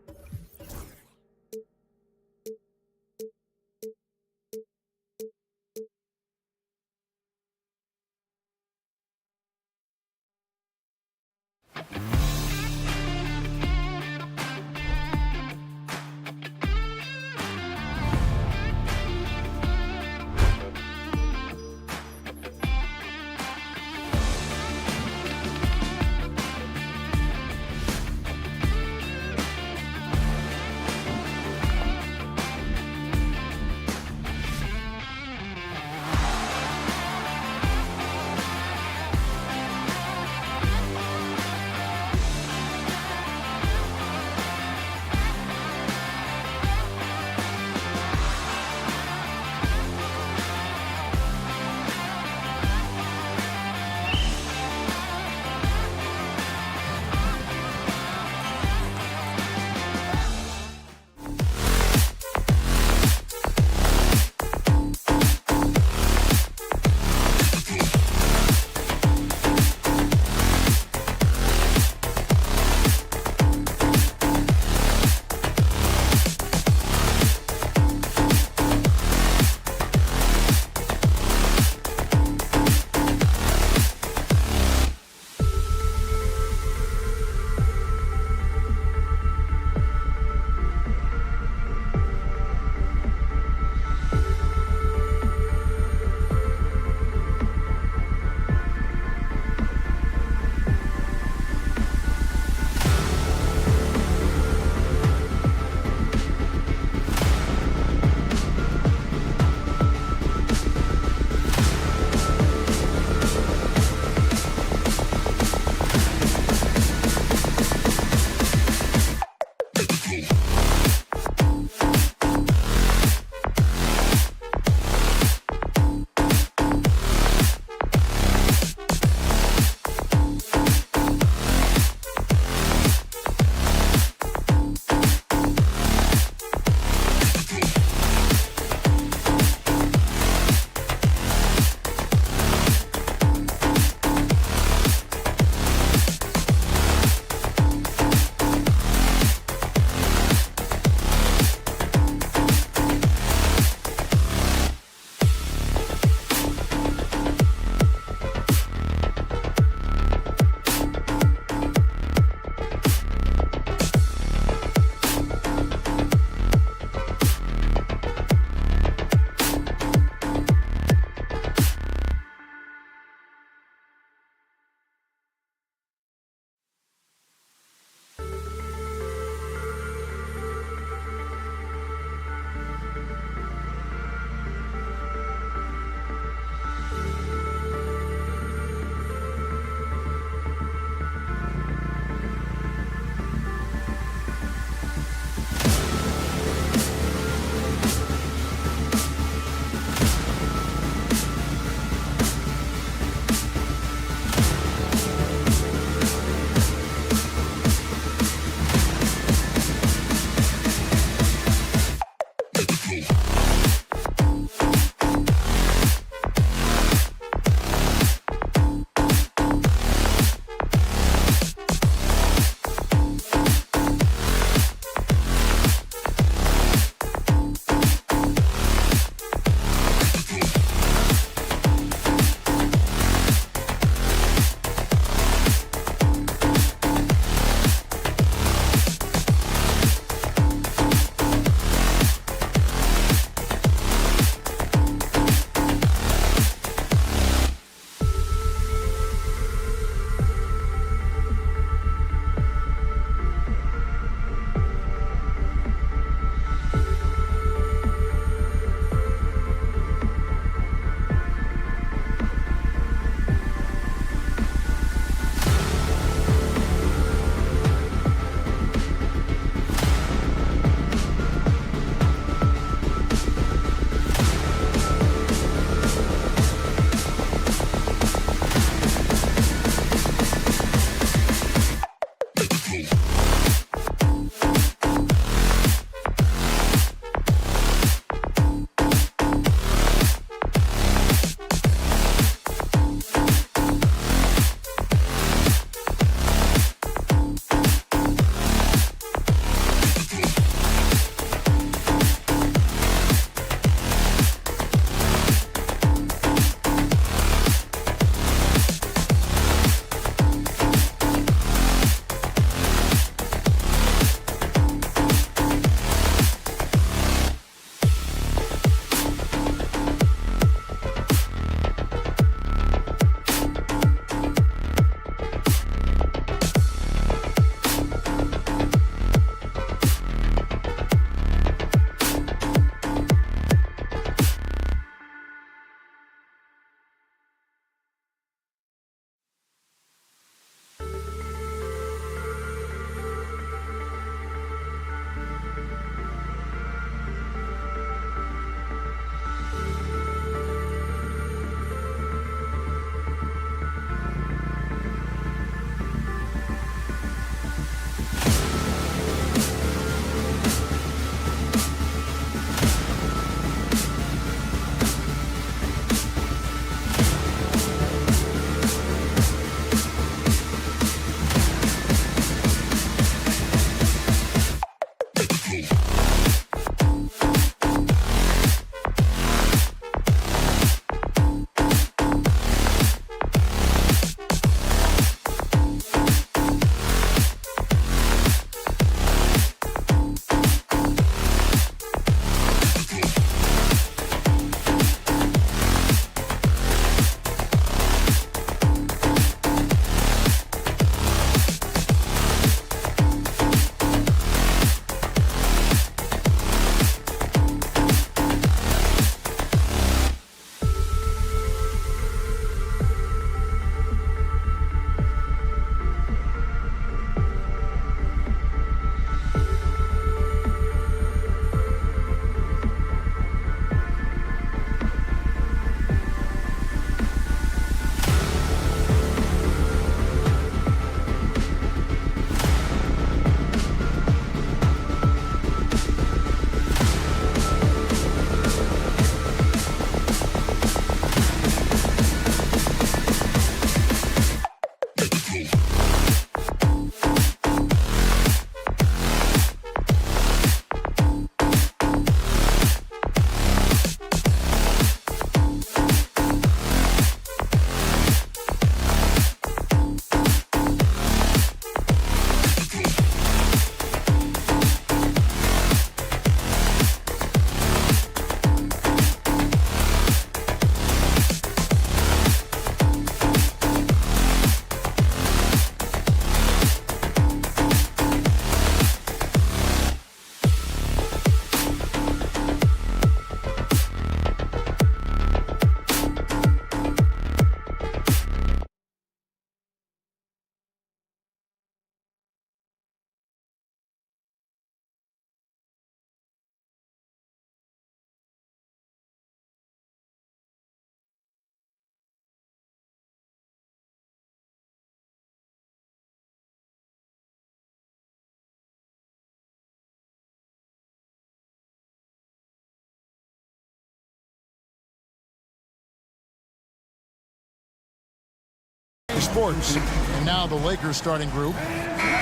Speaker 1: sports. And now the Lakers starting group.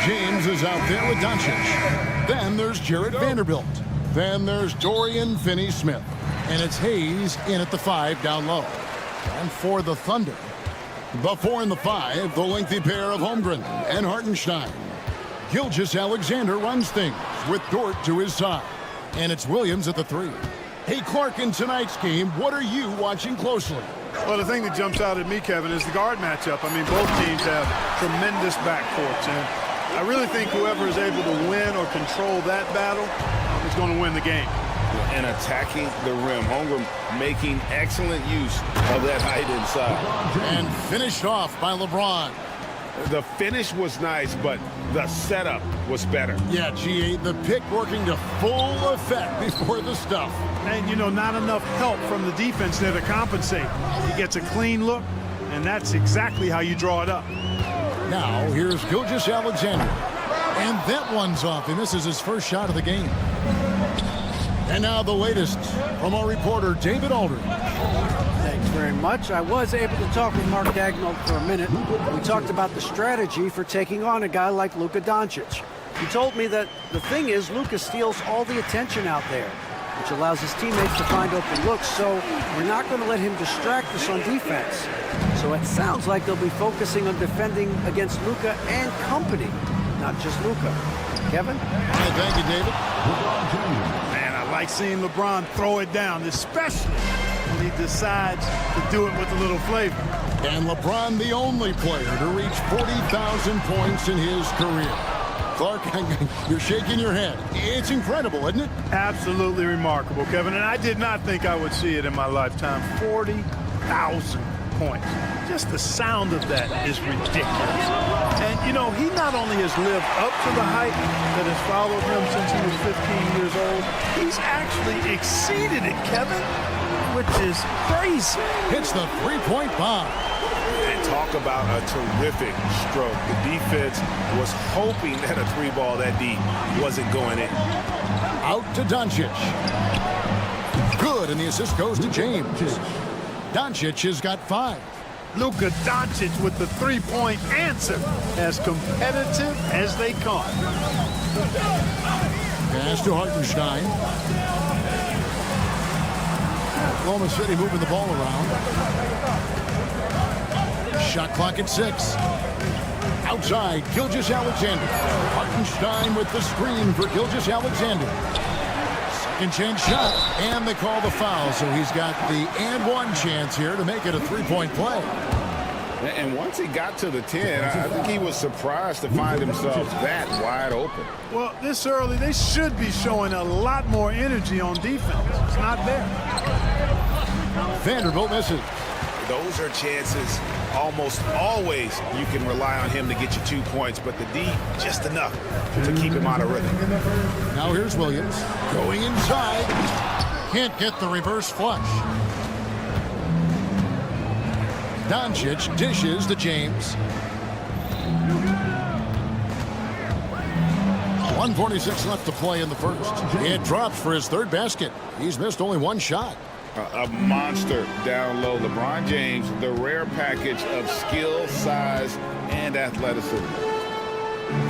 Speaker 1: James is out there with Doncic. Then there's Jarrett Vanderbilt. Then there's Dorian Finney-Smith. And it's Hayes in at the 5 down low. And for the Thunder, the 4 and the 5, the lengthy pair of Holmgren and Hartenstein. Gilgeous-Alexander runs things with Dort to his side. And it's Williams at the 3. Hey, Clark, in tonight's game, what are you watching closely?
Speaker 3: Well, the thing that jumps out at me, Kevin, is the guard matchup. I mean, both teams have tremendous backcourts, and I really think whoever is able to win or control that battle is going to win the game.
Speaker 2: And attacking the rim. Holmgren making excellent use of that height inside.
Speaker 1: And finished off by LeBron.
Speaker 2: The finish was nice, but the setup was better.
Speaker 1: Yeah, G8, the pick working to full effect before the stuff.
Speaker 3: And, you know, not enough help from the defense there to compensate. He gets a clean look, and that's exactly how you draw it up.
Speaker 1: Now, here's Gilgeous-Alexander. And that one's off. He misses his first shot of the game. And now the latest from our reporter, David Aldridge.
Speaker 4: Thanks very much. I was able to talk with Mark Dagnall for a minute. We talked about the strategy for taking on a guy like Luka Doncic. He told me that the thing is Luka steals all the attention out there, which allows his teammates to find open looks, so we're not going to let him distract us on defense. So it sounds like they'll be focusing on defending against Luka and company, not just Luka. Kevin?
Speaker 1: Thank you, David.
Speaker 3: Man, I like seeing LeBron throw it down, especially when he decides to do it with a little flavor.
Speaker 1: And LeBron, the only player to reach 40,000 points in his career. Clark, you're shaking your head. It's incredible, isn't it?
Speaker 3: Absolutely remarkable, Kevin. And I did not think I would see it in my lifetime. 40,000 points. Just the sound of that is ridiculous. And, you know, he not only has lived up to the hype that has followed him since he was 15 years old, he's actually exceeded it, Kevin, which is crazy.
Speaker 1: Hits the three-point bomb.
Speaker 2: And talk about a terrific stroke. The defense was hoping that a 3-ball that deep wasn't going in.
Speaker 1: Out to Doncic. Good, and the assist goes to James. Doncic has got 5.
Speaker 3: Luka Doncic with the three-point answer, as competitive as they come.
Speaker 1: Pass to Hartenstein. Oklahoma City moving the ball around. Shot clock at 6. Outside, Gilgeous-Alexander. Hartenstein with the screen for Gilgeous-Alexander. Second chance shot, and they call the foul, so he's got the and one chance here to make it a three-point play.
Speaker 2: And once he got to the 10, I think he was surprised to find himself that wide open.
Speaker 3: Well, this early, they should be showing a lot more energy on defense. It's not there.
Speaker 1: Vanderbilt misses.
Speaker 2: Those are chances almost always you can rely on him to get you 2 points, but the D, just enough to keep him out of rhythm.
Speaker 1: Now here's Williams going inside. Can't get the reverse flush. Doncic dishes to James. 1:46 left to play in the first. It drops for his 3rd basket. He's missed only 1 shot.
Speaker 2: A monster down low. LeBron James, the rare package of skill, size, and athleticism.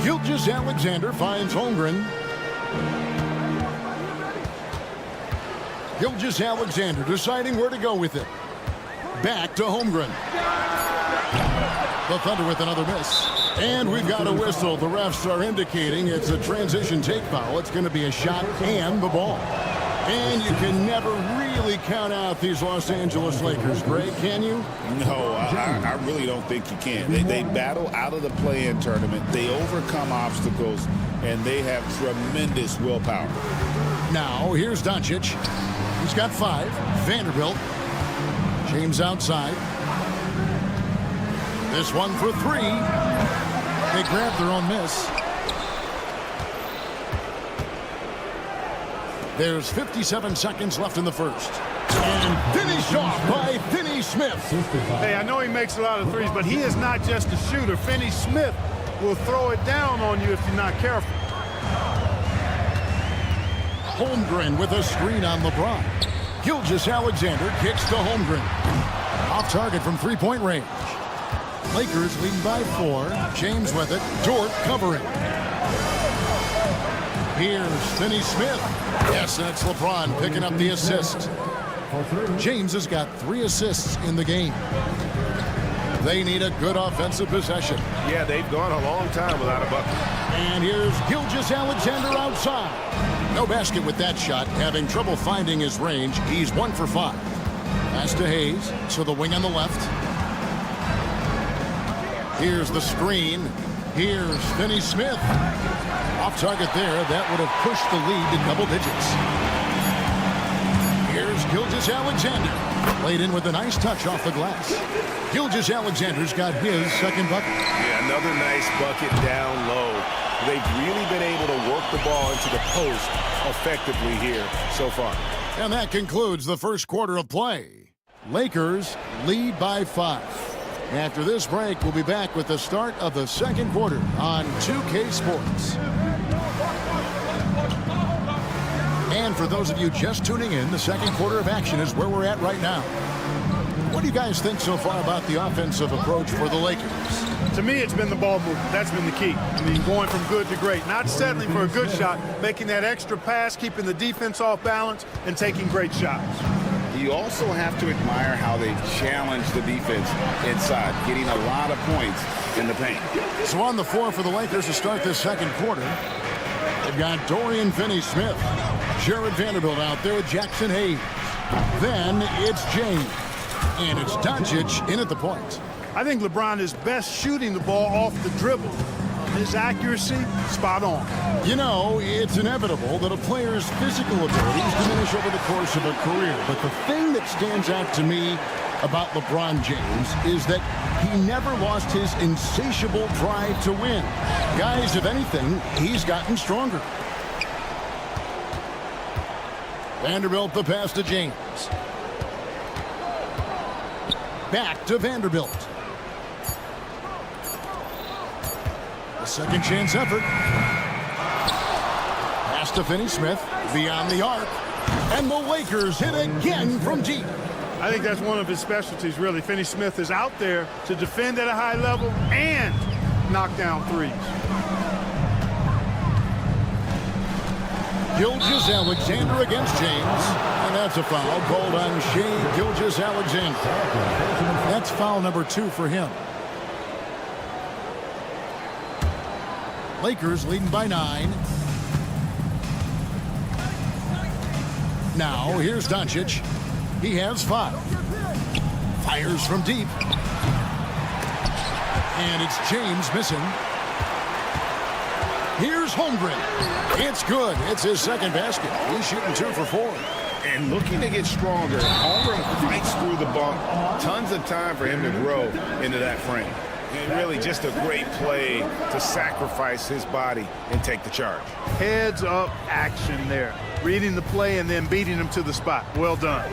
Speaker 1: Gilgeous-Alexander finds Holmgren. Gilgeous-Alexander deciding where to go with it. Back to Holmgren. The Thunder with another miss. And we've got a whistle. The refs are indicating it's a transition take foul. It's going to be a shot and the ball. And you can never really count out these Los Angeles Lakers, Greg, can you?
Speaker 2: No, I really don't think you can. They battle out of the play-in tournament. They overcome obstacles, and they have tremendous willpower.
Speaker 1: Now, here's Doncic. He's got 5. Vanderbilt. James outside. This one for 3. They grab their own miss. There's 57 seconds left in the first. And finished off by Finney-Smith.
Speaker 3: Hey, I know he makes a lot of threes, but he is not just a shooter. Finney-Smith will throw it down on you if you're not careful.
Speaker 1: Holmgren with a screen on LeBron. Gilgeous-Alexander kicks to Holmgren. Off target from 3-point range. Lakers leading by 4. James with it. Dort covering. Here's Finney-Smith. Yes, and it's LeBron picking up the assist. James has got 3 assists in the game. They need a good offensive possession.
Speaker 7: Yeah, they've gone a long time without a bucket.
Speaker 1: And here's Gilgeous-Alexander outside. No basket with that shot. Having trouble finding his range. He's 1 for 5. Pass to Hayes. So the wing on the left. Here's the screen. Here's Finney-Smith. Off target there. That would have pushed the lead to double digits. Here's Gilgeous-Alexander. Played in with a nice touch off the glass. Gilgeous-Alexander's got his second bucket.
Speaker 7: Yeah, another nice bucket down low. They've really been able to work the ball into the post effectively here so far.
Speaker 1: And that concludes the first quarter of play. Lakers lead by 5. After this break, we'll be back with the start of the second quarter on 2K Sports. And for those of you just tuning in, the second quarter of action is where we're at right now. What do you guys think so far about the offensive approach for the Lakers?
Speaker 3: To me, it's been the ball movement. That's been the key. I mean, going from good to great. Not settling for a good shot, making that extra pass, keeping the defense off balance, and taking great shots.
Speaker 2: You also have to admire how they challenge the defense inside, getting a lot of points in the paint.
Speaker 1: So on the floor for the Lakers to start this second quarter, they've got Dorian Finney-Smith, Jared Vanderbilt out there with Jackson Hayes. Then it's James. And it's Doncic in at the point.
Speaker 3: I think LeBron is best shooting the ball off the dribble. His accuracy, spot on.
Speaker 1: You know, it's inevitable that a player's physical abilities diminish over the course of a career. But the thing that stands out to me about LeBron James is that he never lost his insatiable drive to win. Guys, if anything, he's gotten stronger. Vanderbilt, the pass to James. Back to Vanderbilt. A second chance effort. Pass to Finney-Smith. Beyond the arc. And the Lakers hit again from deep.
Speaker 3: I think that's one of his specialties, really. Finney-Smith is out there to defend at a high level and knock down threes.
Speaker 1: Gilgeous-Alexander against James. And that's a foul called on Shai Gilgeous-Alexander. That's foul number 2 for him. Lakers leading by 9. Now, here's Doncic. He has 5. Fires from deep. And it's James missing. Here's Holmgren. It's good. It's his second basket. He's shooting 2 for 4.
Speaker 2: And looking to get stronger. Holmgren fights through the bump. Tons of time for him to grow into that frame. And really just a great play to sacrifice his body and take the charge.
Speaker 3: Heads up action there. Reading the play and then beating him to the spot. Well done.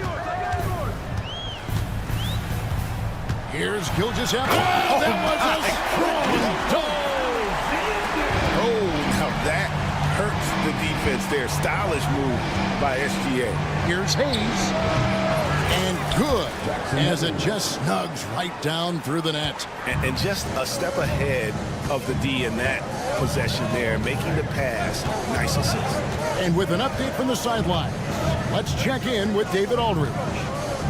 Speaker 1: Here's Gilgeous-Alexander. Oh, that was a strong dunk.
Speaker 2: Oh, now that hurts the defense there. Stylish move by SGA.
Speaker 1: Here's Hayes. And good, as it just snugs right down through the net.
Speaker 2: And just a step ahead of the D in that possession there, making the pass. Nice assist.
Speaker 1: And with an update from the sideline, let's check in with David Aldridge.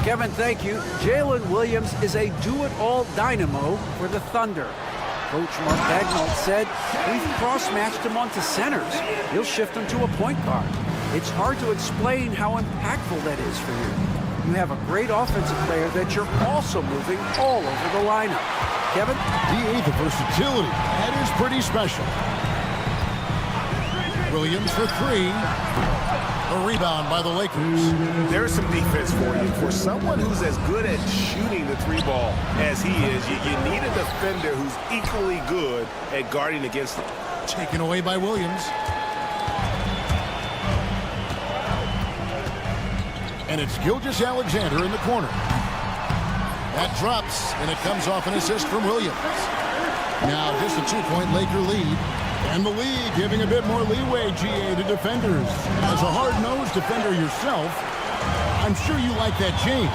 Speaker 4: Kevin, thank you. Jalen Williams is a do-it-all dynamo for the Thunder. Coach Mark Daigneault said, we've cross-matched him onto centers. He'll shift him to a point guard. It's hard to explain how impactful that is for you. You have a great offensive player that you're also moving all over the lineup. Kevin?
Speaker 1: DA, the versatility. That is pretty special. Williams for 3. A rebound by the Lakers.
Speaker 2: There's some defense for you. For someone who's as good at shooting the 3-ball as he is, you need a defender who's equally good at guarding against him.
Speaker 1: Taken away by Williams. And it's Gilgeous-Alexander in the corner. That drops, and it comes off an assist from Williams. Now just a 2-point Laker lead. And the league giving a bit more leeway, GA, to defenders. As a hard-nosed defender yourself, I'm sure you like that change.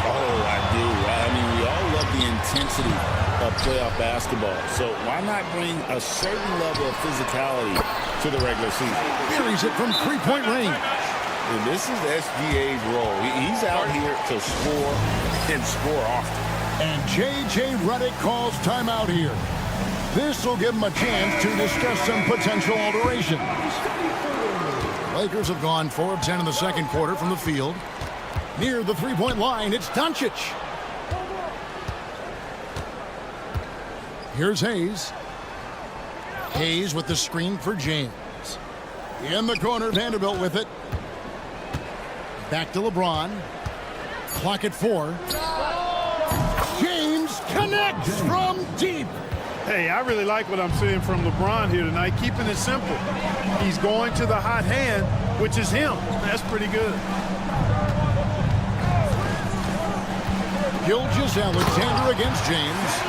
Speaker 5: Oh, I do. I mean, we all love the intensity of playoff basketball. So why not bring a certain level of physicality to the regular season?
Speaker 1: Buries it from three-point range.
Speaker 5: And this is SGA's role. He's out here to score and score often.
Speaker 1: And J.J. Redick calls timeout here. This will give him a chance to discuss some potential alterations. Lakers have gone 4 of 10 in the second quarter from the field. Near the three-point line, it's Doncic. Here's Hayes. Hayes with the screen for James. In the corner, Vanderbilt with it. Back to LeBron. Clock at 4. James connects from deep.
Speaker 3: Hey, I really like what I'm seeing from LeBron here tonight, keeping it simple. He's going to the hot hand, which is him. That's pretty good.
Speaker 1: Gilgeous-Alexander against James.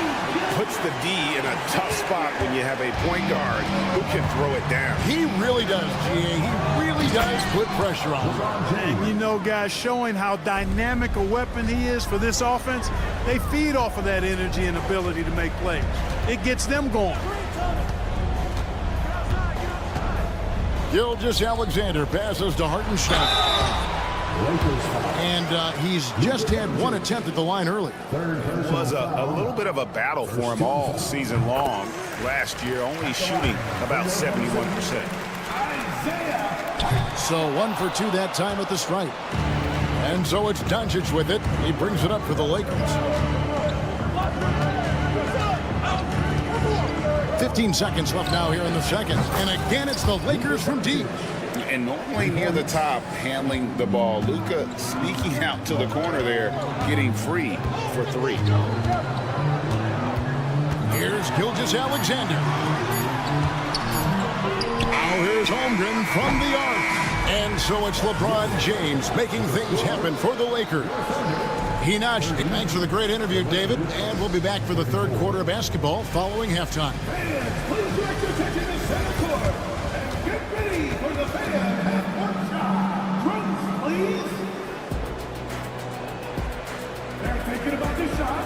Speaker 2: Puts the D in a tough spot when you have a point guard who can throw it down.
Speaker 1: He really does, G.A. He really does put pressure on him.
Speaker 3: And you know, guys, showing how dynamic a weapon he is for this offense, they feed off of that energy and ability to make plays. It gets them going.
Speaker 1: Gilgeous-Alexander passes to Hartenstein. And he's just had one attempt at the line earlier.
Speaker 2: It was a little bit of a battle for him all season long. Last year, only shooting about 71%.
Speaker 1: So 1 for 2 that time at the stripe. And so it's Doncic with it. He brings it up for the Lakers. 15 seconds left now here in the second. And again, it's the Lakers from deep.
Speaker 2: And normally near the top, handling the ball. Luka sneaking out to the corner there, getting free for 3.
Speaker 1: Here's Gilgeous-Alexander. Now here's Holmgren from the arc. And so it's LeBron James making things happen for the Lakers. He notched it. Thanks for the great interview, David. And we'll be back for the third quarter of basketball following halftime.
Speaker 6: Please direct your attention to center court and get ready for the fan half-court shot. Drums, please. They're thinking about the shot.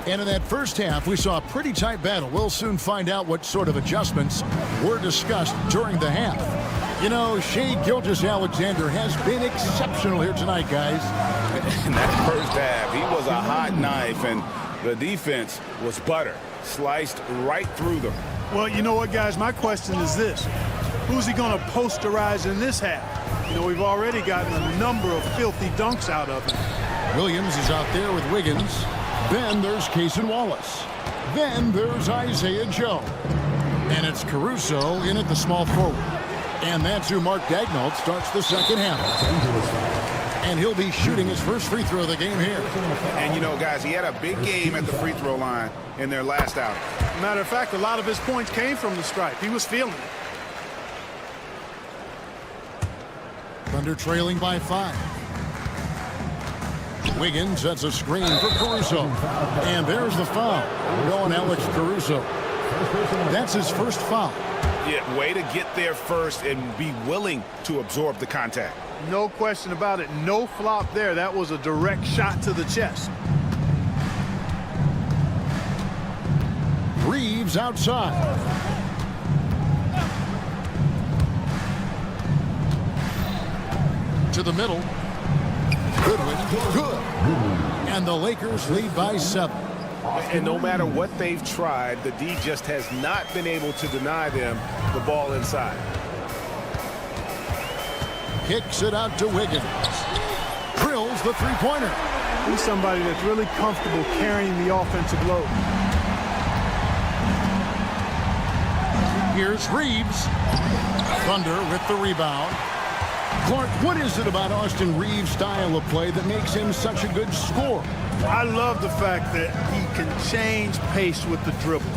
Speaker 1: And in that first half, we saw a pretty tight battle. We'll soon find out what sort of adjustments were discussed during the half. You know, Shai Gilgeous-Alexander has been exceptional here tonight, guys.
Speaker 2: In that first half, he was a hot knife, and the defense was butter. Sliced right through them.
Speaker 3: Well, you know what, guys? My question is this. Who's he going to posterize in this half? You know, we've already gotten a number of filthy dunks out of him.
Speaker 1: Williams is out there with Wiggins. Then there's Cason Wallace. Then there's Isaiah Joe. And it's Caruso in at the small forward. And that's who Mark Daigneault starts the second half. And he'll be shooting his first free throw of the game here.
Speaker 2: And you know, guys, he had a big game at the free throw line in their last outing.
Speaker 3: Matter of fact, a lot of his points came from the stripe. He was feeling it.
Speaker 1: Thunder trailing by 5. Wiggins sets a screen for Caruso. And there's the foul. Going Alex Caruso. That's his first foul.
Speaker 2: Yeah, way to get there first and be willing to absorb the contact.
Speaker 3: No question about it. No flop there. That was a direct shot to the chest.
Speaker 1: Reeves outside. To the middle. Goodwin, good. And the Lakers lead by 7.
Speaker 2: And no matter what they've tried, the D just has not been able to deny them the ball inside.
Speaker 1: Kicks it out to Wiggins. Drills the three-pointer.
Speaker 3: He's somebody that's really comfortable carrying the offensive load.
Speaker 1: Here's Reeves. Thunder with the rebound. Clark, what is it about Austin Reeves' style of play that makes him such a good scorer?
Speaker 3: I love the fact that he can change pace with the dribble.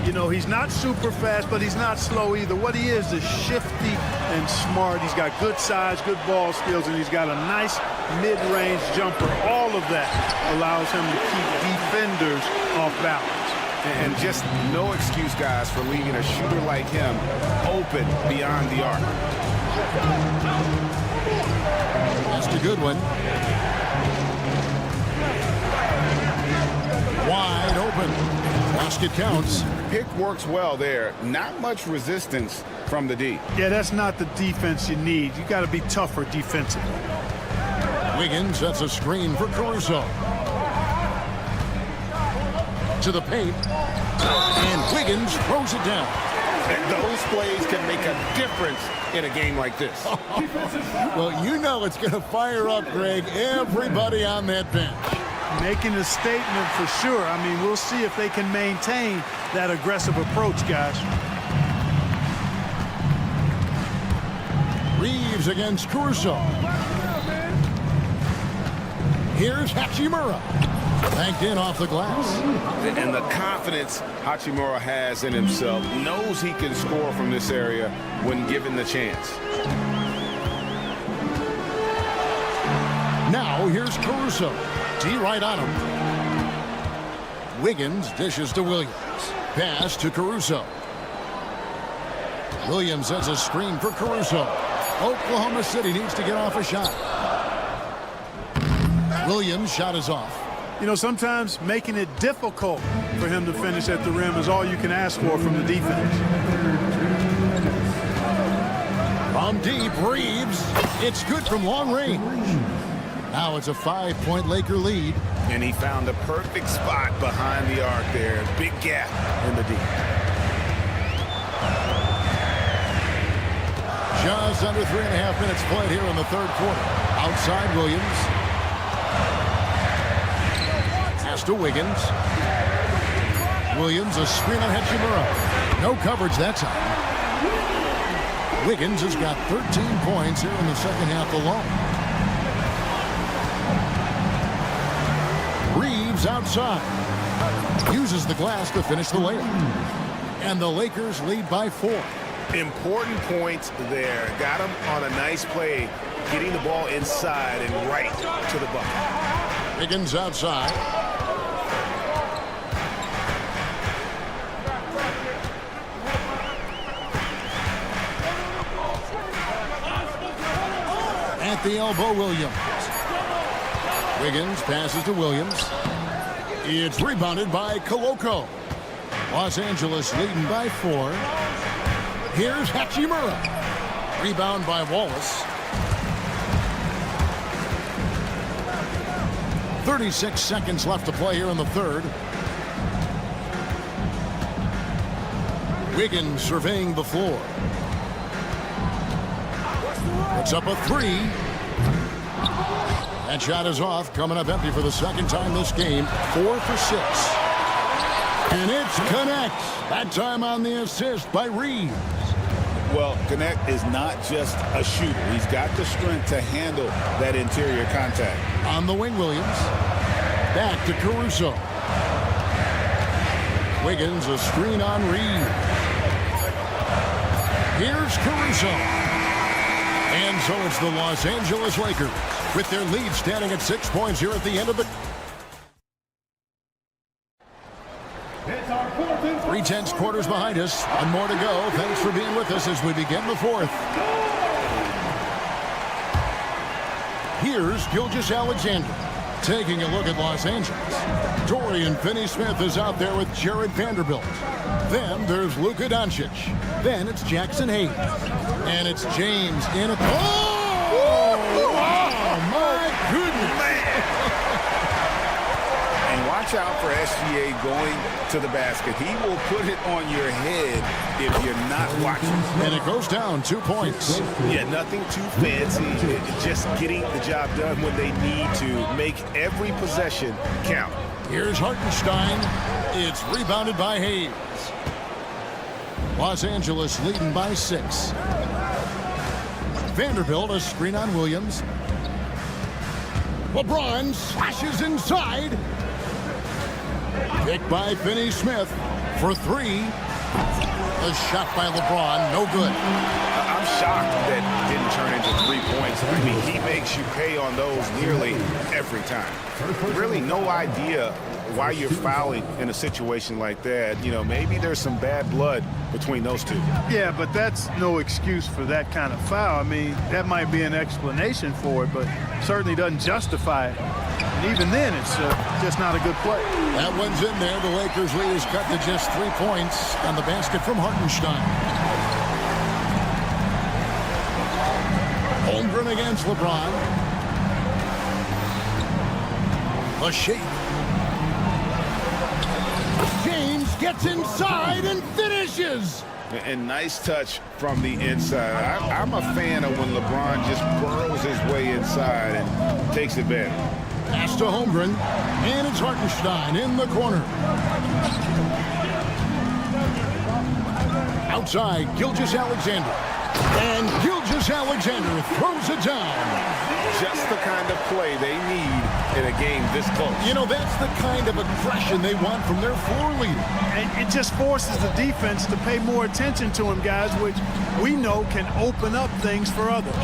Speaker 3: You know, he's not super fast, but he's not slow either. What he is shifty and smart. He's got good size, good ball skills, and he's got a nice mid-range jumper. All of that allows him to keep defenders off balance.
Speaker 2: And just no excuse, guys, for leaving a shooter like him open beyond the arc.
Speaker 1: That's a good one. Wide open. Basket counts.
Speaker 2: Pick works well there. Not much resistance from the D.
Speaker 3: Yeah, that's not the defense you need. You got to be tougher defensively.
Speaker 1: Wiggins sets a screen for Caruso. To the paint. And Wiggins throws it down.
Speaker 2: And those plays can make a difference in a game like this.
Speaker 1: Well, you know it's going to fire up, Greg, everybody on that bench.
Speaker 3: Making a statement for sure. I mean, we'll see if they can maintain that aggressive approach, guys.
Speaker 1: Reeves against Caruso. Here's Hachimura. Banked in off the glass.
Speaker 2: And the confidence Hachimura has in himself, knows he can score from this area when given the chance.
Speaker 1: Now here's Caruso. D right on him. Wiggins dishes to Williams. Pass to Caruso. Williams sets a screen for Caruso. Oklahoma City needs to get off a shot. Williams' shot is off.
Speaker 3: You know, sometimes making it difficult for him to finish at the rim is all you can ask for from the defense.
Speaker 1: From deep, Reeves. It's good from long range. Now it's a 5-point Laker lead.
Speaker 2: And he found the perfect spot behind the arc there. Big gap in the D.
Speaker 1: Just under 3.5 minutes played here in the third quarter. Outside Williams. Pass to Wiggins. Williams, a screen on Hachimura. No coverage that time. Wiggins has got 13 points here in the second half alone. Reeves outside. Uses the glass to finish the layup. And the Lakers lead by 4.
Speaker 2: Important points there. Got him on a nice play, getting the ball inside and right to the bucket.
Speaker 1: Wiggins outside. At the elbow, Williams. Wiggins passes to Williams. It's rebounded by Koloko. Los Angeles leading by 4. Here's Hachimura. Rebound by Wallace. 36 seconds left to play here in the third. Wiggins surveying the floor. Puts up a 3. That shot is off, coming up empty for the second time this game. 4 for 6. And it's connect. That time on the assist by Reeves.
Speaker 2: Well, Connect is not just a shooter. He's got the strength to handle that interior contact.
Speaker 1: On the wing, Williams. Back to Caruso. Wiggins, a screen on Reeves. Here's Caruso. And so it's the Los Angeles Lakers with their lead standing at 6 points here at the end of the 3/10 quarters behind us. One more to go. Thanks for being with us as we begin the fourth. Here's Gilgeous-Alexander taking a look at Los Angeles. Dorian Finney-Smith is out there with Jared Vanderbilt. Then there's Luka Doncic. Then it's Jackson Hayes. And it's James in a... Oh, my goodness.
Speaker 2: And watch out for SGA going to the basket. He will put it on your head if you're not watching.
Speaker 1: And it goes down 2 points.
Speaker 2: Yeah, nothing too fancy. Just getting the job done when they need to. Make every possession count.
Speaker 1: Here's Hartenstein. It's rebounded by Hayes. Los Angeles leading by 6. Vanderbilt, a screen on Williams. LeBron slashes inside. Picked by Finney-Smith for 3. The shot by LeBron, no good.
Speaker 2: I'm shocked that didn't turn into 3 points. I mean, he makes you pay on those nearly every time. Really no idea why you're fouling in a situation like that. You know, maybe there's some bad blood between those two.
Speaker 3: Yeah, but that's no excuse for that kind of foul. I mean, that might be an explanation for it, but certainly doesn't justify it. And even then, it's just not a good play.
Speaker 1: That one's in there. The Lakers lead is cut to just 3 points on the basket from Hartenstein. Holmgren against LeBron. A shake. James gets inside and finishes.
Speaker 2: And nice touch from the inside. I'm a fan of when LeBron just burrows his way inside and takes advantage.
Speaker 1: Pass to Holmgren, and it's Hartenstein in the corner. Outside, Gilgeous-Alexander. And Gilgeous-Alexander throws it down.
Speaker 2: Just the kind of play they need in a game this close.
Speaker 1: You know, that's the kind of aggression they want from their floor leader.
Speaker 3: And it just forces the defense to pay more attention to him, guys, which we know can open up things for others.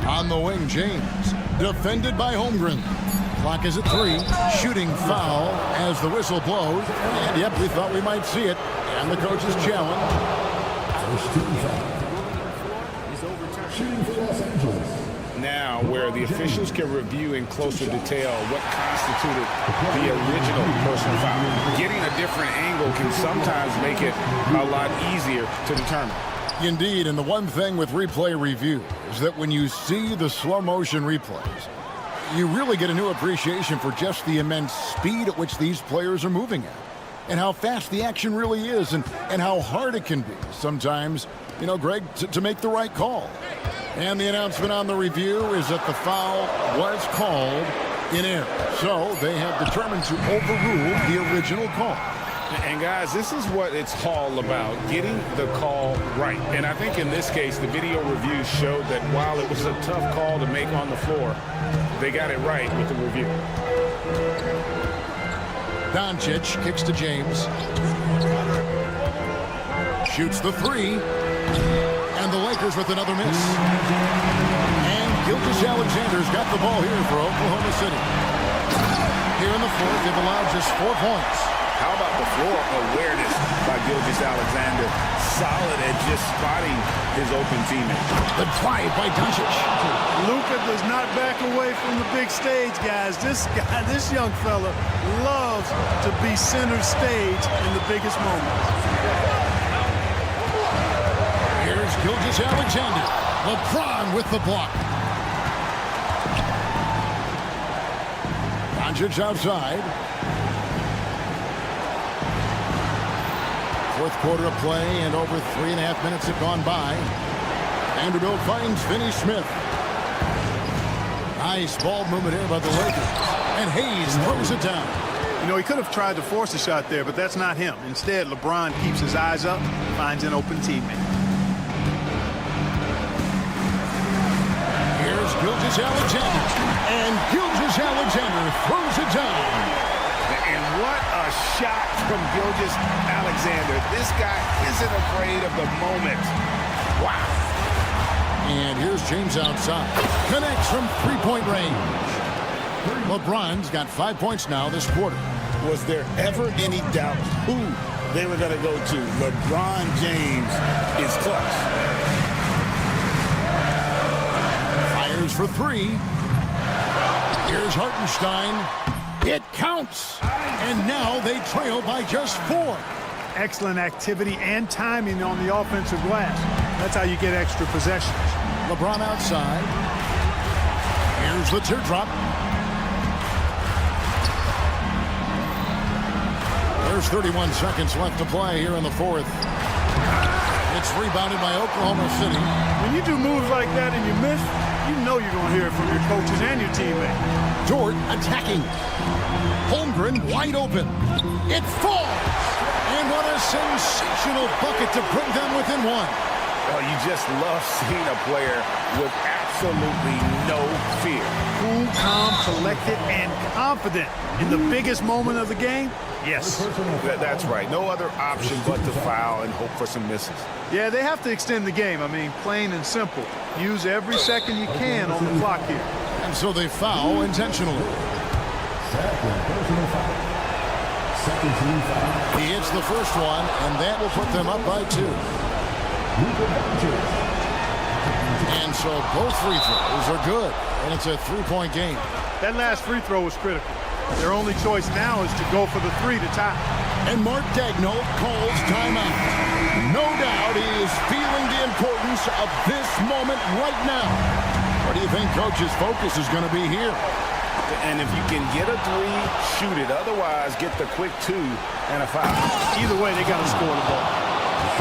Speaker 1: On the wing, James, defended by Holmgren. Clock is at 3. Shooting foul as the whistle blows. And, yep, we thought we might see it. And the coach's challenge.
Speaker 2: Now, where the officials can review in closer detail what constituted the original personal foul. Getting a different angle can sometimes make it a lot easier to determine.
Speaker 1: Indeed, and the one thing with replay review is that when you see the slow motion replays, you really get a new appreciation for just the immense speed at which these players are moving at, and how fast the action really is, and how hard it can be sometimes, you know, Greg, to make the right call. And the announcement on the review is that the foul was called in error. So they have determined to overrule the original call.
Speaker 2: And guys, this is what it's all about, getting the call right. And I think in this case, the video review showed that while it was a tough call to make on the floor, they got it right with the review.
Speaker 1: Doncic kicks to James. Shoots the 3. And the Lakers with another miss. And Gilgeous-Alexander's got the ball here for Oklahoma City. Here in the fourth, they've allowed just 4 points.
Speaker 2: How about the floor awareness by Gilgeous-Alexander? Solid at just spotting his open teammate.
Speaker 1: The drive by Doncic.
Speaker 3: Luka does not back away from the big stage, guys. This young fella loves to be center stage in the biggest moments.
Speaker 1: Here's Gilgeous-Alexander. LeBron with the block. Doncic outside. Fourth quarter of play, and over 3.5 minutes have gone by. Vanderbilt finds Finney Smith. Nice ball movement here by the Lakers. And Hayes throws it down.
Speaker 3: You know, he could have tried to force a shot there, but that's not him. Instead, LeBron keeps his eyes up, finds an open teammate.
Speaker 1: Here's Gilgeous-Alexander. And Gilgeous-Alexander throws it down.
Speaker 2: And what a shot from Gilgeous-Alexander. This guy isn't afraid of the moment. Wow.
Speaker 1: And here's James outside. Connects from 3-point range. LeBron's got 5 points now this quarter.
Speaker 2: Was there ever any doubt who they were going to go to? LeBron James is clutch.
Speaker 1: Fires for 3. Here's Hartenstein. It counts. And now they trail by just 4.
Speaker 3: Excellent activity and timing on the offensive glass. That's how you get extra possessions.
Speaker 1: LeBron outside. Here's the teardrop. There's 31 seconds left to play here in the fourth. It's rebounded by Oklahoma City.
Speaker 3: When you do moves like that and you miss, you know you're going to hear it from your coaches and your teammates.
Speaker 1: Dort attacking. Holmgren wide open. It falls. And what a sensational bucket to bring them within 1.
Speaker 2: Well, you just love seeing a player with absolutely no fear.
Speaker 3: Cool, calm, collected, and confident in the biggest moment of the game? Yes.
Speaker 2: That's right. No other option but to foul and hope for some misses.
Speaker 3: Yeah, they have to extend the game. I mean, plain and simple. Use every second you can on the clock here.
Speaker 1: And so they foul intentionally. He hits the first one, and that will put them up by 2. And so both free throws are good, and it's a 3-point game.
Speaker 3: That last free throw was critical. Their only choice now is to go for the 3 to tie.
Speaker 1: And Mark Gagno calls timeout. No doubt he is feeling the importance of this moment right now. What do you think Coach's focus is going to be here?
Speaker 2: And if you can get a 3, shoot it. Otherwise, get the quick 2 and a foul.
Speaker 3: Either way, they got to score the ball.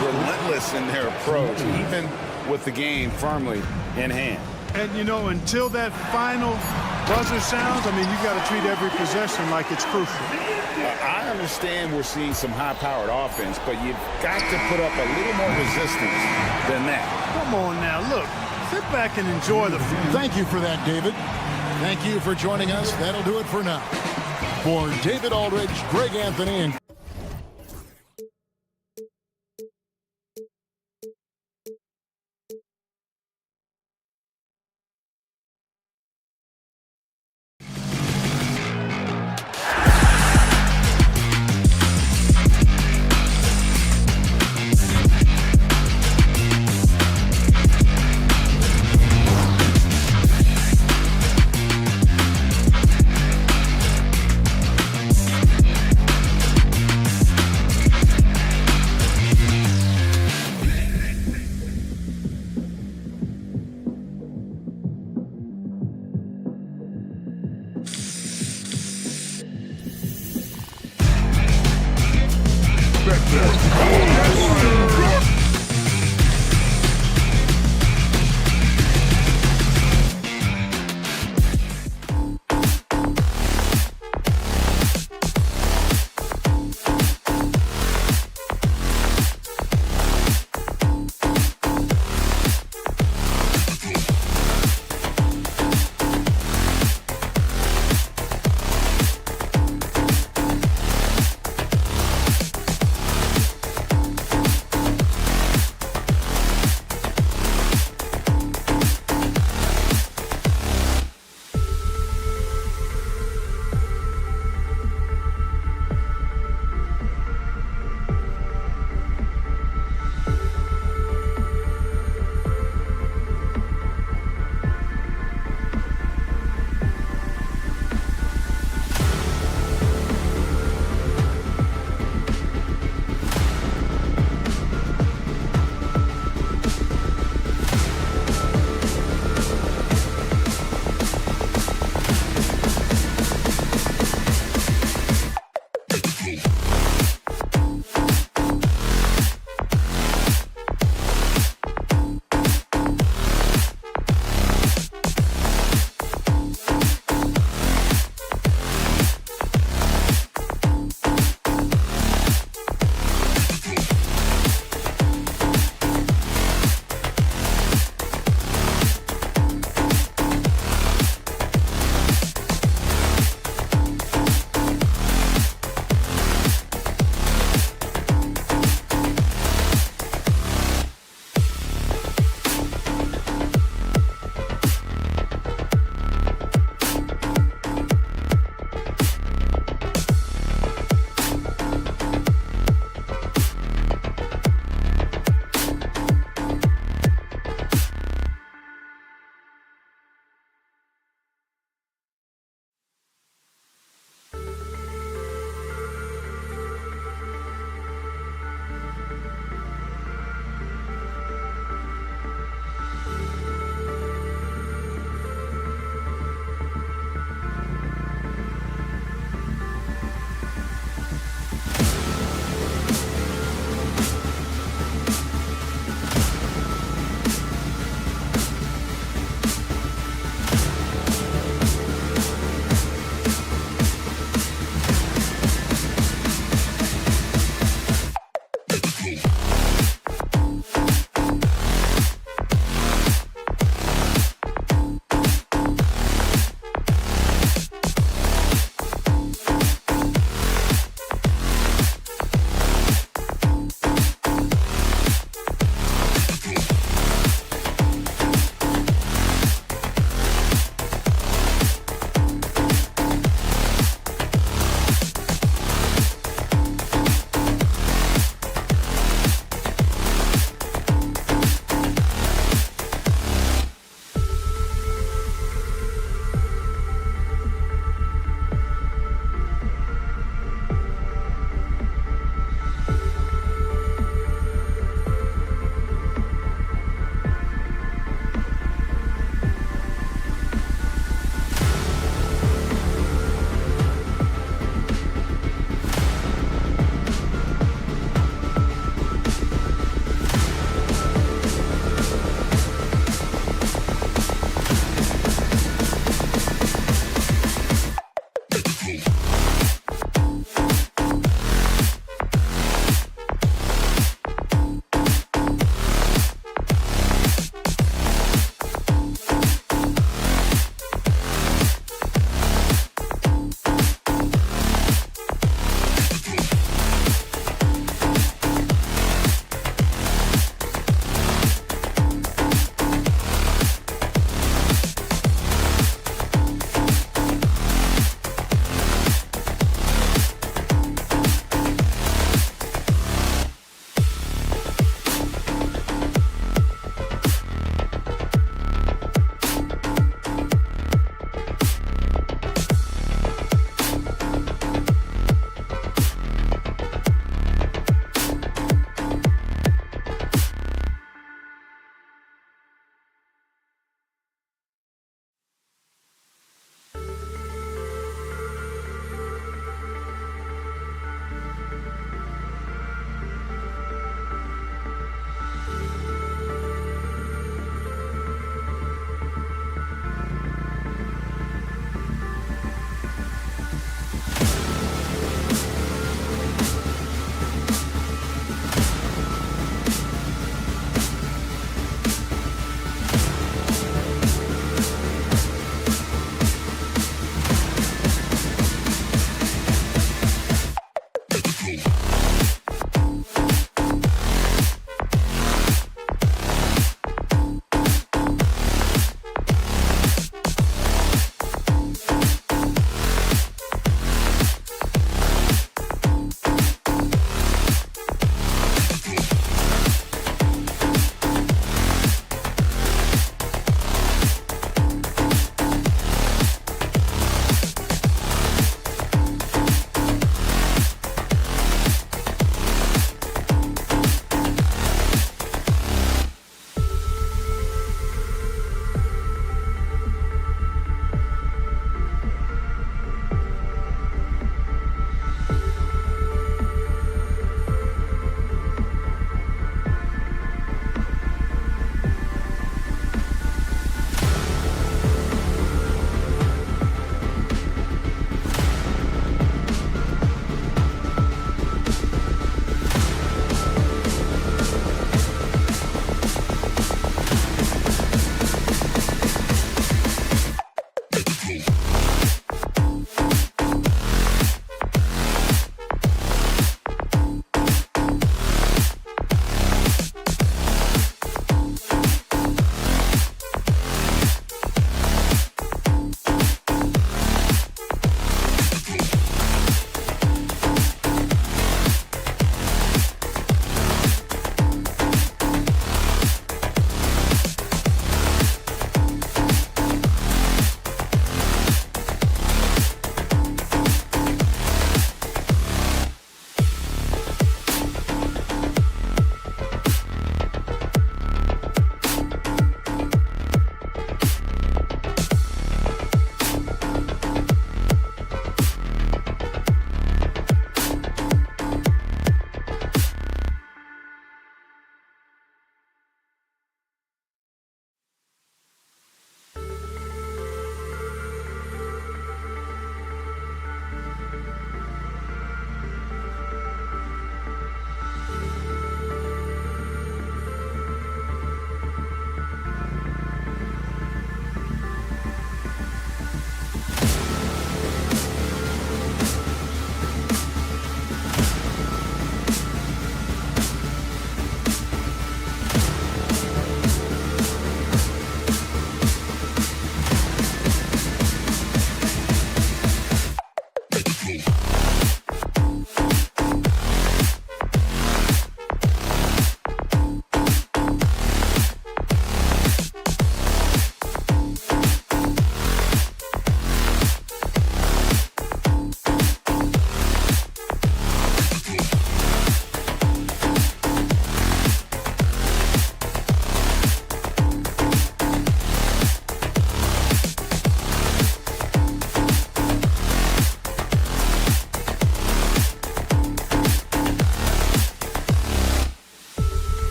Speaker 2: Relentless in their approach, even with the game firmly in hand.
Speaker 3: And, you know, until that final buzzer sounds, I mean, you got to treat every possession like it's crucial.
Speaker 2: I understand we're seeing some high-powered offense, but you've got to put up a little more resistance than that.
Speaker 3: Come on now, look. Sit back and enjoy the field.
Speaker 1: Thank you for that, David. Thank you for joining us. That'll do it for now. For David Aldridge, Greg Anthony, and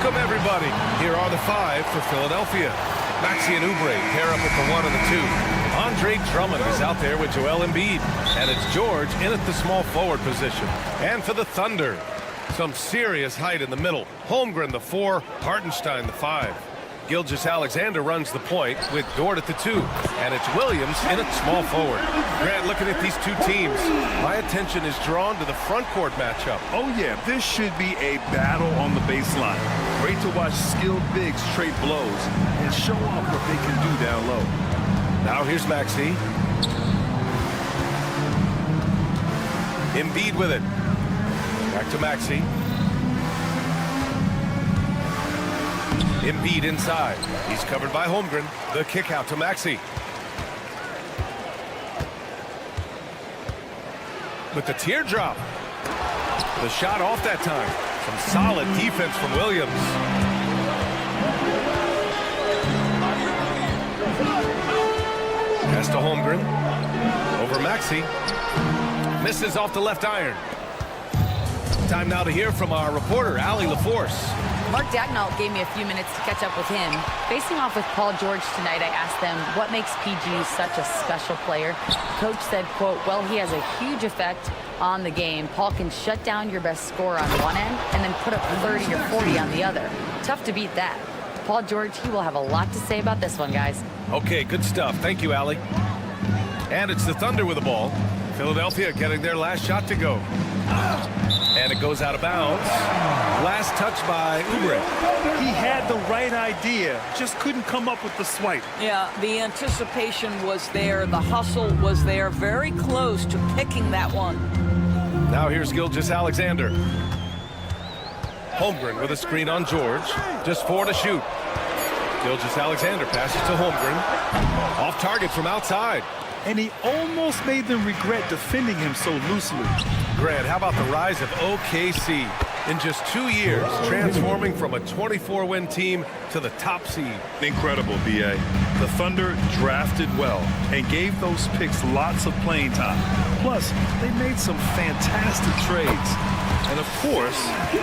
Speaker 7: Welcome, everybody. Here are the 5 for Philadelphia. Maxey and Oubre pair up at the 1 and the 2. Andre Drummond is out there with Joel Embiid. And it's George in at the small forward position. And for the Thunder, some serious height in the middle. Holmgren, the 4. Hartenstein, the 5. Gilgeous-Alexander runs the point with Dort at the 2. And it's Williams in at small forward. Grant, looking at these two teams, my attention is drawn to the front court matchup.
Speaker 10: Oh, yeah, this should be a battle on the baseline. Great to watch skilled bigs trade blows and show off what they can do down low.
Speaker 7: Now here's Maxey. Embiid with it. Back to Maxey. Embiid inside. He's covered by Holmgren. The kick out to Maxey. With the teardrop. The shot off that time. Some solid defense from Williams. Pass to Holmgren. Over Maxey. Misses off the left iron. Time now to hear from our reporter, Allie LaForce.
Speaker 9: Mark Dagnall gave me a few minutes to catch up with him. Facing off with Paul George tonight, I asked them what makes PG such a special player. Coach said, quote, well, he has a huge effect on the game. Paul can shut down your best scorer on one end and then put up 30 or 40 on the other. Tough to beat that. Paul George, he will have a lot to say about this one, guys.
Speaker 7: Okay, good stuff. Thank you, Allie. And it's the Thunder with the ball. Philadelphia getting their last shot to go. And it goes out of bounds. Last touch by Oubre.
Speaker 10: He had the right idea, just couldn't come up with the swipe.
Speaker 8: Yeah, the anticipation was there. The hustle was there. Very close to picking that one.
Speaker 7: Now here's Gilgeous-Alexander. Holmgren with a screen on George. Just 4 to shoot. Gilgeous-Alexander passes to Holmgren. Off target from outside.
Speaker 10: And he almost made them regret defending him so loosely.
Speaker 7: Grant, how about the rise of OKC? In just 2 years, transforming from a 24-win team to the top seed.
Speaker 10: Incredible, B.A. The Thunder drafted well and gave those picks lots of playing time. Plus, they made some fantastic trades. And of course,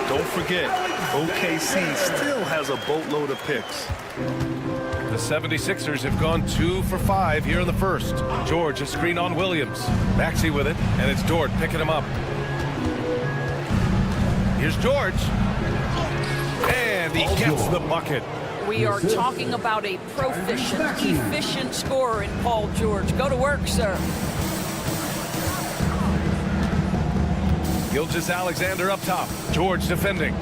Speaker 10: don't forget, OKC still has a boatload of picks.
Speaker 7: The 76ers have gone 2 for 5 here in the first. George a screen on Williams. Maxey with it, and it's Dort picking him up. Here's George. And he gets the bucket.
Speaker 8: We are talking about a proficient, efficient scorer in Paul George. Go to work, sir.
Speaker 7: Gilgeous-Alexander up top. George defending.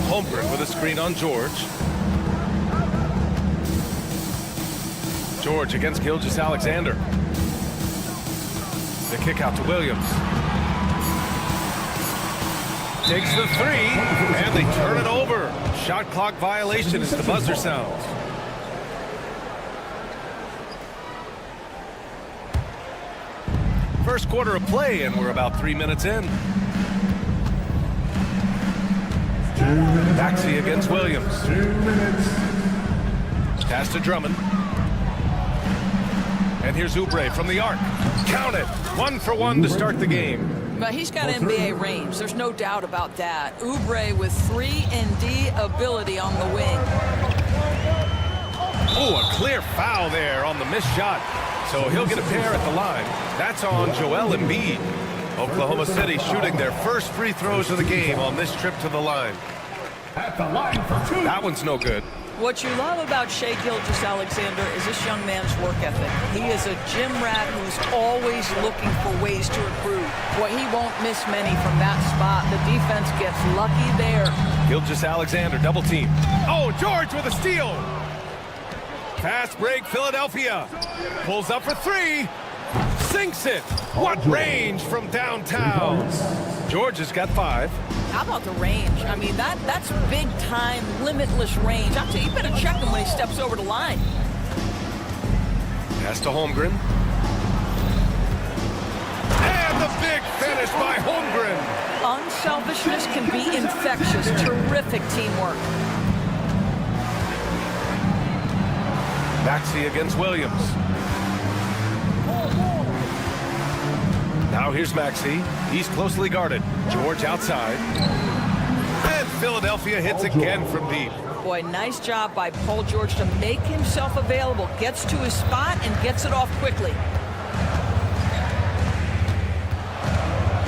Speaker 7: Holmgren with a screen on George. George against Gilgeous-Alexander. The kick out to Williams. Takes the 3, and they turn it over. Shot clock violation as the buzzer sounds. First quarter of play, and we're about 3 minutes in. Maxey against Williams. Pass to Drummond. And here's Oubre from the arc. Count it. 1 for 1 to start the game.
Speaker 8: But he's got NBA range. There's no doubt about that. Oubre with 3-and-D ability on the wing.
Speaker 7: Oh, a clear foul there on the missed shot. So he'll get a pair at the line. That's on Joel Embiid. Oklahoma City shooting their first free throws of the game on this trip to the line.
Speaker 6: At the line for 2.
Speaker 7: That one's no good.
Speaker 8: What you love about Shai Gilgeous-Alexander is this young man's work ethic. He is a gym rat who's always looking for ways to improve. Boy, he won't miss many from that spot. The defense gets lucky there.
Speaker 7: Gilgeous-Alexander double team. Oh, George with a steal. Fast break, Philadelphia. Pulls up for 3. Sinks it. What range from downtown. George has got 5.
Speaker 8: How about the range? I mean, that's big time, limitless range. I'll tell you, you better check him when he steps over the line.
Speaker 7: Pass to Holmgren. And the big finish by Holmgren.
Speaker 8: Unselfishness can be infectious. Terrific teamwork.
Speaker 7: Maxey against Williams. Now here's Maxey. He's closely guarded. George outside. And Philadelphia hits again from deep.
Speaker 8: Boy, nice job by Paul George to make himself available. Gets to his spot and gets it off quickly.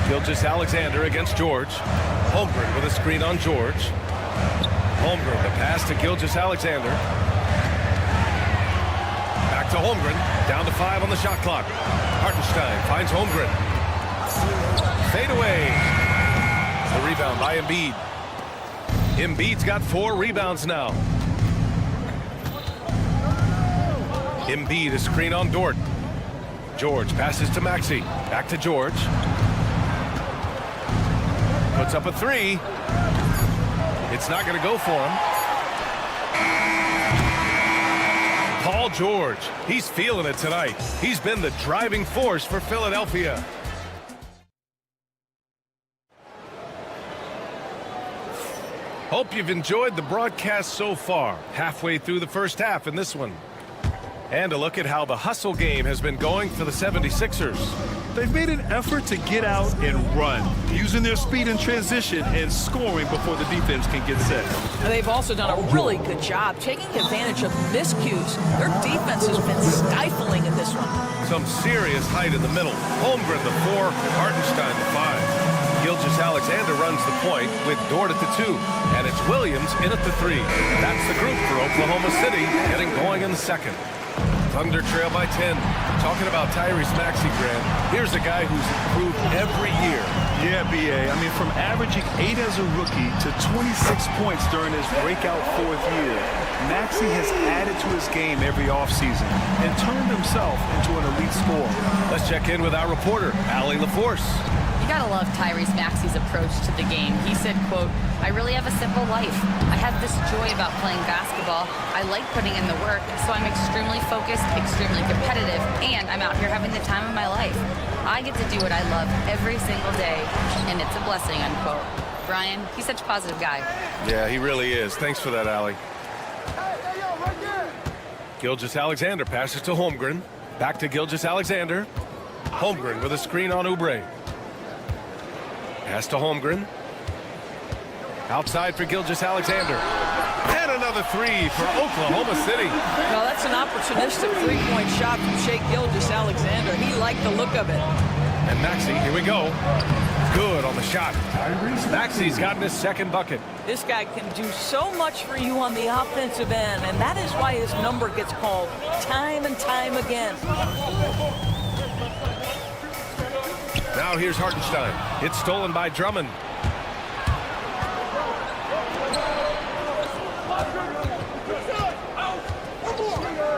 Speaker 7: Gilgeous-Alexander against George. Holmgren with a screen on George. Holmgren, the pass to Gilgeous-Alexander. Back to Holmgren. Down to 5 on the shot clock. Hartenstein finds Holmgren. Fade away. The rebound by Embiid. Embiid's got 4 rebounds now. Embiid a screen on Dort. George passes to Maxey. Back to George. Puts up a 3. It's not going to go for him. Paul George, he's feeling it tonight. He's been the driving force for Philadelphia. Hope you've enjoyed the broadcast so far. Halfway through the first half in this one. And a look at how the hustle game has been going for the 76ers.
Speaker 10: They've made an effort to get out and run, using their speed in transition and scoring before the defense can get set.
Speaker 8: They've also done a really good job taking advantage of miscues. Their defense has been stifling in this one.
Speaker 7: Some serious height in the middle. Holmgren the 4, Hartenstein the 5. Gilgeous-Alexander runs the point with Dort at the 2. And it's Williams in at the 3. And that's the group for Oklahoma City getting going in the second. Thunder trail by 10. Talking about Tyrese Maxey, Grant. Here's a guy who's improved every year.
Speaker 10: Yeah, B.A. I mean, from averaging 8 as a rookie to 26 points during his breakout 4th year, Maxey has added to his game every offseason and turned himself into an elite scorer.
Speaker 7: Let's check in with our reporter, Allie LaForce.
Speaker 9: You gotta love Tyrese Maxey's approach to the game. He said, quote, "I really have a simple life. I have this joy about playing basketball. I like putting in the work, so I'm extremely focused, extremely competitive, and I'm out here having the time of my life. I get to do what I love every single day, and it's a blessing," unquote. Brian, he's such a positive guy.
Speaker 7: Yeah, he really is. Thanks for that, Allie. Gilgeous-Alexander passes to Holmgren. Back to Gilgeous-Alexander. Holmgren with a screen on Oubre. Pass to Holmgren. Outside for Gilgeous-Alexander. And another 3 for Oklahoma City.
Speaker 8: Well, that's an opportunistic three-point shot from Shai Gilgeous-Alexander. He liked the look of it.
Speaker 7: And Maxey, here we go. Good on the shot. Maxey's gotten his second bucket.
Speaker 8: This guy can do so much for you on the offensive end, and that is why his number gets called time and time again.
Speaker 7: Now here's Hartenstein. It's stolen by Drummond.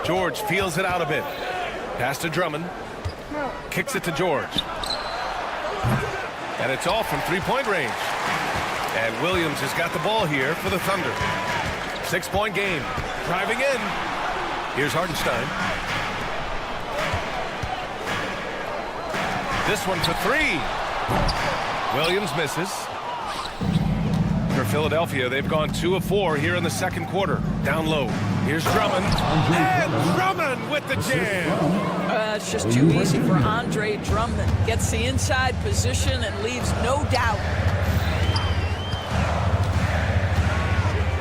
Speaker 7: George feels it out a bit. Pass to Drummond. Kicks it to George. And it's off from three-point range. And Williams has got the ball here for the Thunder. 6-point game. Driving in. Here's Hartenstein. This one for 3. Williams misses. For Philadelphia, they've gone 2 of 4 here in the second quarter. Down low. Here's Drummond. And Drummond with the jam.
Speaker 8: It's just too easy for Andre Drummond. Gets the inside position and leaves no doubt.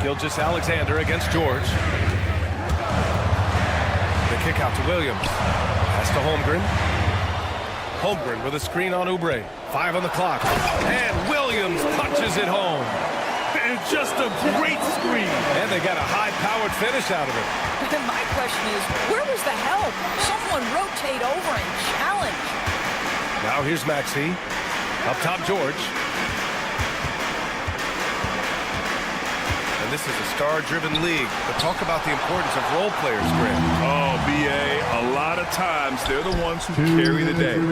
Speaker 7: Gilgeous-Alexander against George. The kick out to Williams. Pass to Holmgren. Holmgren with a screen on Oubre. 5 on the clock. And Williams punches it home.
Speaker 10: And just a great screen.
Speaker 7: And they got a high-powered finish out of it.
Speaker 8: My question is, where was the help? Someone rotate over and challenge.
Speaker 7: Now here's Maxey. Up top, George. And this is a star-driven league. But talk about the importance of role players, Grant.
Speaker 10: Oh, B.A., a lot of times they're the ones who carry the day. You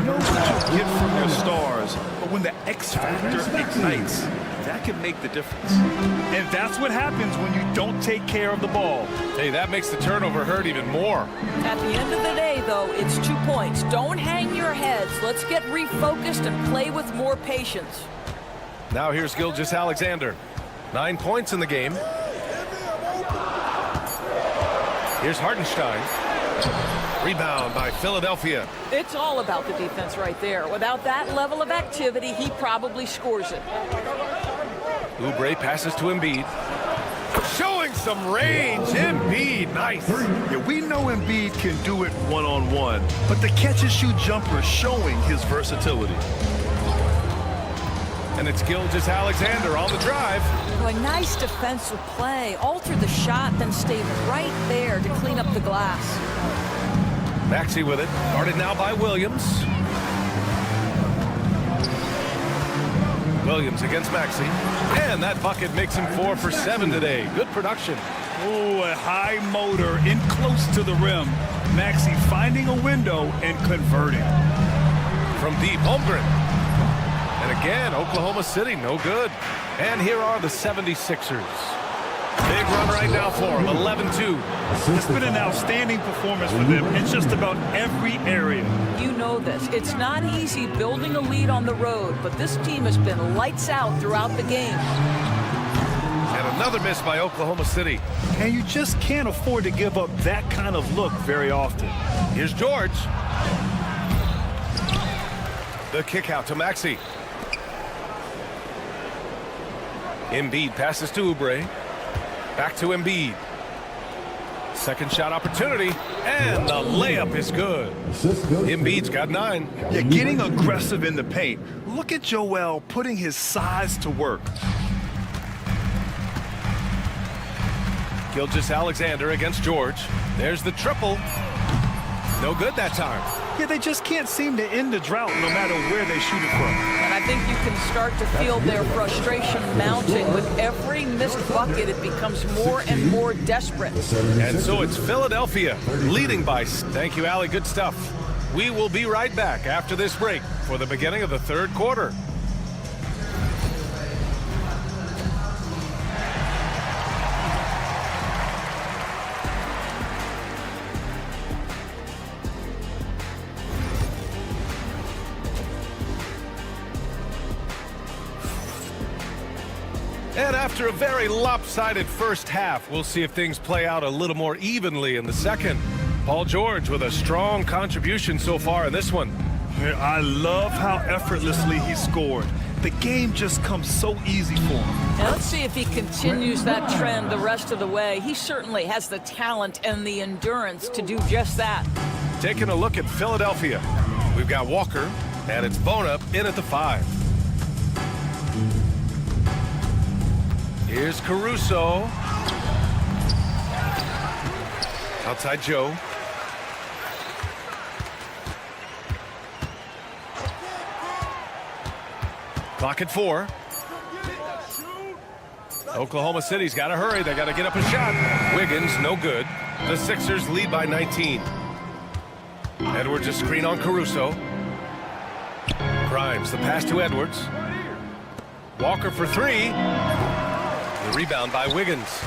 Speaker 10: know what you get from your stars, but when the X factor ignites, that can make the difference. And that's what happens when you don't take care of the ball.
Speaker 7: Hey, that makes the turnover hurt even more.
Speaker 8: At the end of the day, though, it's 2 points. Don't hang your heads. Let's get refocused and play with more patience.
Speaker 7: Now here's Gilgeous-Alexander. 9 points in the game. Here's Hartenstein. Rebound by Philadelphia.
Speaker 8: It's all about the defense right there. Without that level of activity, he probably scores it.
Speaker 7: Oubre passes to Embiid. Showing some range. Embiid, nice.
Speaker 10: Yeah, we know Embiid can do it one-on-one, but the catch-and-shoot jumper showing his versatility.
Speaker 7: And it's Gilgeous-Alexander on the drive.
Speaker 8: Oh, a nice defensive play. Alter the shot, then stay right there to clean up the glass.
Speaker 7: Maxey with it. Guarded now by Williams. Williams against Maxey. And that bucket makes him 4 for 7 today. Good production.
Speaker 10: Oh, a high motor in close to the rim. Maxey finding a window and converting.
Speaker 7: From deep, Holmgren. And again, Oklahoma City, no good. And here are the 76ers. Big run right now for them, 11-2.
Speaker 10: It's been an outstanding performance for them in just about every area.
Speaker 8: You know this. It's not easy building a lead on the road, but this team has been lights out throughout the game.
Speaker 7: And another miss by Oklahoma City.
Speaker 10: And you just can't afford to give up that kind of look very often.
Speaker 7: Here's George. The kick out to Maxey. Embiid passes to Oubre. Back to Embiid. Second shot opportunity, and the layup is good. Embiid's got 9.
Speaker 10: Yeah, getting aggressive in the paint. Look at Joel putting his size to work.
Speaker 7: Gilgeous-Alexander against George. There's the triple. No good that time.
Speaker 10: Yeah, they just can't seem to end the drought no matter where they shoot it from.
Speaker 8: And I think you can start to feel their frustration mounting. With every missed bucket, it becomes more and more desperate.
Speaker 7: And so it's Philadelphia leading by. Thank you, Allie. Good stuff. We will be right back after this break for the beginning of the third quarter. And after a very lopsided first half, we'll see if things play out a little more evenly in the second. Paul George with a strong contribution so far in this one.
Speaker 10: I love how effortlessly he scored. The game just comes so easy for him.
Speaker 8: Now let's see if he continues that trend the rest of the way. He certainly has the talent and the endurance to do just that.
Speaker 7: Taking a look at Philadelphia. We've got Walker, and it's Bona in at the 5. Here's Caruso. Outside Joe. Clock at 4. Oklahoma City's got to hurry. They got to get up a shot. Wiggins, no good. The Sixers lead by 19. Edwards a screen on Caruso. Grimes, the pass to Edwards. Walker for 3. The rebound by Wiggins.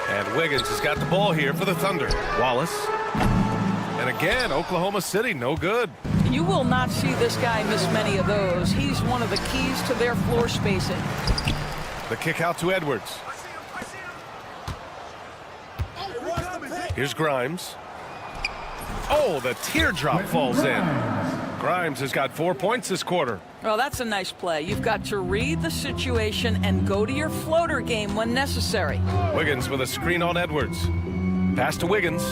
Speaker 7: And Wiggins has got the ball here for the Thunder. Wallace. And again, Oklahoma City, no good.
Speaker 8: You will not see this guy miss many of those. He's one of the keys to their floor spacing.
Speaker 7: The kick out to Edwards. Here's Grimes. Oh, the teardrop falls in. Grimes has got 4 points this quarter.
Speaker 8: Well, that's a nice play. You've got to read the situation and go to your floater game when necessary.
Speaker 7: Wiggins with a screen on Edwards. Pass to Wiggins.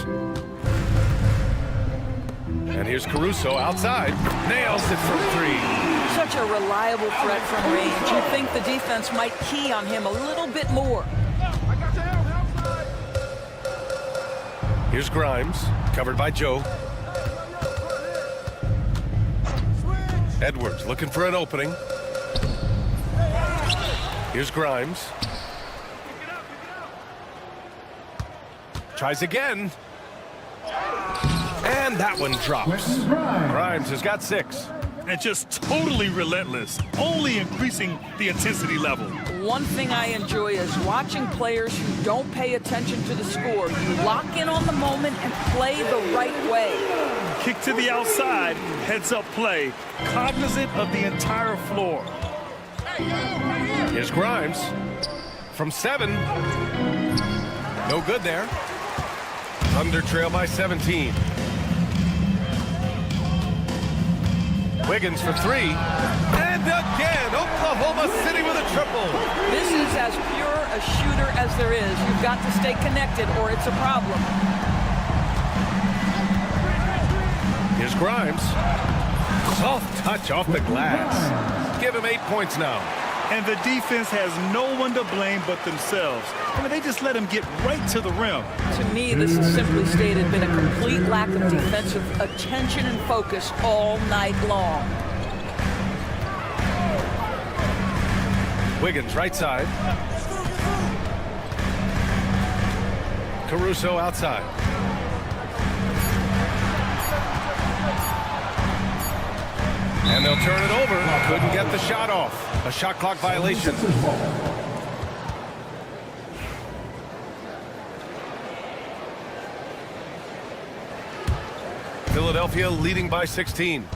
Speaker 7: And here's Caruso outside. Nails it from 3.
Speaker 8: Such a reliable threat from range. You'd think the defense might key on him a little bit more.
Speaker 7: Here's Grimes, covered by Joe. Edwards looking for an opening. Here's Grimes. Tries again. And that one drops. Grimes has got 6.
Speaker 10: And just totally relentless, only increasing the intensity level.
Speaker 8: One thing I enjoy is watching players who don't pay attention to the score. You lock in on the moment and play the right way.
Speaker 10: Kick to the outside, heads-up play, cognizant of the entire floor.
Speaker 7: Here's Grimes from 7. No good there. Thunder trail by 17. Wiggins for 3. And again, Oklahoma City with a triple.
Speaker 8: This is as pure a shooter as there is. You've got to stay connected or it's a problem.
Speaker 7: Here's Grimes. Soft touch off the glass. Give him 8 points now.
Speaker 10: And the defense has no one to blame but themselves. I mean, they just let him get right to the rim.
Speaker 8: To me, this has simply stated been a complete lack of defensive attention and focus all night long.
Speaker 7: Wiggins right side. Caruso outside. And they'll turn it over. Couldn't get the shot off. A shot clock violation. Philadelphia leading by 16.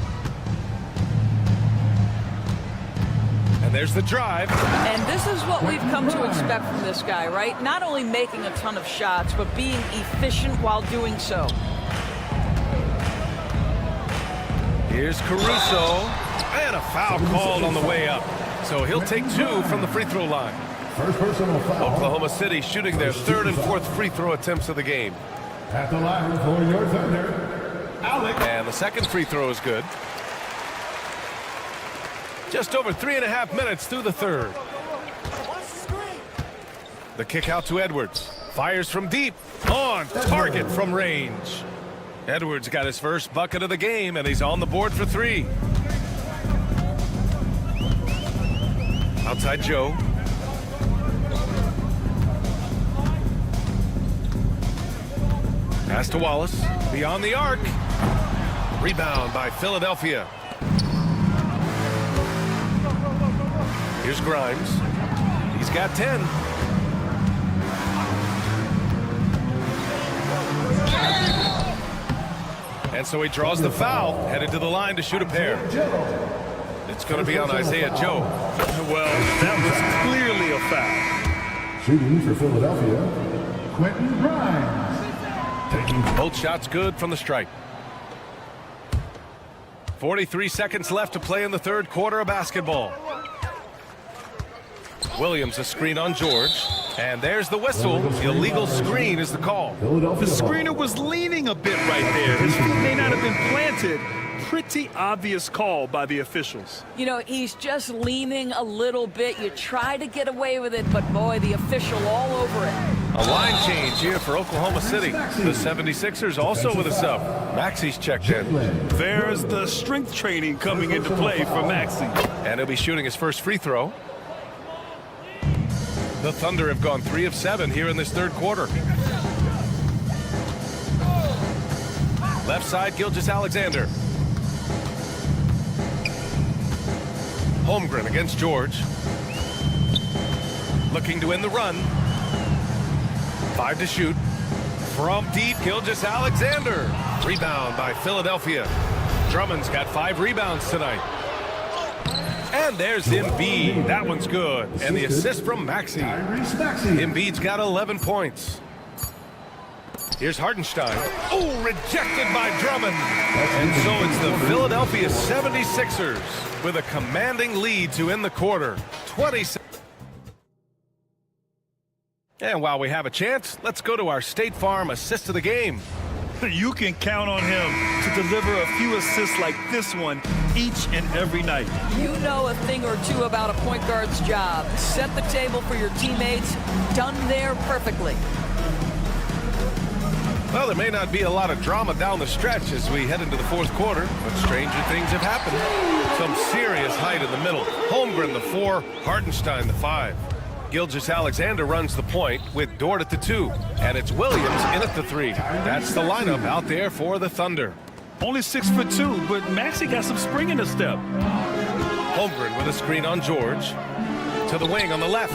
Speaker 7: And there's the drive.
Speaker 8: And this is what we've come to expect from this guy, right? Not only making a ton of shots, but being efficient while doing so.
Speaker 7: Here's Caruso. And a foul called on the way up. So he'll take 2 from the free throw line.
Speaker 6: First personal foul.
Speaker 7: Oklahoma City shooting their third and fourth free throw attempts of the game.
Speaker 6: At the line for your Thunder, Alex.
Speaker 7: And the second free throw is good. Just over 3.5 minutes through the third. The kick out to Edwards. Fires from deep. On target from range. Edwards got his first bucket of the game, and he's on the board for 3. Outside Joe. Pass to Wallace. Beyond the arc. Rebound by Philadelphia. Here's Grimes. He's got 10. And so he draws the foul, headed to the line to shoot a pair. It's going to be on Isaiah Joe.
Speaker 10: Well, that was clearly a foul.
Speaker 6: Shooting for Philadelphia, Quentin Grimes. Taking
Speaker 7: Both shots good from the stripe. 43 seconds left to play in the third quarter of basketball. Williams a screen on George. And there's the whistle. The illegal screen is the call.
Speaker 10: The screener was leaning a bit right there. His feet may not have been planted. Pretty obvious call by the officials.
Speaker 8: You know, he's just leaning a little bit. You try to get away with it, but boy, the official all over it.
Speaker 7: A line change here for Oklahoma City. The 76ers also with a sub. Maxi's checked in.
Speaker 10: There's the strength training coming into play for Maxi.
Speaker 7: And he'll be shooting his first free throw. The Thunder have gone 3 of 7 here in this third quarter. Left side, Gilgeous-Alexander. Holmgren against George. Looking to win the run. 5 to shoot. From deep, Gilgeous-Alexander. Rebound by Philadelphia. Drummond's got 5 rebounds tonight. And there's Embiid. That one's good. And the assist from Maxi. Embiid's got 11 points. Here's Hartenstein. Oh, rejected by Drummond. And so it's the Philadelphia 76ers with a commanding lead to end the quarter. 27. And while we have a chance, let's go to our State Farm assist of the game.
Speaker 10: You can count on him to deliver a few assists like this one each and every night.
Speaker 8: You know a thing or two about a point guard's job. Set the table for your teammates. Done there perfectly.
Speaker 7: Well, there may not be a lot of drama down the stretch as we head into the fourth quarter, but stranger things have happened. Some serious height in the middle. Holmgren the 4, Hartenstein the 5. Gilgeous-Alexander runs the point with Dort at the 2, and it's Williams in at the 3. That's the lineup out there for the Thunder.
Speaker 10: Only 6'2", but Maxi got some spring in his step.
Speaker 7: Holmgren with a screen on George. To the wing on the left.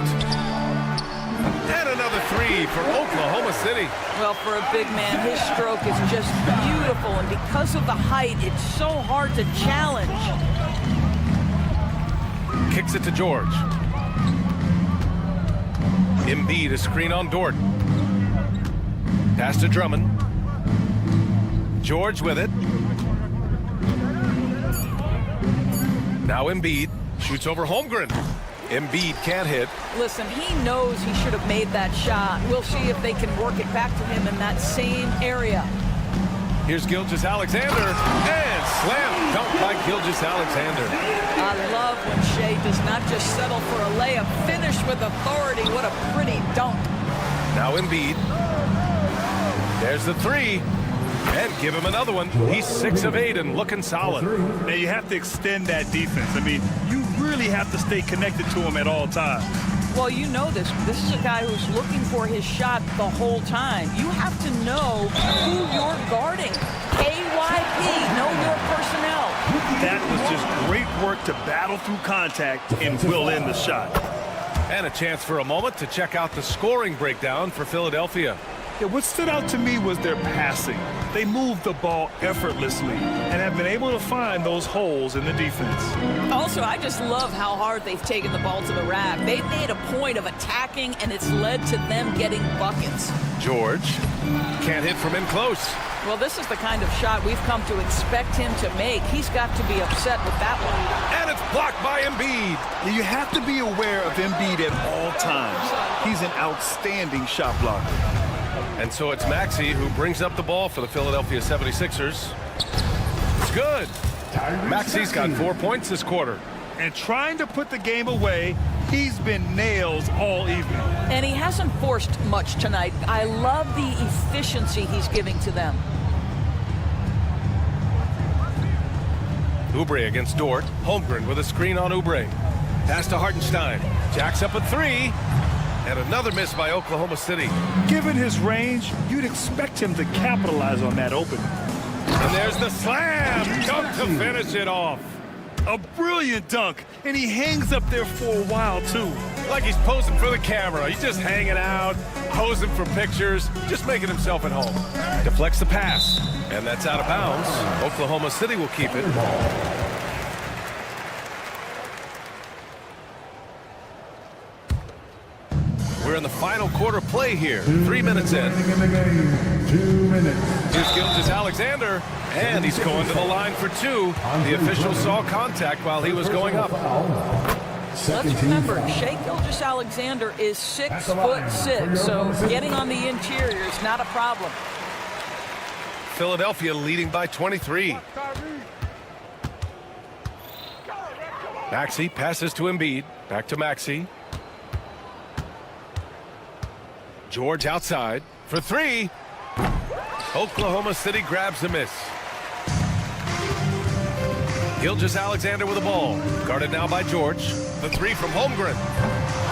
Speaker 7: And another 3 for Oklahoma City.
Speaker 8: Well, for a big man, his stroke is just beautiful, and because of the height, it's so hard to challenge.
Speaker 7: Kicks it to George. Embiid a screen on Dort. Pass to Drummond. George with it. Now Embiid shoots over Holmgren. Embiid can't hit.
Speaker 8: Listen, he knows he should have made that shot. We'll see if they can work it back to him in that same area.
Speaker 7: Here's Gilgeous-Alexander. And slam dunk by Gilgeous-Alexander.
Speaker 8: I love when Shea does not just settle for a layup. Finish with authority. What a pretty dunk.
Speaker 7: Now Embiid. There's the 3. And give him another one. He's 6 of 8 and looking solid.
Speaker 10: Now you have to extend that defense. I mean, you really have to stay connected to him at all times.
Speaker 8: Well, you know this. This is a guy who's looking for his shot the whole time. You have to know who you're guarding. KYP, know your personnel.
Speaker 10: That was just great work to battle through contact and will end the shot.
Speaker 7: And a chance for a moment to check out the scoring breakdown for Philadelphia.
Speaker 10: Yeah, what stood out to me was their passing. They moved the ball effortlessly and have been able to find those holes in the defense.
Speaker 8: Also, I just love how hard they've taken the ball to the rack. They've made a point of attacking, and it's led to them getting buckets.
Speaker 7: George can't hit from in close.
Speaker 8: Well, this is the kind of shot we've come to expect him to make. He's got to be upset with that one.
Speaker 7: And it's blocked by Embiid.
Speaker 10: You have to be aware of Embiid at all times. He's an outstanding shot blocker.
Speaker 7: And so it's Maxey who brings up the ball for the Philadelphia 76ers. It's good. Maxey's got 4 points this quarter.
Speaker 10: And trying to put the game away, he's been nails all evening.
Speaker 8: And he hasn't forced much tonight. I love the efficiency he's giving to them.
Speaker 7: Oubre against Dort. Holmgren with a screen on Oubre. Pass to Hartenstein. Jacks up a three. And another miss by Oklahoma City.
Speaker 10: Given his range, you'd expect him to capitalize on that opening.
Speaker 7: And there's the slam. Dunk to finish it off.
Speaker 10: A brilliant dunk, and he hangs up there for a while, too.
Speaker 7: Like he's posing for the camera. He's just hanging out, posing for pictures, just making himself at home. Deflects the pass, and that's out of bounds. Oklahoma City will keep it. We're in the final quarter play here. 3 minutes in.
Speaker 6: 2 minutes.
Speaker 7: Here's Gilgeous-Alexander, and he's going to the line for two. The official saw contact while he was going up.
Speaker 8: Let's remember, Shai Gilgeous-Alexander is 6'6", so getting on the interior is not a problem.
Speaker 7: Philadelphia leading by 23. Maxey passes to Embiid. Back to Maxey. George outside for three. Oklahoma City grabs the miss. Gilgeous-Alexander with the ball. Guarded now by George. The three from Holmgren.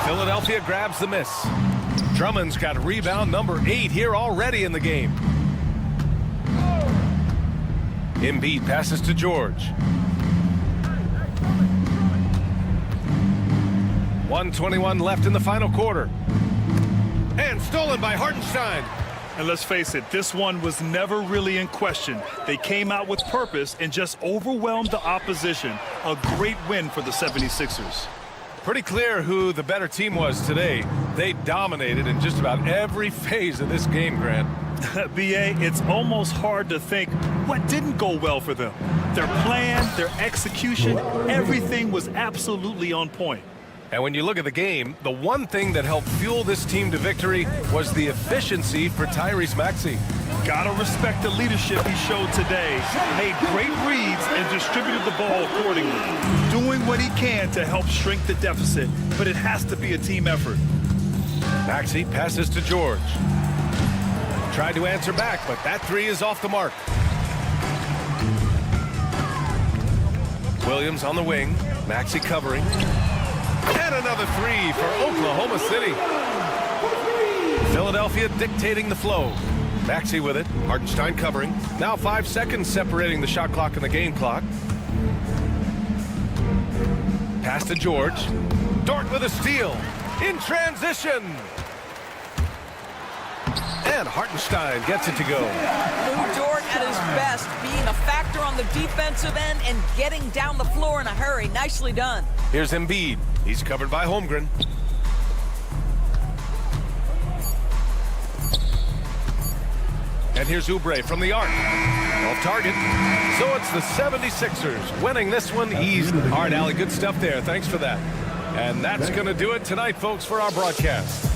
Speaker 7: Philadelphia grabs the miss. Drummond's got rebound number 8 here already in the game. Embiid passes to George. 1:21 left in the final quarter. And stolen by Hartenstein.
Speaker 10: And let's face it, this one was never really in question. They came out with purpose and just overwhelmed the opposition. A great win for the 76ers.
Speaker 7: Pretty clear who the better team was today. They dominated in just about every phase of this game, Grant.
Speaker 10: BA, it's almost hard to think what didn't go well for them. Their plan, their execution, everything was absolutely on point.
Speaker 7: And when you look at the game, the one thing that helped fuel this team to victory was the efficiency for Tyrese Maxey.
Speaker 10: Gotta respect the leadership he showed today. Made great reads and distributed the ball accordingly. Doing what he can to help shrink the deficit, but it has to be a team effort.
Speaker 7: Maxey passes to George. Tried to answer back, but that three is off the mark. Williams on the wing. Maxey covering. And another three for Oklahoma City. Philadelphia dictating the flow. Maxey with it. Hartenstein covering. Now 5 seconds separating the shot clock and the game clock. Pass to George. Dort with a steal. In transition. And Hartenstein gets it to go.
Speaker 8: Lou Dort at his best, being a factor on the defensive end and getting down the floor in a hurry. Nicely done.
Speaker 7: Here's Embiid. He's covered by Holmgren. And here's Oubre from the arc. Off target. So it's the 76ers winning this one easily. All right, Allie, good stuff there. Thanks for that. And that's going to do it tonight, folks, for our broadcast.